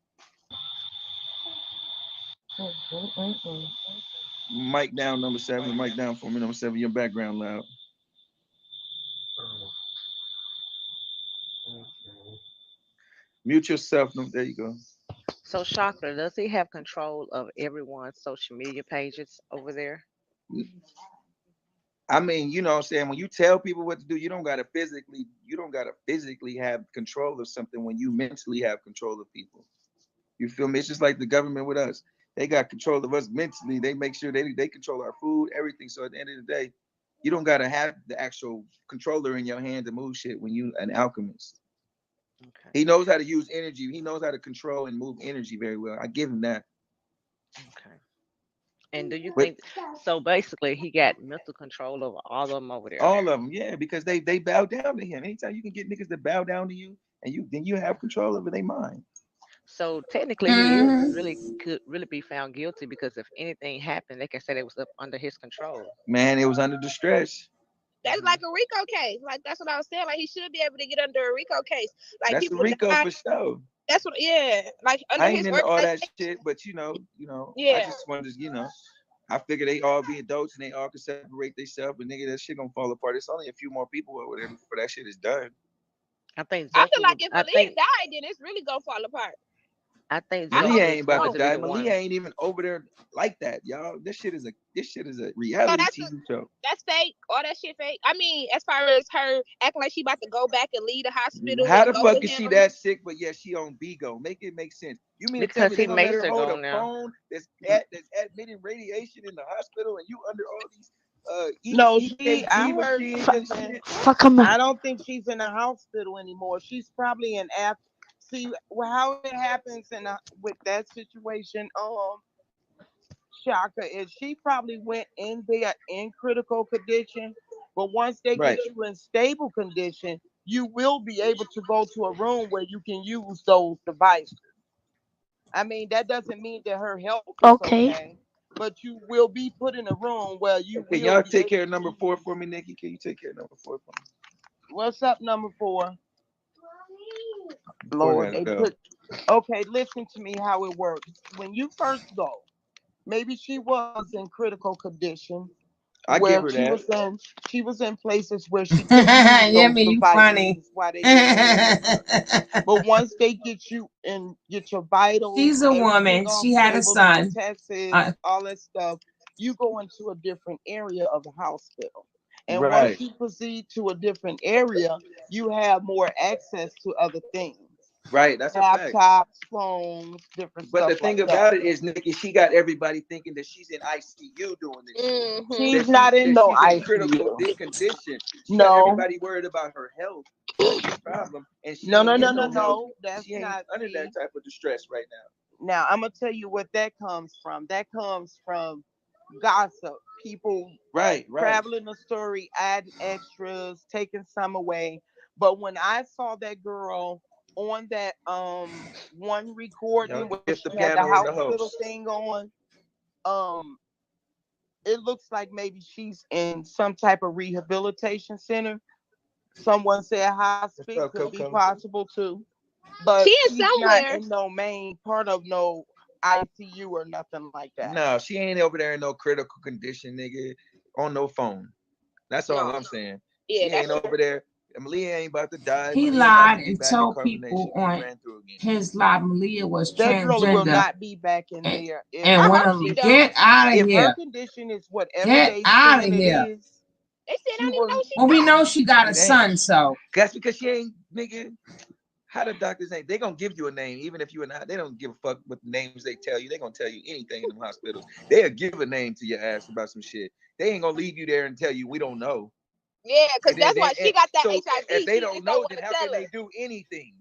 Mic down, number 7. Mic down for me, number 7. Your background loud. Mute yourself. There you go. So, Chakra, does he have control of everyone's social media pages over there? I mean, you know what I'm saying? When you tell people what to do, you don't gotta physically have control of something when you mentally have control of people. You feel me? It's just like the government with us. They got control of us mentally. They make sure they control our food, everything. So at the end of the day, you don't gotta have the actual controller in your hand to move shit when you an alchemist. Okay. He knows how to use energy. He knows how to control and move energy very well. I give him that. Okay. And do you think so? Basically, he got mental control over all of them over there. All of them, yeah, because they bow down to him. Anytime you can get niggas to bow down to you, and then you have control over their mind. So technically, he could really be found guilty because if anything happened, they can say it was up under his control. Man, it was under distress. That's like a RICO case. Like that's what I was saying. Like he should be able to get under a RICO case. Like that's people a RICO for sure. That's what, yeah. Like under I ain't into all that shit, but you know, yeah. I just wanted to, I figure they all be adults and they all can separate themselves, but nigga, that shit gonna fall apart. It's only a few more people or whatever before that shit is done. I feel like if Malia died, then it's really gonna fall apart. I think Malia ain't about to die. Malia ain't even over there like that, y'all. This shit is a reality TV show. That's fake. All that shit fake. I mean, as far as her acting like she about to go back and lead the hospital. How the fuck is she that sick? But yeah, she on Bigo. Make it make sense. You mean because to tell me they makes let her her hold a phone that's admitting radiation in the hospital and you under all these no, I heard something. I don't think she's in the hospital anymore. She's probably in See how it happens with that situation. Shaka is she probably went in there in critical condition, but once they get you in stable condition, you will be able to go to a room where you can use those devices. I mean, that doesn't mean that her health is okay, but you will be put in a room where you. Can y'all take care of number 4 for me, Nikki? Can you take care of number 4 for me? What's up, number 4? Lord, okay, listen to me how it works. When you first go, maybe she was in critical condition. I give her that. She was in places where she couldn't use those devices while they but once they get you and get your vitals, she's a woman. She had a son. All that stuff. You go into a different area of the hospital. And once you proceed to a different area, you have more access to other things. Right, that's a fact. Laptops, phones, different stuff. But the thing about it is, Nikki, she got everybody thinking that she's in ICU doing this shit. She's not in no she's in ICU. critical condition. She No. got everybody worried about her health. That's the problem. And she No. That's she ain't under that type of distress right now. Now, I'm going to tell you what that comes from. That comes from gossip. People traveling the story, adding extras, taking some away. But when I saw that girl on that one recording where she had the hospital thing on, it looks like maybe she's in some type of rehabilitation center. Someone said hospice could be possible too. But she's not in no main part of no ICU or nothing like that. No, she ain't over there in no critical condition, nigga, on no phone. That's all I'm saying. Yeah, she ain't over there. Malia ain't about to die. He lied and told people on his lie Malia was that girl will transgender. not be back in there. And want them to get out of if here. her condition is whatever Get they out of saying here. it is, they said I don't even know she well, we know she got a son, so that's because she ain't, nigga. How the doctors ain't? They gonna give you a name, even if you and I. They don't give a fuck what names they tell you. They gonna tell you anything in the hospitals. They'll give a name to your ass about some shit. They ain't gonna leave you there and tell you we don't know. Yeah, because that's why she got that so HIV. If they don't know, then how can they do anything?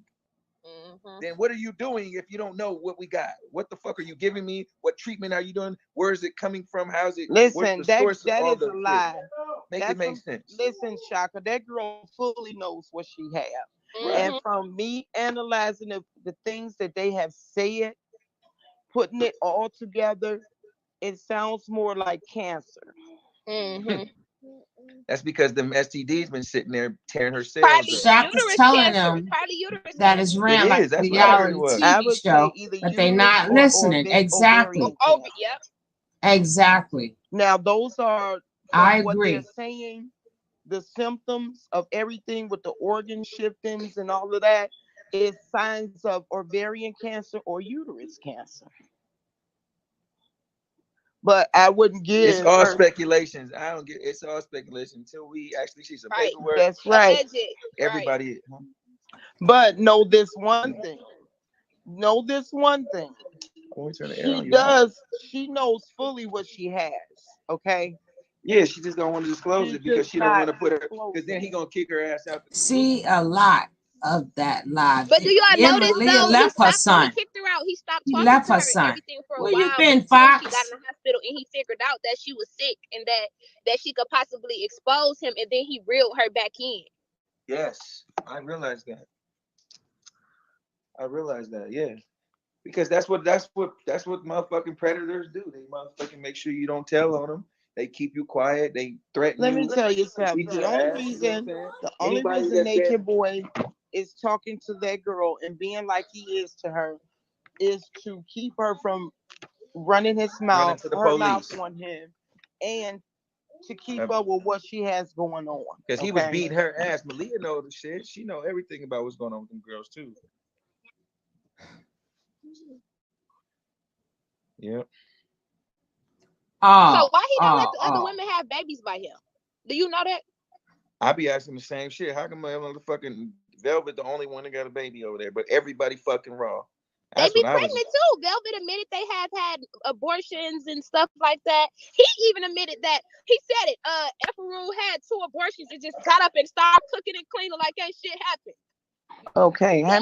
Then what are you doing if you don't know what we got? What the fuck are you giving me? What treatment are you doing? Where is it coming from? How's it? Listen, that is a lie. Make it make sense. Listen, Shaka, that girl fully knows what she has. Mm-hmm. And from me analyzing the things that they have said, putting it all together, it sounds more like cancer. Mm-hmm. That's because them STDs been sitting there tearing her cells up. Shaka's telling them that is ran like a reality TV show, but they not listening. Exactly. Yep. Exactly. Now those are I what agree. they're saying. The symptoms of everything with the organ shiftings and all of that is signs of ovarian cancer or uterus cancer. But I wouldn't give. It's all speculations. I don't get. It's all speculation until we actually see some paperwork. That's right. Everybody. But know this one thing. Know this one thing. She knows fully what she has. Okay. Yeah, she just don't want to disclose it because she don't want to put her. Because then he gonna kick her ass out. See a lot of that lie. But do y'all notice Malia though? left her son. He kicked her out. He stopped He talking left to her her son. and everything for a Where while. you been, until Fox? She got in the hospital and he figured out that she was sick and that she could possibly expose him, and then he reeled her back in. Yes, I realized that. Yeah, because that's what motherfucking predators do. They motherfucking make sure you don't tell on them. They keep you quiet. They threaten you. Let me tell you something. The only reason Naked Boy is talking to that girl and being like he is to her is to keep her from running her mouth on him, and to keep up with what she has going on. Because he was beating her ass. Malia knows the shit. She know everything about what's going on with them girls too. Yep. So why he don't let the other women have babies by him? Do you know that? I be asking the same shit. How come motherfucking Velvet the only one that got a baby over there, but everybody fucking raw? They be pregnant too. Velvet admitted they have had abortions and stuff like that. He even admitted that. He said it. Efferu had 2 abortions and just got up and started cooking and cleaning like that shit happened. Okay, how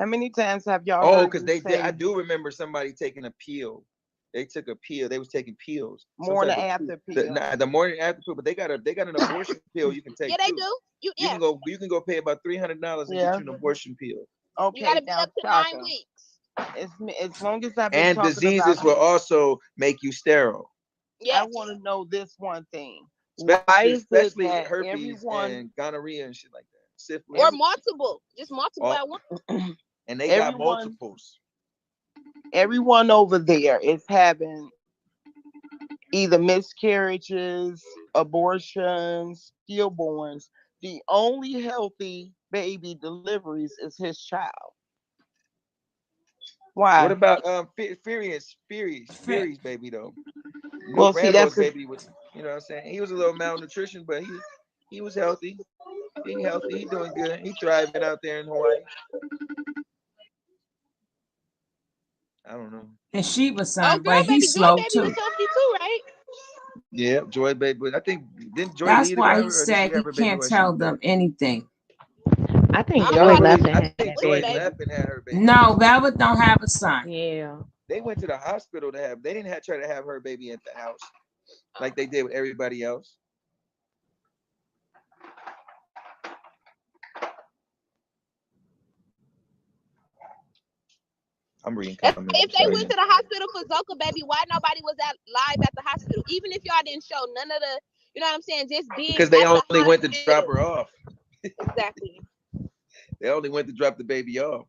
many times have y'all? Oh, because I do remember somebody taking a pill. They took a pill. They was taking pills. Morning after pill. The morning after pill, but they got an abortion pill you can take. Yeah, they do. You can go pay about $300 and get you an abortion pill. Okay, you gotta be up to 9 weeks. As long as I've been talking diseases will also make you sterile. Yeah. I want to know this one thing. Especially herpes and gonorrhea and shit like that. Syphilis. Or multiple. Just multiple at once. And they got multiples. Everyone over there is having either miscarriages, abortions, stillborns. The only healthy baby deliveries is his child. Why? What about Furious baby though? Well, see, that's baby was You know what I'm saying? He was a little malnutrition, but he was healthy. He healthy. He doing good. He thriving out there in Hawaii. I don't know. And she was Oh, son, girl, but he's Joy slow baby too. was healthy too, right? Yeah, Joy baby. But I think didn't Joy That's leave the why he cover, or did she said he have her baby can't while she tell was there? them anything. I think I don't Joy know. left and I had think that Joy baby. left and had her baby. No, Velvet don't have a son. Yeah. They went to the hospital to have. They didn't try to have her baby at the house like they did with everybody else. I'm reading comments. If they went to the hospital for Zoka baby, why nobody was live at the hospital? Even if y'all didn't show none of the, you know what I'm saying, just being Because they at only the went to hospital. drop her off. Exactly. They only went to drop the baby off.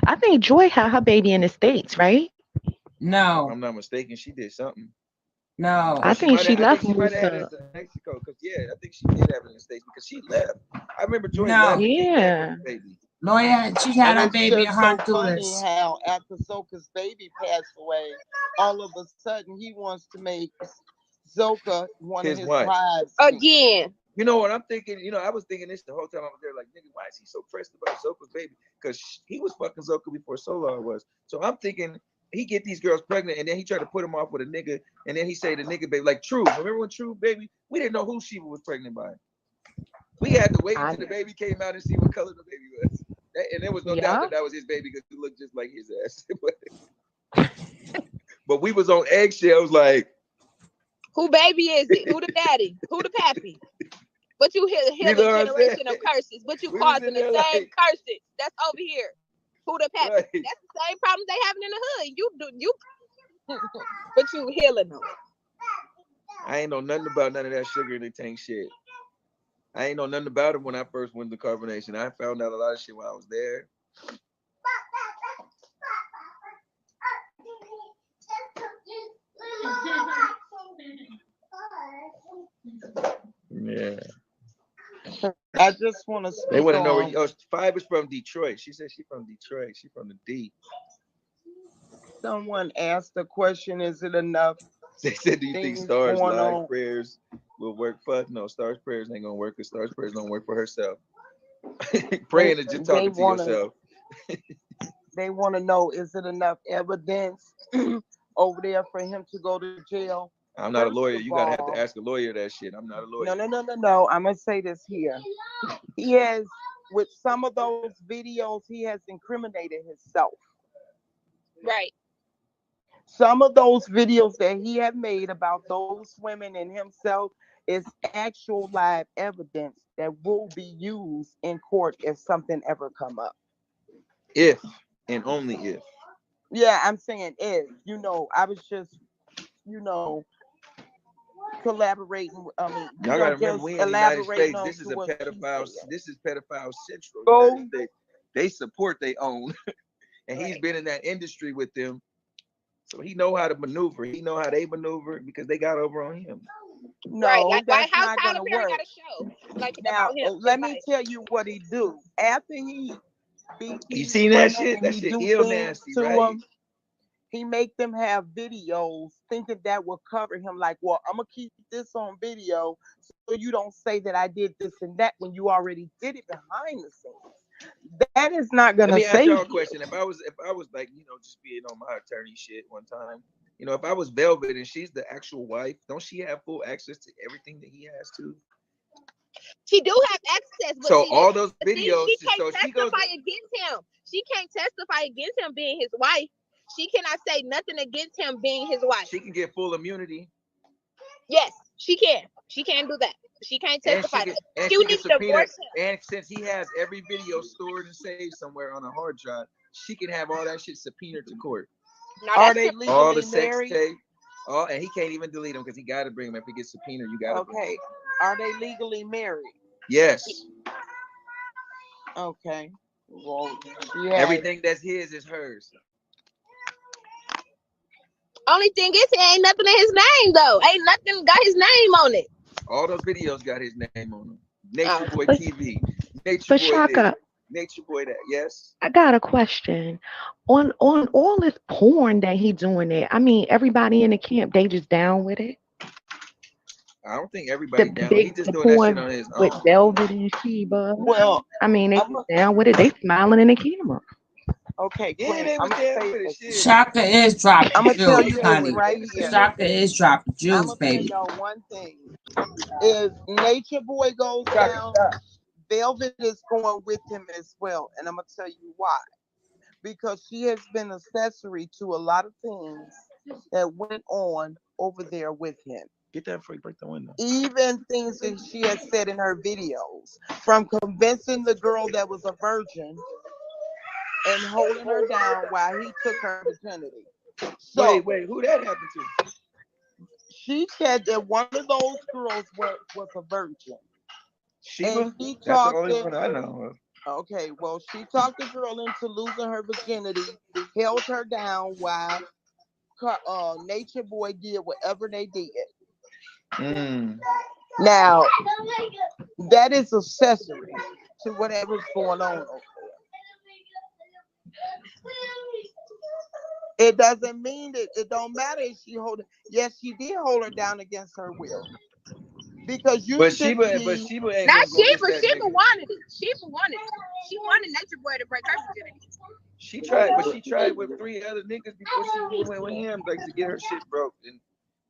I think Joy had her baby in the States, right? If No, I'm not mistaken, she did something. no. I think she left she might have had it Musa. in Mexico. Because I think she did have it in the States because she left. I remember Joy No. left and came back Yeah. with the baby. Lawyer, she had And her it's baby in just so funny Honduras. how after Zoka's baby passed away, all of a sudden he wants to make Zoka one of His his wife. wives Again. You know what I'm thinking? You know, I was thinking this the whole time I was there. Like, nigga, why is he so pressed about Zoka's baby? Because he was fucking Zoka before Solar was. So I'm thinking he get these girls pregnant and then he tried to put them off with a nigga. And then he say the nigga baby, like True. Remember when True baby? We didn't know who she was pregnant by. We had to wait until the baby came out and see what color the baby was. And there was no doubt that was his baby because he looked just like his ass. But we was on eggshells like, who baby is it? Who the daddy? Who the pappy? But you hear know a what I'm generation saying? of curses, but you We was causing in the there same like- curses that's over here. Who the pappy? Right. That's the same problems they having in the hood. You but you healing them. I ain't know nothing about none of that sugar in the tank shit. I ain't know nothing about it when I first went to carbonation. I found out a lot of shit while I was there. Yeah. I just want to They speak want to know on. where Five is from Detroit. She said she's from Detroit. She's from the D. Someone asked the question: is it enough? They said, do you think things Stars going live on? prayers will work? Fuck no, Stars prayers ain't gonna work because Stars prayers don't work for herself. Praying is just talking to yourself. They want to know: is it enough evidence over there for him to go to jail? I'm not a First lawyer. of You gotta have all- to ask a lawyer that shit. I'm not a lawyer. No. I'm gonna say this here. He has, with some of those videos, he has incriminated himself. Right. Some of those videos that he had made about those women and himself is actual live evidence that will be used in court if something ever come up. If and only if. Yeah, I'm saying if. I was just, collaborating. Y'all gotta remember, we in the United States. This is a pedophile. This is pedophile central. They support their own, and he's been in that industry with them, so he know how to maneuver. He know how they maneuver because they got over on him. No, right. Like, that's how not Tyler gonna Perry work. got a show like Now, about him. let me tell you what he do. After he beat You these seen that women shit? and That he shit do ill things nasty, to right? them, he make them have videos thinking that will cover him. Like, well, I'm gonna keep this on video so you don't say that I did this and that when you already did it behind the scenes. That is not gonna Let me ask save y'all a you. question. If I was like, just being on my attorney shit one time, if I was Velvet and she's the actual wife, don't she have full access to everything that he has to? She do have access, but So all those videos, she can't so she goes. testify against him. She can't testify against him being his wife. She cannot say nothing against him being his wife. She can get full immunity. Yes, she can. She can do that. She can't testify. And She she needs can to subpoena. divorce him. And since he has every video stored and saved somewhere on a hard drive, she can have all that shit subpoenaed to court. No, Are they legally all the sex married? tape, and he can't even delete them because he got to bring them. If he gets subpoenaed, you got to. Okay. Are they legally married? Yes. Okay. Well, Everything that's his is hers. Only thing is, it ain't nothing in his name though. Ain't nothing got his name on it. All those videos got his name on them. Nature Boy But- TV, Nature But Boy Shaka, this, Nature Boy that. Yes. I got a question. on all this porn that he doing it. I mean, everybody in the camp, they just down with it. I don't think everybody The down. He just doing that shit porn on his with own. Velvet and Sheba. Well, I mean, they just down with it. They smiling in the camera. okay, Yeah, Queen, they I'm was gonna down say with it. this. Shit. Shaka is dropping I'm gonna tell jewels, you honey. this right here. Shaka is dropping I'm jewels, gonna tell baby. y'all one thing: if Nature Boy goes down, Velvet is going with him as well, and I'm gonna tell you why. Because she has been accessory to a lot of things that went on over there with him. Get that before you break the window. Even things that she has said in her videos, from convincing the girl that was a virgin and holding her down while he took her virginity. So, Wait, who that happened to? she said that one of those girls was a virgin. Sheba? And she That's the talked only it. one I know of. Okay, well, she talked the girl into losing her virginity, held her down while Nature Boy did whatever they did. Now, that is accessory to whatever's going on over there. It doesn't mean that it don't matter if she hold. Yes, she did hold her down against her will. Because you But should Sheba, be. but Sheba ain't Not gonna go Sheba. against that Sheba nigga. wanted it. Sheba wanted it. She wanted Nature Boy to break her virginity. She tried, but she tried with 3 other niggas before she even went with him, like to get her shit broke. And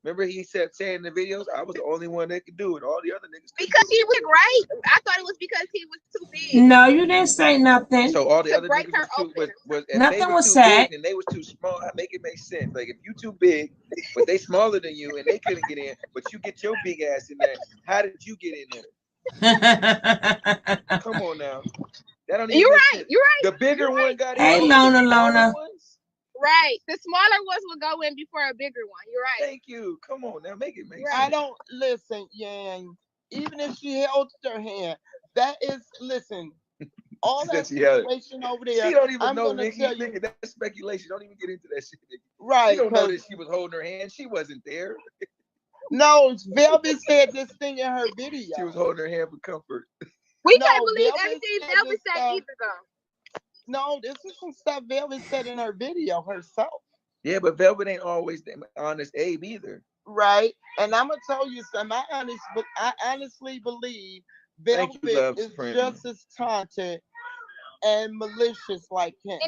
remember, he said saying in the videos, I was the only one that could do it. All the other niggas couldn't Because do he was right. I thought it was because he was too big. No, you didn't say nothing. it. So all the To other break niggas her was if Nothing they was was too said. big and they was too small, make it make sense. Like if you too big, but they smaller than you and they couldn't get in, but you get your big ass in there. How did you get in there? Come on now. That don't even You're make right. sense. You're right. The bigger one got in. Hey, over Lona, the smaller Lona. ones? Right. The smaller ones will go in before a bigger one. You're right. Thank you. Come on now, make it make Right. sense. I don't listen, Yang. Even if she held her hand, that is listen. All that situation over there. She don't even I'm know, gonna Nikki. tell you, Nigga, that's speculation. Don't even get into that shit, Nikki. right? She don't know that Because she was holding her hand. She wasn't there. no, Velvet said this thing in her video. She was holding her hand for comfort. We No, can't believe Velvet everything said Velvet this said stuff. either, though. No, this is some stuff Velvet said in her video herself. Yeah, but Velvet ain't always the honest Abe either. Right, and I'm gonna tell you something. I honestly believe Thank you, Velvet Love is Supreme. just as taunted and malicious like him.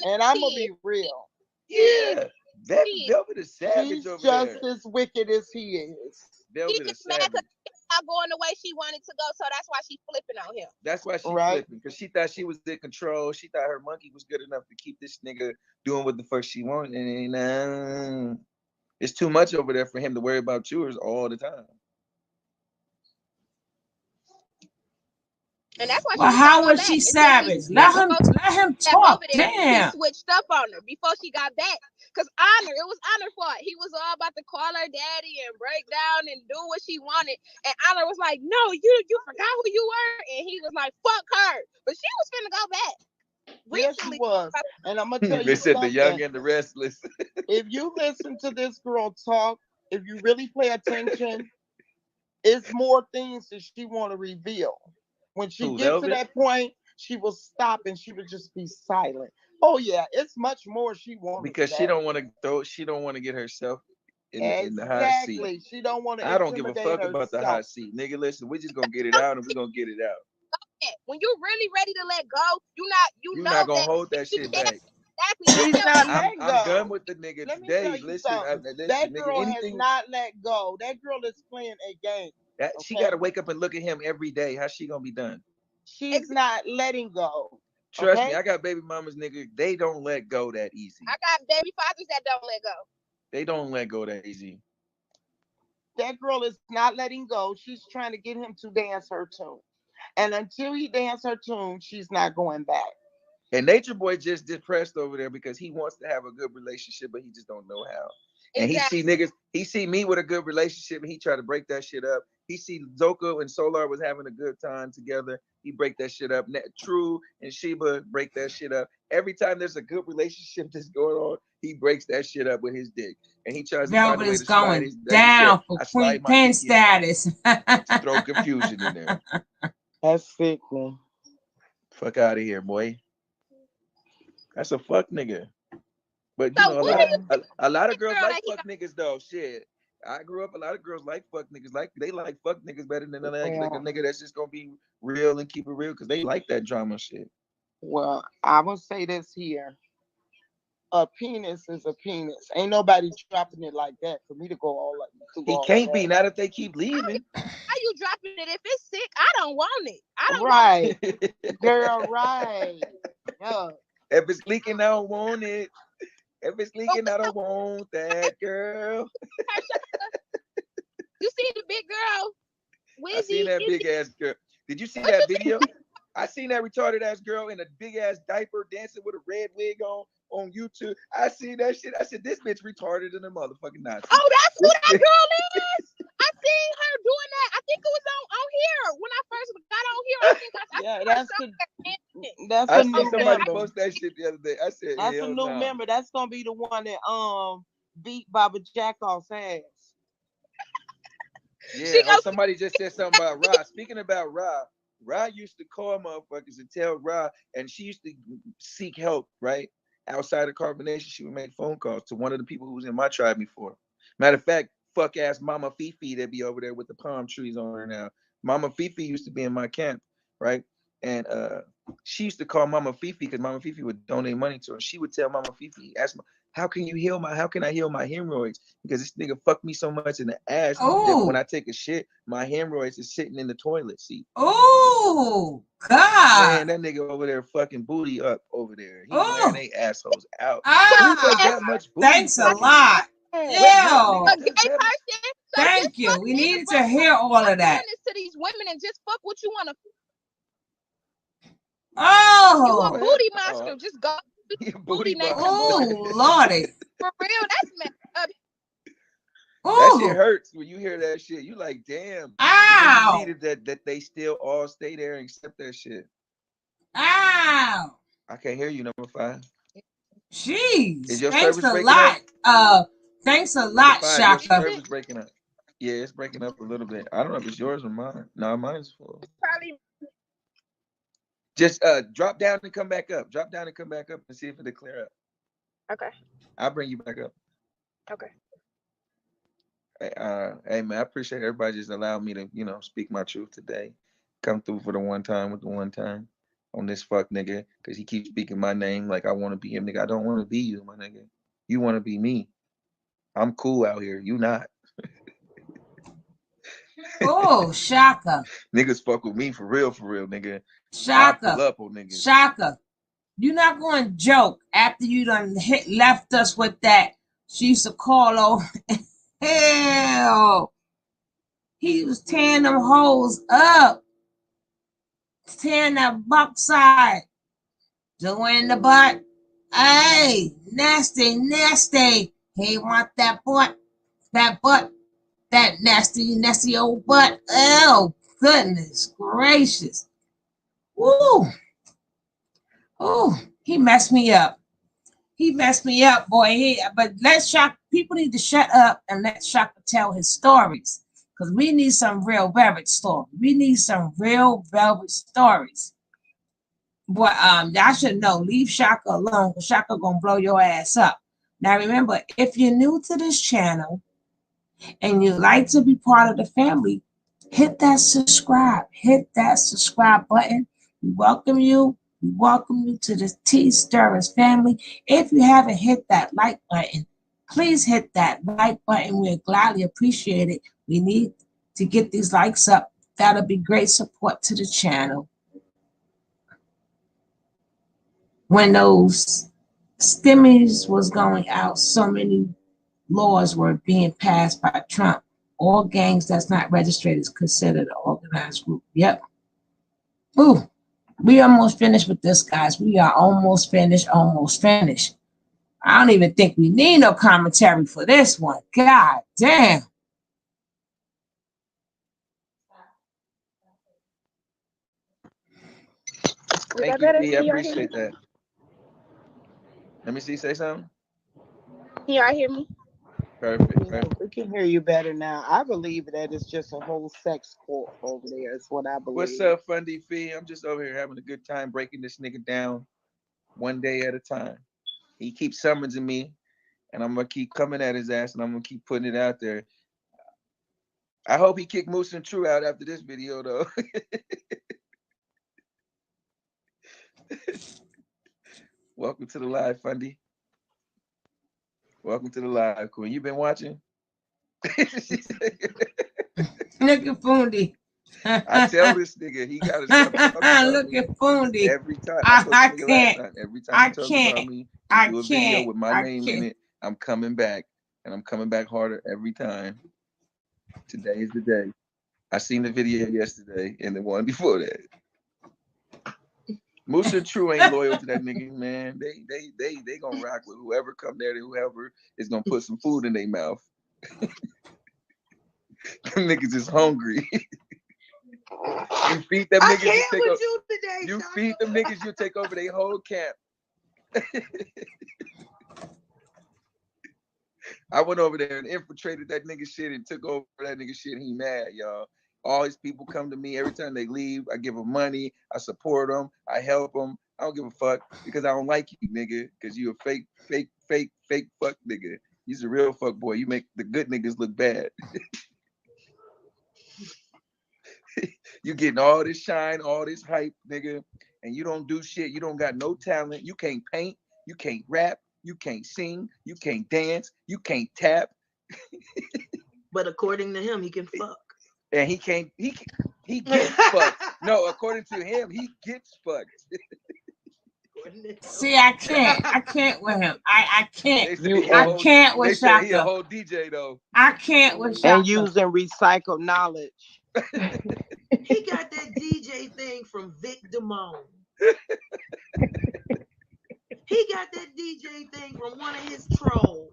And I'm gonna be real. Yeah, Velvet is savage She's over just there. as wicked as he is. Velvet is savage. Not going the way she wanted to go, so that's why she's flipping on him. That's why she Right. flipping, because she thought she was in control. She thought her monkey was good enough to keep this nigga doing what the fuck she wanted. And it's too much over there for him to worry about yours all the time. And that's why Well, she how was was she savage? Let him talk. He Damn. switched up on her before she got back. Cause it was Honor fault. He was all about to call her daddy and break down and do what she wanted. And Honor was like, "No, you forgot who you were." And he was like, "Fuck her." But she was finna go back. Yes, she was. And I'm gonna tell you They said something. the young and the restless. If you listen to this girl talk, if you really pay attention, it's more things that she want to reveal. When she Who, gets to Velvet? that point, she will stop and she would just be silent. Oh yeah, it's much more she wants. Because she don't want to throw. She don't want to get herself in the hot seat. Exactly. She don't want to. I don't give a fuck about the hot seat, nigga. Listen, we're just gonna get it out and we're gonna get it out. When you're really ready to let go, you know not gonna that hold that shit back. Exactly. She's not letting go. I'm done with the nigga Let me tell today. you Listen, something. listen, That nigga, girl has anything not let go. That girl is playing a game. that she got to wake up and look at him every day. How's she gonna be done? She's not letting go. Trust me, I got baby mamas, nigga. They don't let go that easy. I got baby fathers that don't let go. They don't let go that easy. That girl is not letting go. She's trying to get him to dance her tune. And until he dances her tune, she's not going back. And Nature Boy just depressed over there because he wants to have a good relationship, but he just don't know how. And he see me with a good relationship and he try to break that shit up. He see Zoko and Solar was having a good time together. He break that shit up. True and Sheba break that shit up. Every time there's a good relationship that's going on, he breaks that shit up with his dick. And he tries to find a way to slide his down for Queen Pen status. Throw confusion in there. That's sickening. Fuck out of here, boy. That's a fuck nigga. But you So know, what do you think a lot of girls girl like that he fuck niggas though. Shit. I grew up, a lot of girls like fuck niggas. They like fuck niggas better than like a nigga that's just gonna be real and keep it real because they like that drama shit. Well, I will say this here. A penis is a penis. Ain't nobody dropping it like that for me to go all like He can't be, not if they keep leaving. How you dropping it? If it's sick, I don't want it. I don't Right. want it. Girl, right. Yeah. If it's leaking, I don't want it. If it's leaking, I don't want that, girl. You see the big girl? I seen that big ass girl. Did you see that video? I seen that retarded ass girl in a big ass diaper dancing with a red wig on YouTube. I seen that shit. I said, this bitch retarded in a motherfucking Nazi. Oh, that's who that girl is. I seen her doing that. I think it was on here when I first got on here. I think that's I a seen new somebody member. post that shit the other day. I said, That's a new member. That's gonna be the one that beat Baba Jackoff's ass. Yeah, somebody just said something about Ra. Speaking about Ra used to call motherfuckers and tell Ra, and she used to seek help, right? Outside of carbonation, she would make phone calls to one of the people who was in my tribe before. Matter of fact, fuck ass Mama Fifi that be over there with the palm trees on her now. Mama Fifi used to be in my camp, right? And she used to call Mama Fifi because Mama Fifi would donate money to her. She would tell Mama Fifi, ask me, how can I heal my hemorrhoids? Because this nigga fucked me so much in the ass that when I take a shit, my hemorrhoids is sitting in the toilet seat. Oh God. Man, that nigga over there fucking booty up over there. He wearing they assholes out. Ah, Who does that much booty? thanks a lot. Ew. Thank you. We needed to hear all of that. To these women and just fuck what you want to. Oh, you a booty monster? Just go. Booty nature. Oh Lordy. For real, that's messed up. That shit hurts when you hear that shit. You like, damn. Ow. You see that they still all stay there and accept that shit. Ow. I can't hear you, number 5. Jeez. Is your Thanks service a breaking lot. up? Thanks a lot, Shaka. Your service breaking up. Yeah, it's breaking up a little bit. I don't know if it's yours or mine. No, mine's full. Probably. Just drop down and come back up. Drop down and come back up and see if it'll clear up. Okay. I'll bring you back up. Okay. Hey man, I appreciate everybody just allowing me to, speak my truth today. Come through for the one time with the one time on this fuck nigga, because he keeps speaking my name like I want to be him, nigga. I don't want to be you, my nigga. You want to be me. I'm cool out here. You not. Oh, Shaka. Niggas fuck with me for real, nigga. Shaka. I pull up on niggas. Shaka. You're not going to joke after you done left us with that. She used to call over. Hell. He was tearing them hoes up. Tearing that buck side. Doing the butt. Hey, nasty, nasty. He want that butt. That butt. That nasty, nasty old butt. Oh, goodness gracious. Woo. Oh, he messed me up. He messed me up, boy. But people need to shut up and let Shaka tell his stories. Because we need some real velvet stories. We need some real velvet stories. But y'all should know, leave Shaka alone, because Shaka gonna blow your ass up. Now remember, if you're new to this channel and you like to be part of the family, hit that subscribe. Hit that subscribe button. We welcome you. We welcome you to the T Stirrers family. If you haven't hit that like button, please hit that like button. We'll gladly appreciate it. We need to get these likes up. That'll be great support to the channel. When those stimmies was going out, so many laws were being passed by Trump. All gangs that's not registered is considered an organized group. Yep. Ooh, we almost finished with this, guys. We are almost finished, I don't even think we need no commentary for this one. God damn. Thank you, P. I appreciate that. Let me see. Say something. Can y'all hear me? Perfect. We can hear you better now. I believe that it's just a whole sex cult over there. Is what I believe. What's up, Fundy Fee? I'm just over here having a good time breaking this nigga down one day at a time. He keeps summoning me, and I'm gonna keep coming at his ass, and I'm gonna keep putting it out there. I hope he kicked Moose and True out after this video, though. Welcome to the live, Fundy. Welcome to the live, Queen. You been watching? Look at Fundy. I tell this nigga he gotta stop talking about Look me at Fundy. every time. I told this nigga last time. Every time I he talks about can't. me, I you do a video can't. with my I name in can't. it. I'm coming back, and I'm coming back harder every time. Today is the day. I seen the video yesterday and the one before that. Moose and True ain't loyal to that nigga, man. They gonna rock with whoever come there, to whoever is gonna put some food in their mouth. Them niggas is hungry. You feed them niggas, you take over. You feed them niggas, you take over their whole camp. I went over there and infiltrated that nigga shit and took over that nigga shit. He mad, y'all. All his people come to me every time they leave. I give them money. I support them. I help them. I don't give a fuck because I don't like you, nigga. Because you a fake fuck nigga. He's a real fuck boy. You make the good niggas look bad. You getting all this shine, all this hype, nigga, and you don't do shit. You don't got no talent. You can't paint. You can't rap. You can't sing. You can't dance. You can't tap. But according to him, he can fuck. And he can't. He gets fucked. No, according to him, he gets fucked. See, I can't with him. I can't. I can't with Shaka. He a whole DJ though. I can't with Shaka. And using recycled knowledge. He got that DJ thing from Vic Damone. He got that DJ thing from one of his trolls.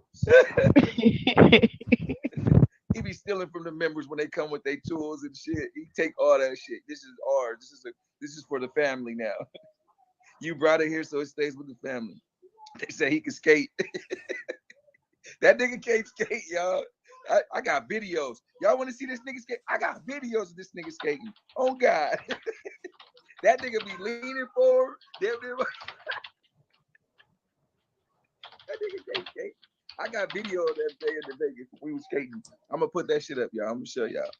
He be stealing from the members when they come with their tools and shit. He take all that shit. This is ours. This is for the family now. You brought it here so it stays with the family. They say he can skate. That nigga can't skate, y'all. I got videos. Y'all want to see this nigga skate? I got videos of this nigga skating. Oh God. That nigga be leaning forward. That nigga can't skate. I got video of that day in the Vegas. We was skating. I'm gonna put that shit up, y'all. I'm gonna show y'all.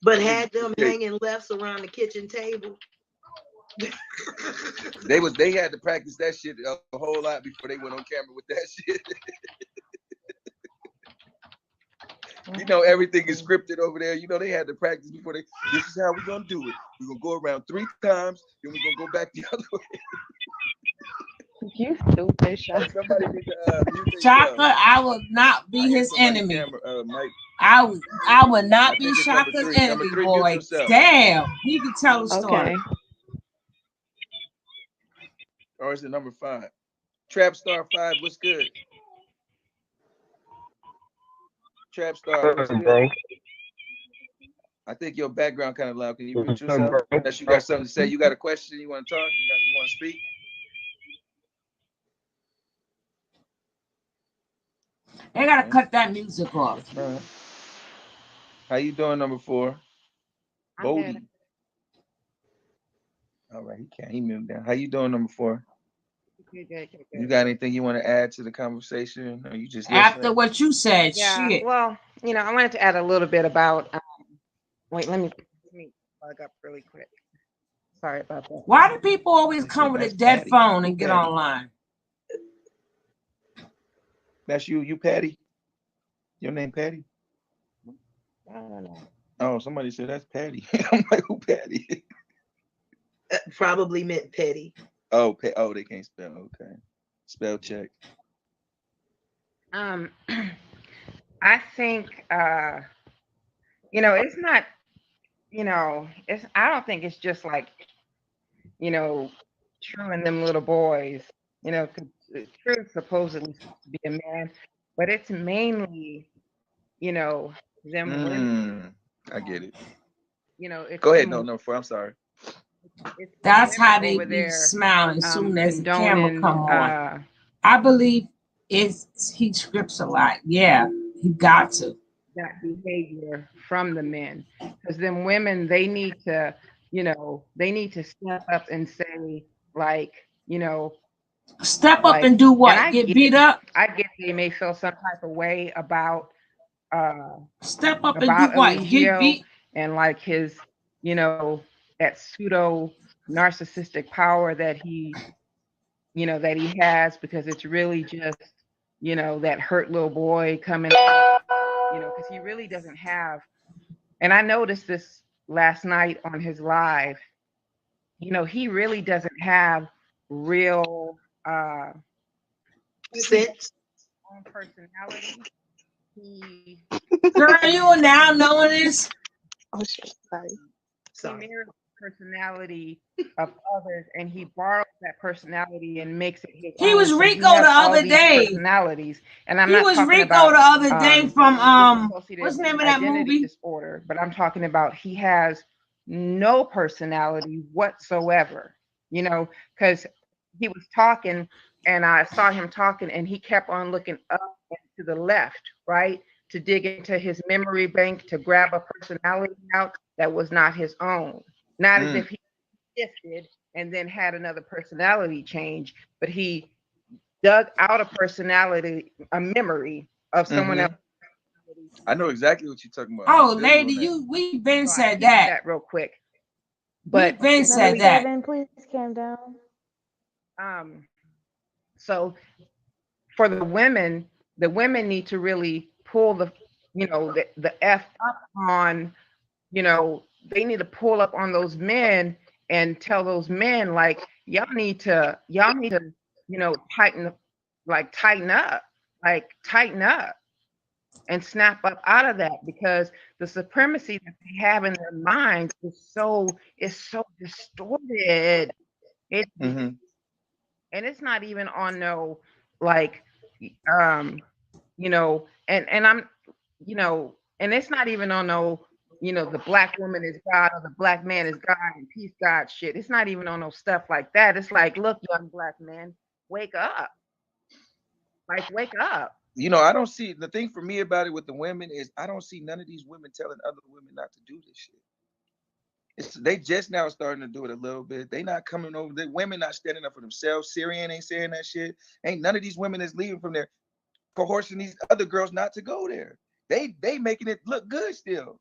But had them hanging lefts around the kitchen table. They had to practice that shit a whole lot before they went on camera with that shit. You know, everything is scripted over there. You know, they had to practice before they. This is how we're gonna do it. We're gonna go around 3 times, then we're gonna go back the other way. You stupid, Shaka. Somebody need to Shaka, I will not be his enemy. I would not be Shaka's enemy, boy. Damn, he can tell a story. Okay. Or is it number 5? Trap Star 5, what's good? Trap Star, what's good? I think your background kind of loud. Can you mute yourself? Unless you got something to say, you got a question, you want to talk, you want to speak? They gotta cut that music off. Right. How you doing, number 4? Bodie. All right, he moved down. How you doing, number 4? Good. You got anything you want to add to the conversation, or you just After listening? what you said, Yeah, shit. well, I wanted to add a little bit about. Wait, let me plug up really quick. Sorry about that. Why do people always come with a dead phone and get online? That's you, Patty? Your name Patty? I don't know. Oh, somebody said that's Patty. I'm like, who Patty? Probably meant petty. Oh, they can't spell. Okay, spell check. I think it's not. I don't think it's just like, True and them little boys. Cause True is supposedly supposed to be a man, but it's mainly, them women. I get it. It's Go ahead. No, 4. I'm sorry. That's how they over be there, smiling as soon as the camera condoning, come on. I believe he scripts a lot. Yeah, he got to. That behavior from the men, because then women, they need to step up and say, like, Step up Like, and do and what? Get beat up? I get they may feel some type of way about Step up and do what? Get Eligio beat? and like his, you know, that pseudo narcissistic power that he, you know, that he has, because it's really just, you know, that hurt little boy coming out, you know, because he really doesn't have. And I noticed this last night on his live. You know, he really doesn't have real sense, own personality. He Girl, you are now knowing this. Oh shit, sorry. He mirrors the personality of others, and he borrows that personality and makes it his He own. was So Rico he has the all other these day. personalities, and I'm He not was talking Rico about the other day from what's the name of that identity movie? disorder, but I'm talking about he has no personality whatsoever. You know, because he was talking, and I saw him talking, and he kept on looking up and to the left, right, to dig into his memory bank to grab a personality out that was not his own. Not as if he shifted and then had another personality change, but he dug out a personality, a memory of someone else. I know exactly what you're talking about. Oh, lady, we've been said that real quick. But we've been said Number that. 7, please calm down. So for the women need to really pull the, you know, the F up on, you know, they need to pull up on those men and tell those men, like, y'all need to, you know, tighten up, and snap up out of that, because the supremacy that they have in their minds is so distorted. And it's not even on no, like, you know, and I'm, you know, and it's not even on no, you know, the black woman is God or the black man is God and peace God shit. It's not even on no stuff like that. It's like, look, young black men, wake up. Like, wake up. You know, I don't see, the thing for me about it with the women is I don't see none of these women telling other women not to do this shit. They just now starting to do it a little bit. They not coming over. The women not standing up for themselves. Syrian ain't saying that shit. Ain't none of these women that's leaving from there coercing these other girls not to go there. They making it look good still.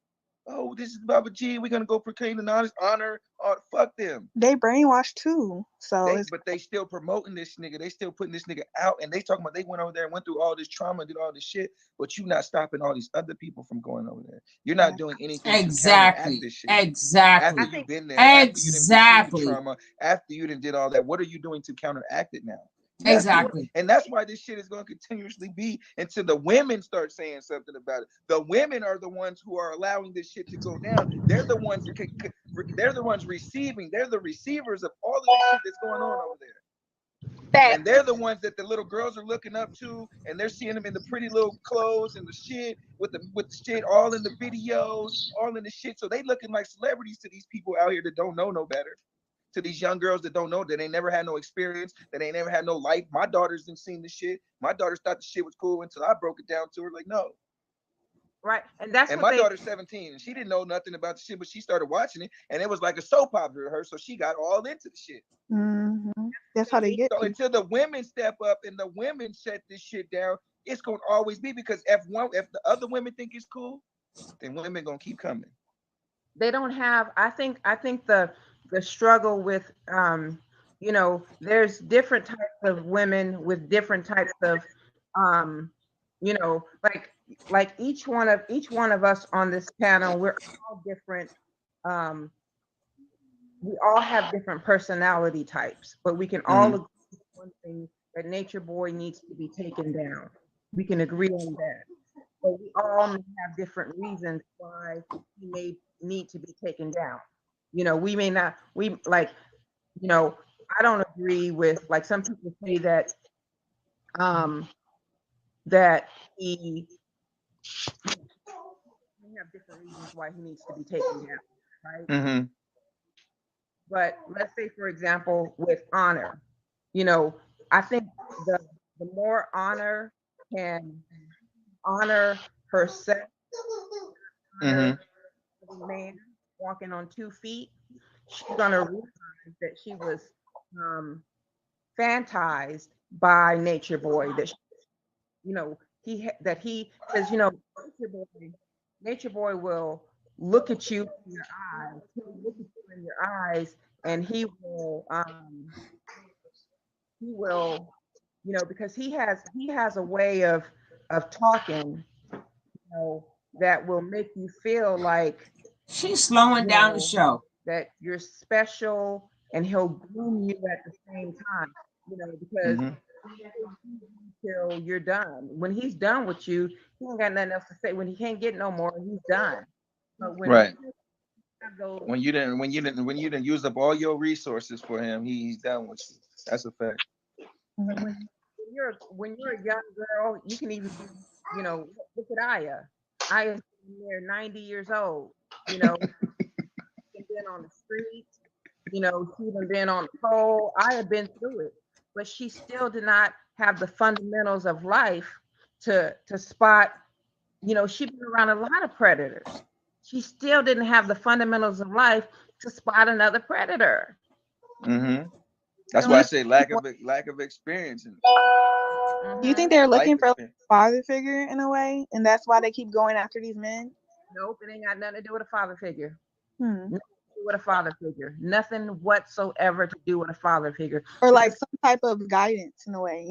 Oh, this is Baba G. We're gonna go proclaim the honor. Oh, fuck them. They brainwashed too. So But they still promoting this nigga. They still putting this nigga out, and they talking about they went over there and went through all this trauma, did all this shit. But you not stopping all these other people from going over there. You're not doing anything to counteract this shit. Exactly. After you've been there, after you done seen the Exactly. trauma, after you done did all that, what are you doing to counteract it now? Exactly. And that's why this shit is going to continuously be until the women start saying something about it. The women are the ones who are allowing this shit to go down. They're the ones receiving. They're the receivers of all of the shit that's going on over there. And they're the ones that the little girls are looking up to, and they're seeing them in the pretty little clothes and the shit with the shit all in the videos, all in the shit. So they looking like celebrities to these people out here that don't know no better. To these young girls that don't know, that they never had no experience, that they never had no life. My daughters didn't see the shit. My daughters thought the shit was cool until I broke it down to her. Like, no. Right. And that's and what my daughter's 17 and she didn't know nothing about the shit, but she started watching it and it was like a soap opera to her. So she got all into the shit. That's how they get So you. until the women step up and the women shut this shit down, it's gonna always be, because if the other women think it's cool, then women gonna keep coming. They don't have, I think the struggle with, you know, there's different types of women with different types of, you know, like each one of us on this panel, we're all different. We all have different personality types, but we can all agree on one thing, that Nature Boy needs to be taken down. We can agree on that. But we all may have different reasons why he may need to be taken down. You know, we may not, you know, I don't agree with, like, some people say that that he may have different reasons why he needs to be taken down, right? But let's say, for example, with Honor, you know, I think the more Honor can honor herself, honor the man walking on 2 feet, she's gonna realize that she was fantazed by Nature Boy, that you know because Nature Boy will look at you in your eyes. He'll look at you in your eyes, and he will because he has a way of talking, that will make you feel like she's slowing down the show, that you're special, and he'll groom you at the same time, because till you're done. When he's done with you, he ain't got nothing else to say. When he can't get no more, he's done. But when you didn't use up all your resources for him, he's done with you. That's a fact. When you're a young girl, you can even look at Aya. Aya's there 90 years old, she's been on the street, she's even been on the pole. Aya been through it, but she still did not have the fundamentals of life to spot, she's been around a lot of predators. She still didn't have the fundamentals of life to spot another predator. Mm-hmm. That's why I say lack of experience. Do you think they're looking for a father figure in a way, and that's why they keep going after these men? Nope, it ain't got nothing to do with a father figure. Nothing to do with a father figure. Nothing whatsoever to do with a father figure. Or like some type of guidance in a way,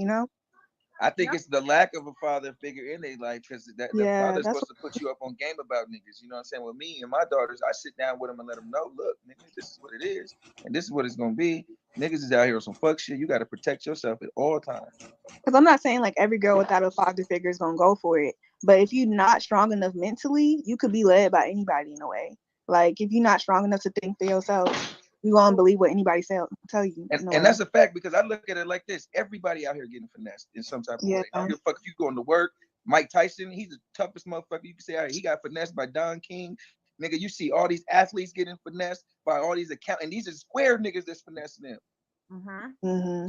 I think it's the lack of a father figure in their life, because the father's supposed to put you up on game about niggas. You know what I'm saying? With me and my daughters, I sit down with them and let them know, look, nigga, this is what it is, and this is what it's gonna be. Niggas is out here with some fuck shit. You got to protect yourself at all times. Because I'm not saying like every girl without a father figure is gonna go for it, but if you're not strong enough mentally, you could be led by anybody in a way. Like if you're not strong enough to think for yourself, you won't believe what anybody tell you. And that's a fact, because I look at it like this: everybody out here getting finessed in some type of way. I don't give a fuck if you going to work. Mike Tyson, he's the toughest motherfucker you can say. He got finessed by Don King. Nigga, you see all these athletes getting finessed by all these accounts, and these are square niggas that's finessing them.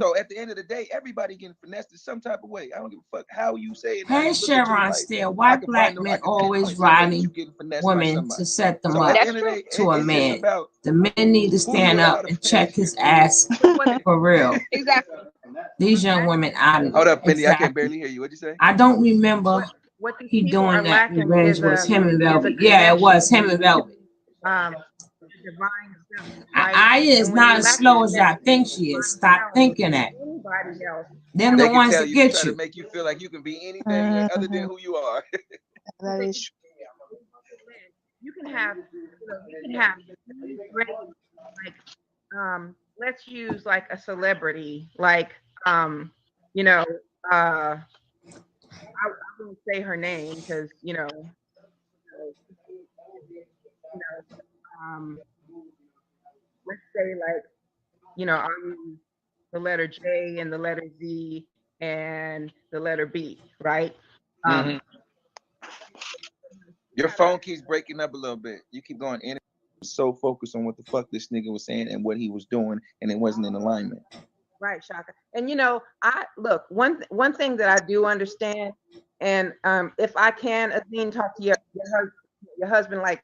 So at the end of the day, everybody getting finessed in some type of way. I don't give a fuck how you say it. Hey, Sharon, still, why black men always riding women to set them up to a man? The men need to stand up and check his ass for real. Exactly. These young women out of Hold up, Mindy, I can't barely hear you. What'd you say? I don't remember he doing that. Revenge was him and Velvet. Yeah, it was him and Velvet. Aya is not as slow as I think she is. Stop thinking that. Them the ones that get you. To make you feel like you can be anything other than who you are. That is true. You can have let's use like a celebrity, like I won't say her name because let's say like I'll use the letter J and the letter Z and the letter B, right? Your phone keeps breaking up a little bit. You keep going in. So focused on what the fuck this nigga was saying and what he was doing, and it wasn't in alignment. Right, Shaka. And I look, one thing that I do understand, and if I can, Azine, talk to your husband like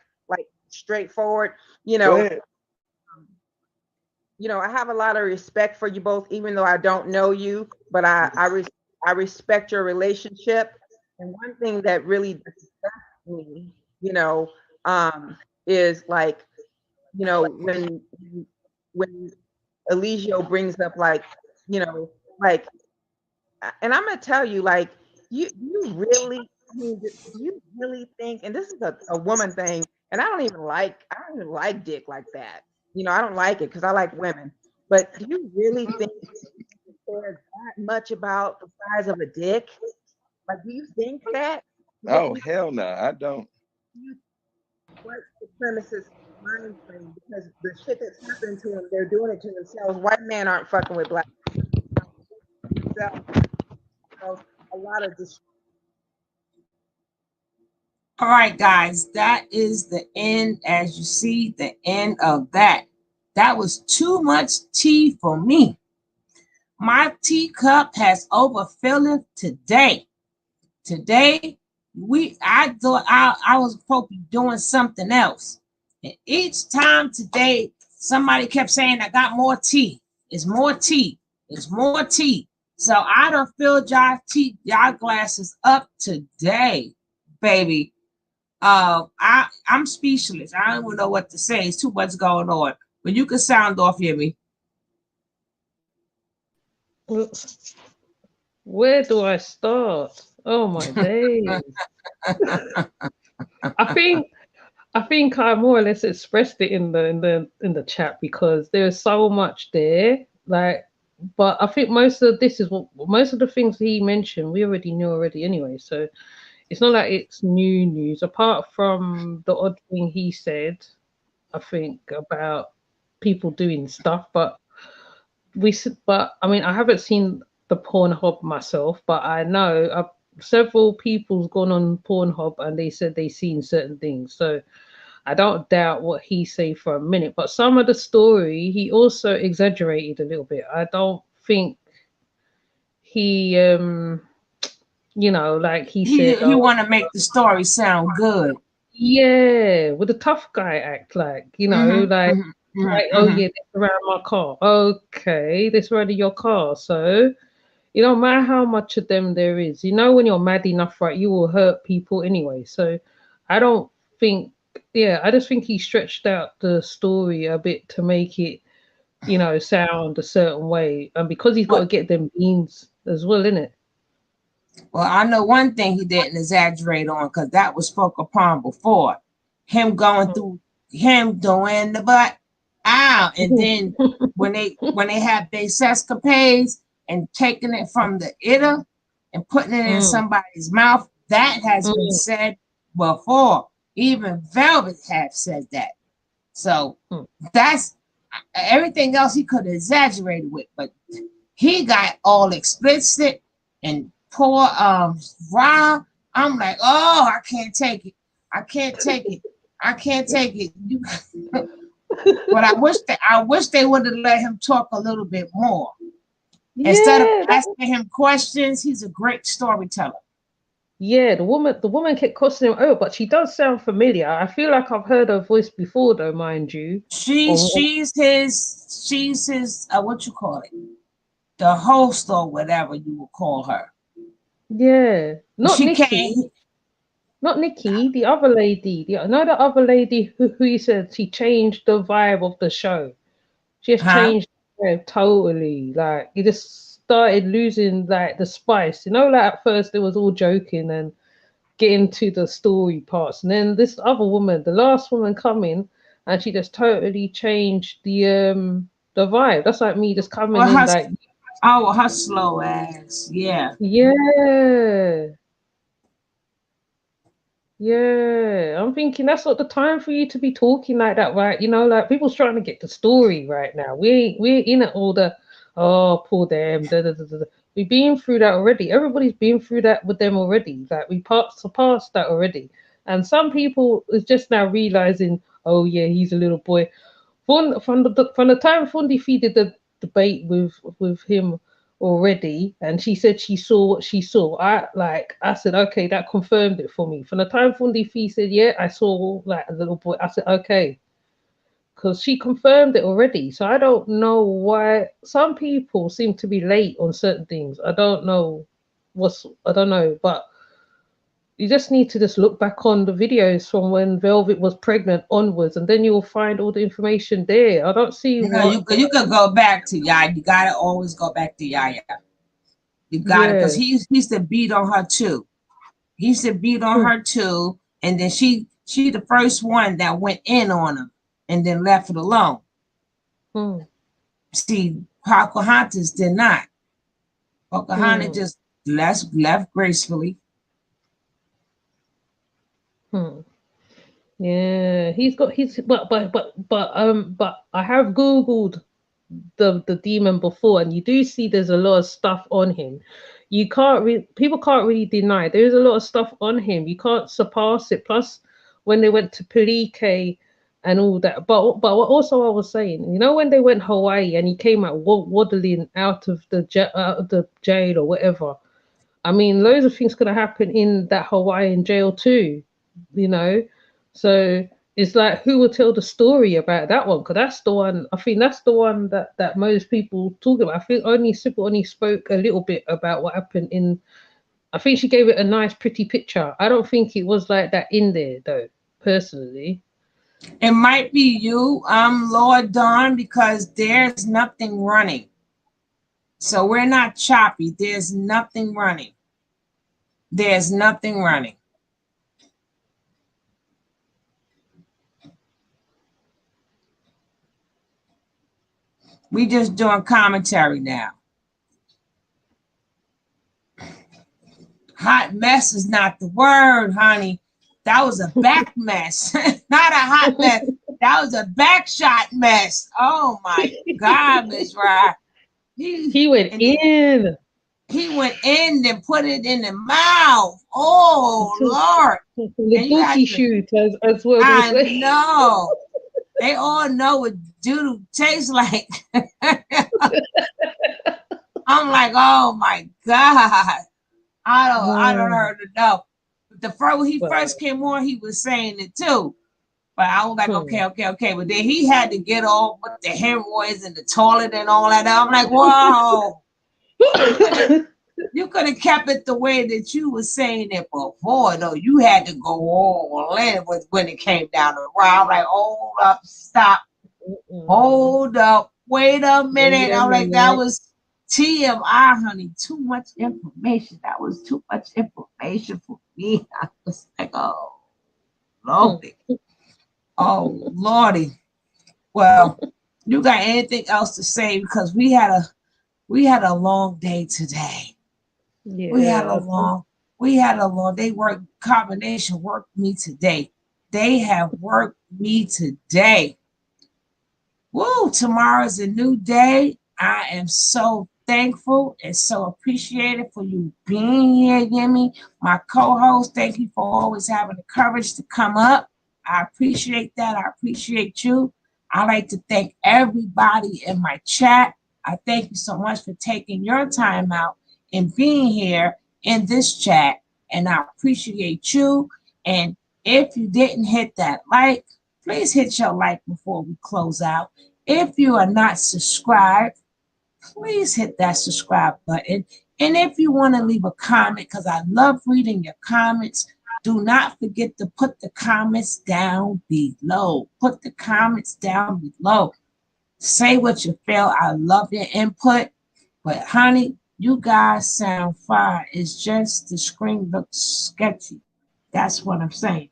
straightforward, Go ahead. I have a lot of respect for you both, even though I don't know you, but I respect your relationship. And one thing that really disgusts me, is like, when Eligio brings up like, and I'm gonna tell you, like, you really, do you really think, and this is a woman thing, and I don't even like dick like that. I don't like it because I like women. But do you really think there's that much about the size of a dick? Like, do you think that? Oh, hell no, I don't. What supremacist mind frame? Because the shit that's happening to them, they're doing it to themselves. White men aren't fucking with black people. So, a lot of this. All right, guys, that is the end. As you see, the end of that. That was too much tea for me. My teacup has overfilled today. Today, I thought I was supposed to be doing something else. And each time today, somebody kept saying, I got more tea. It's more tea. There's more tea. So I done filled y'all glasses up today, baby. I'm speechless. I don't even know what to say. It's too much going on. But you can sound off, hear me. Where do I start? Oh my days. I think I more or less expressed it in the chat because there's so much there. Like, but I think most of the things he mentioned we already knew already anyway. So it's not like it's new news. Apart from the odd thing he said, I think about people doing stuff, but I mean I haven't seen the Pornhub myself, but I know several people's gone on Pornhub and they said they seen certain things. So I don't doubt what he say for a minute, but some of the story he also exaggerated a little bit. I don't think he like he said, He want to make the story sound good. Yeah, with a tough guy act like, oh yeah, that's around my car. Okay, that's around your car. So it don't matter how much of them there is. When you're mad enough, right, you will hurt people anyway. So I don't think, I just think he stretched out the story a bit to make it, sound a certain way. And because he's got to get them beans as well, innit? Well, I know one thing he didn't exaggerate on because that was spoke upon before. Him going through, him doing the butt out, and then when they have their sescapades and taking it from the itter and putting it in somebody's mouth, that has been said before. Even Velvet have said that. So that's everything else he could have exaggerated with, but he got all explicit and poor Rob. I'm like, oh, I can't take it. I can't take it. I can't take it. But I wish they would have let him talk a little bit more. Instead of asking him questions, he's a great storyteller. Yeah, the woman kept crossing him over, but she does sound familiar. I feel like I've heard her voice before, though, mind you. She's his what you call it? The host or whatever you would call her. Yeah, not Nikki. Not Nikki, the other lady. The other lady who you said she changed the vibe of the show. She has changed the vibe totally. Like it just started losing like the spice. Like at first it was all joking and getting to the story parts, and then this other woman, the last woman coming, and she just totally changed the vibe. That's like me just coming in like her slow ass. Yeah. Yeah, I'm thinking that's not the time for you to be talking like that, right? Like people's trying to get the story right now. We're in it all the poor them. We've been through that already. Everybody's been through that with them already. Like we surpassed that already. And some people is just now realizing, oh yeah, he's a little boy. From the time Fundi did the debate with him already, and she said she saw what she saw. I said, okay, that confirmed it for me. From the time Fundi Fee said, yeah, I saw like a little boy, I said, okay, because she confirmed it already. So I don't know why some people seem to be late on certain things. I don't know, but you just need to just look back on the videos from when Velvet was pregnant onwards, and then you'll find all the information there. I don't see you could go back to Yaya. You gotta always go back to Yaya. You gotta, because he used to beat on her too. He used to beat on her too, and then she the first one that went in on him and then left it alone. See, Pocahontas did not. Pocahontas just left gracefully. Yeah, he's got his but I have Googled the demon before, and you do see there's a lot of stuff on him. People can't really deny there's a lot of stuff on him. You can't surpass it. Plus, when they went to Palike and all that, but what also I was saying, when they went Hawaii and he came out waddling out of the jail or whatever. I mean, loads of things could have happened in that Hawaiian jail too. So It's like, who will tell the story about that one? Because that's the one, I think that's the one that most people talk about. I think Sybil only spoke a little bit about what happened in, I think she gave it a nice, pretty picture. I don't think it was like that in there, though, personally. It might be you, Lord Dawn, because there's nothing running. So we're not choppy. There's nothing running. There's nothing running. We just doing commentary now. Hot mess is not the word, honey. That was a back mess, not a hot mess. That was a back shot mess. Oh my God, Miss Rye. He went in. He went in and put it in the mouth. Oh Lord. The bookie shoot as well. I know. They all know what doodle tastes like. I'm like, oh my God. I don't heard it know. When he first came on, he was saying it too. But I was like, okay. But then he had to get all with the hemorrhoids and the toilet and all that. I'm like, whoa. You could have kept it the way that you were saying it before, though. You had to go all in when it came down the road. I'm like, hold up, stop. Hold up. Wait a minute. I'm like, that was TMI, honey. Too much information. That was too much information for me. I was like, oh, Lordy. Oh, Lordy. Well, you got anything else to say? Because we had a long day today. Yeah. We had a long, they worked, combination worked me today. They have worked me today. Woo, tomorrow's a new day. I am so thankful and so appreciated for you being here, Yemi. My co-host, thank you for always having the courage to come up. I appreciate that. I appreciate you. I like to thank everybody in my chat. I thank you so much for taking your time out and being here in this chat. And I appreciate you. And if you didn't hit that like, please hit your like before we close out. If you are not subscribed, please hit that subscribe button. And if you want to leave a comment, because I love reading your comments, do not forget to put the comments down below. Put the comments down below. Say what you feel. I love your input. But honey, you guys sound fire. It's just the screen looks sketchy. That's what I'm saying.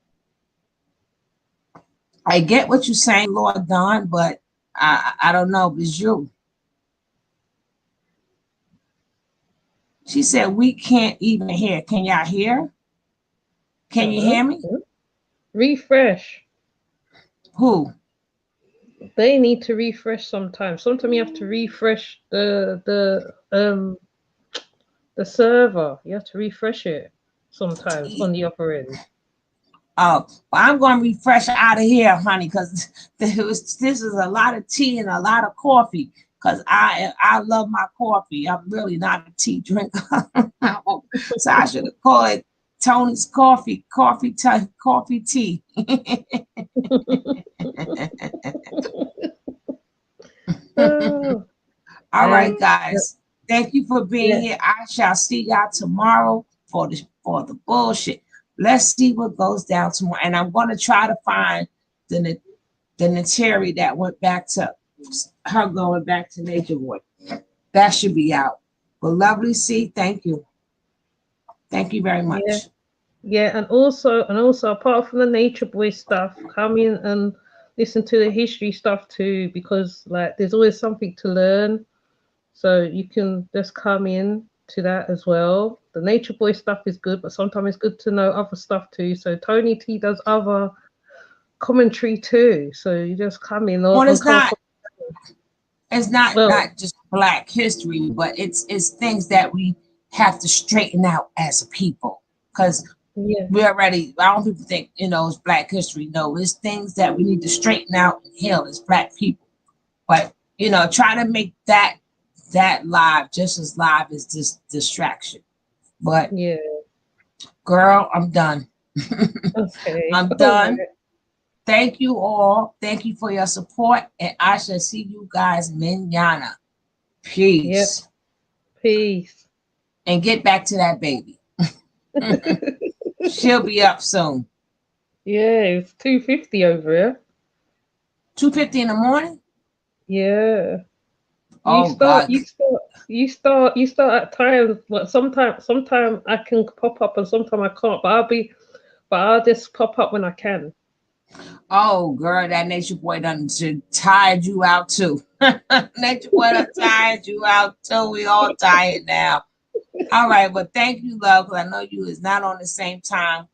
I get what you're saying, Lord Don, but I don't know if it's you. She said we can't even hear. Can y'all hear? Can you hear me? Refresh. Who? They need to refresh sometimes. Sometimes you have to refresh the server. You have to refresh it sometimes on the upper end. Oh, well, I'm going to refresh out of here, honey, because this is a lot of tea and a lot of coffee. Because I love my coffee. I'm really not a tea drinker. So I should have called it Tony's coffee tea. All right, guys. Thank you for being here. I shall see y'all tomorrow for the bullshit. Let's see what goes down tomorrow. And I'm going to try to find the Nateri that went back to her going back to Nature Boy. That should be out. But lovely C, thank you. Thank you very much. Yeah, and also apart from the Nature Boy stuff, come in and listen to the history stuff too, because like there's always something to learn. So you can just come in to that as well. The Nature Boy stuff is good, but sometimes it's good to know other stuff too. So Tony T does other commentary too. So you just come in. Well, it's not just Black history, but it's things that we have to straighten out as a people. Because we already, I don't people think, it's Black history. No, it's things that we need to straighten out and heal as Black people. But, try to make that live just as live as this distraction. But girl, I'm done. Okay. I'm done. Thank you all. Thank you for your support. And I shall see you guys mañana. Peace. Yep. Peace. And get back to that baby. She'll be up soon. Yeah, it's 2:50 over here. 2:50 in the morning? Yeah. Oh, God. You start at times, but sometime I can pop up and sometimes I can't, but I'll just pop up when I can. Oh, girl, that nature boy done tired you out too. Nature boy done tired you out too. We all tired now. All right, but thank you, love, because I know you is not on the same time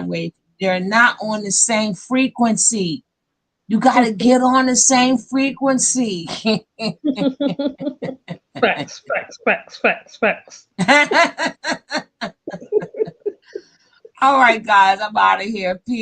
wave. They're not on the same frequency. You got to get on the same frequency. Facts. All right, guys, I'm out of here. Peace.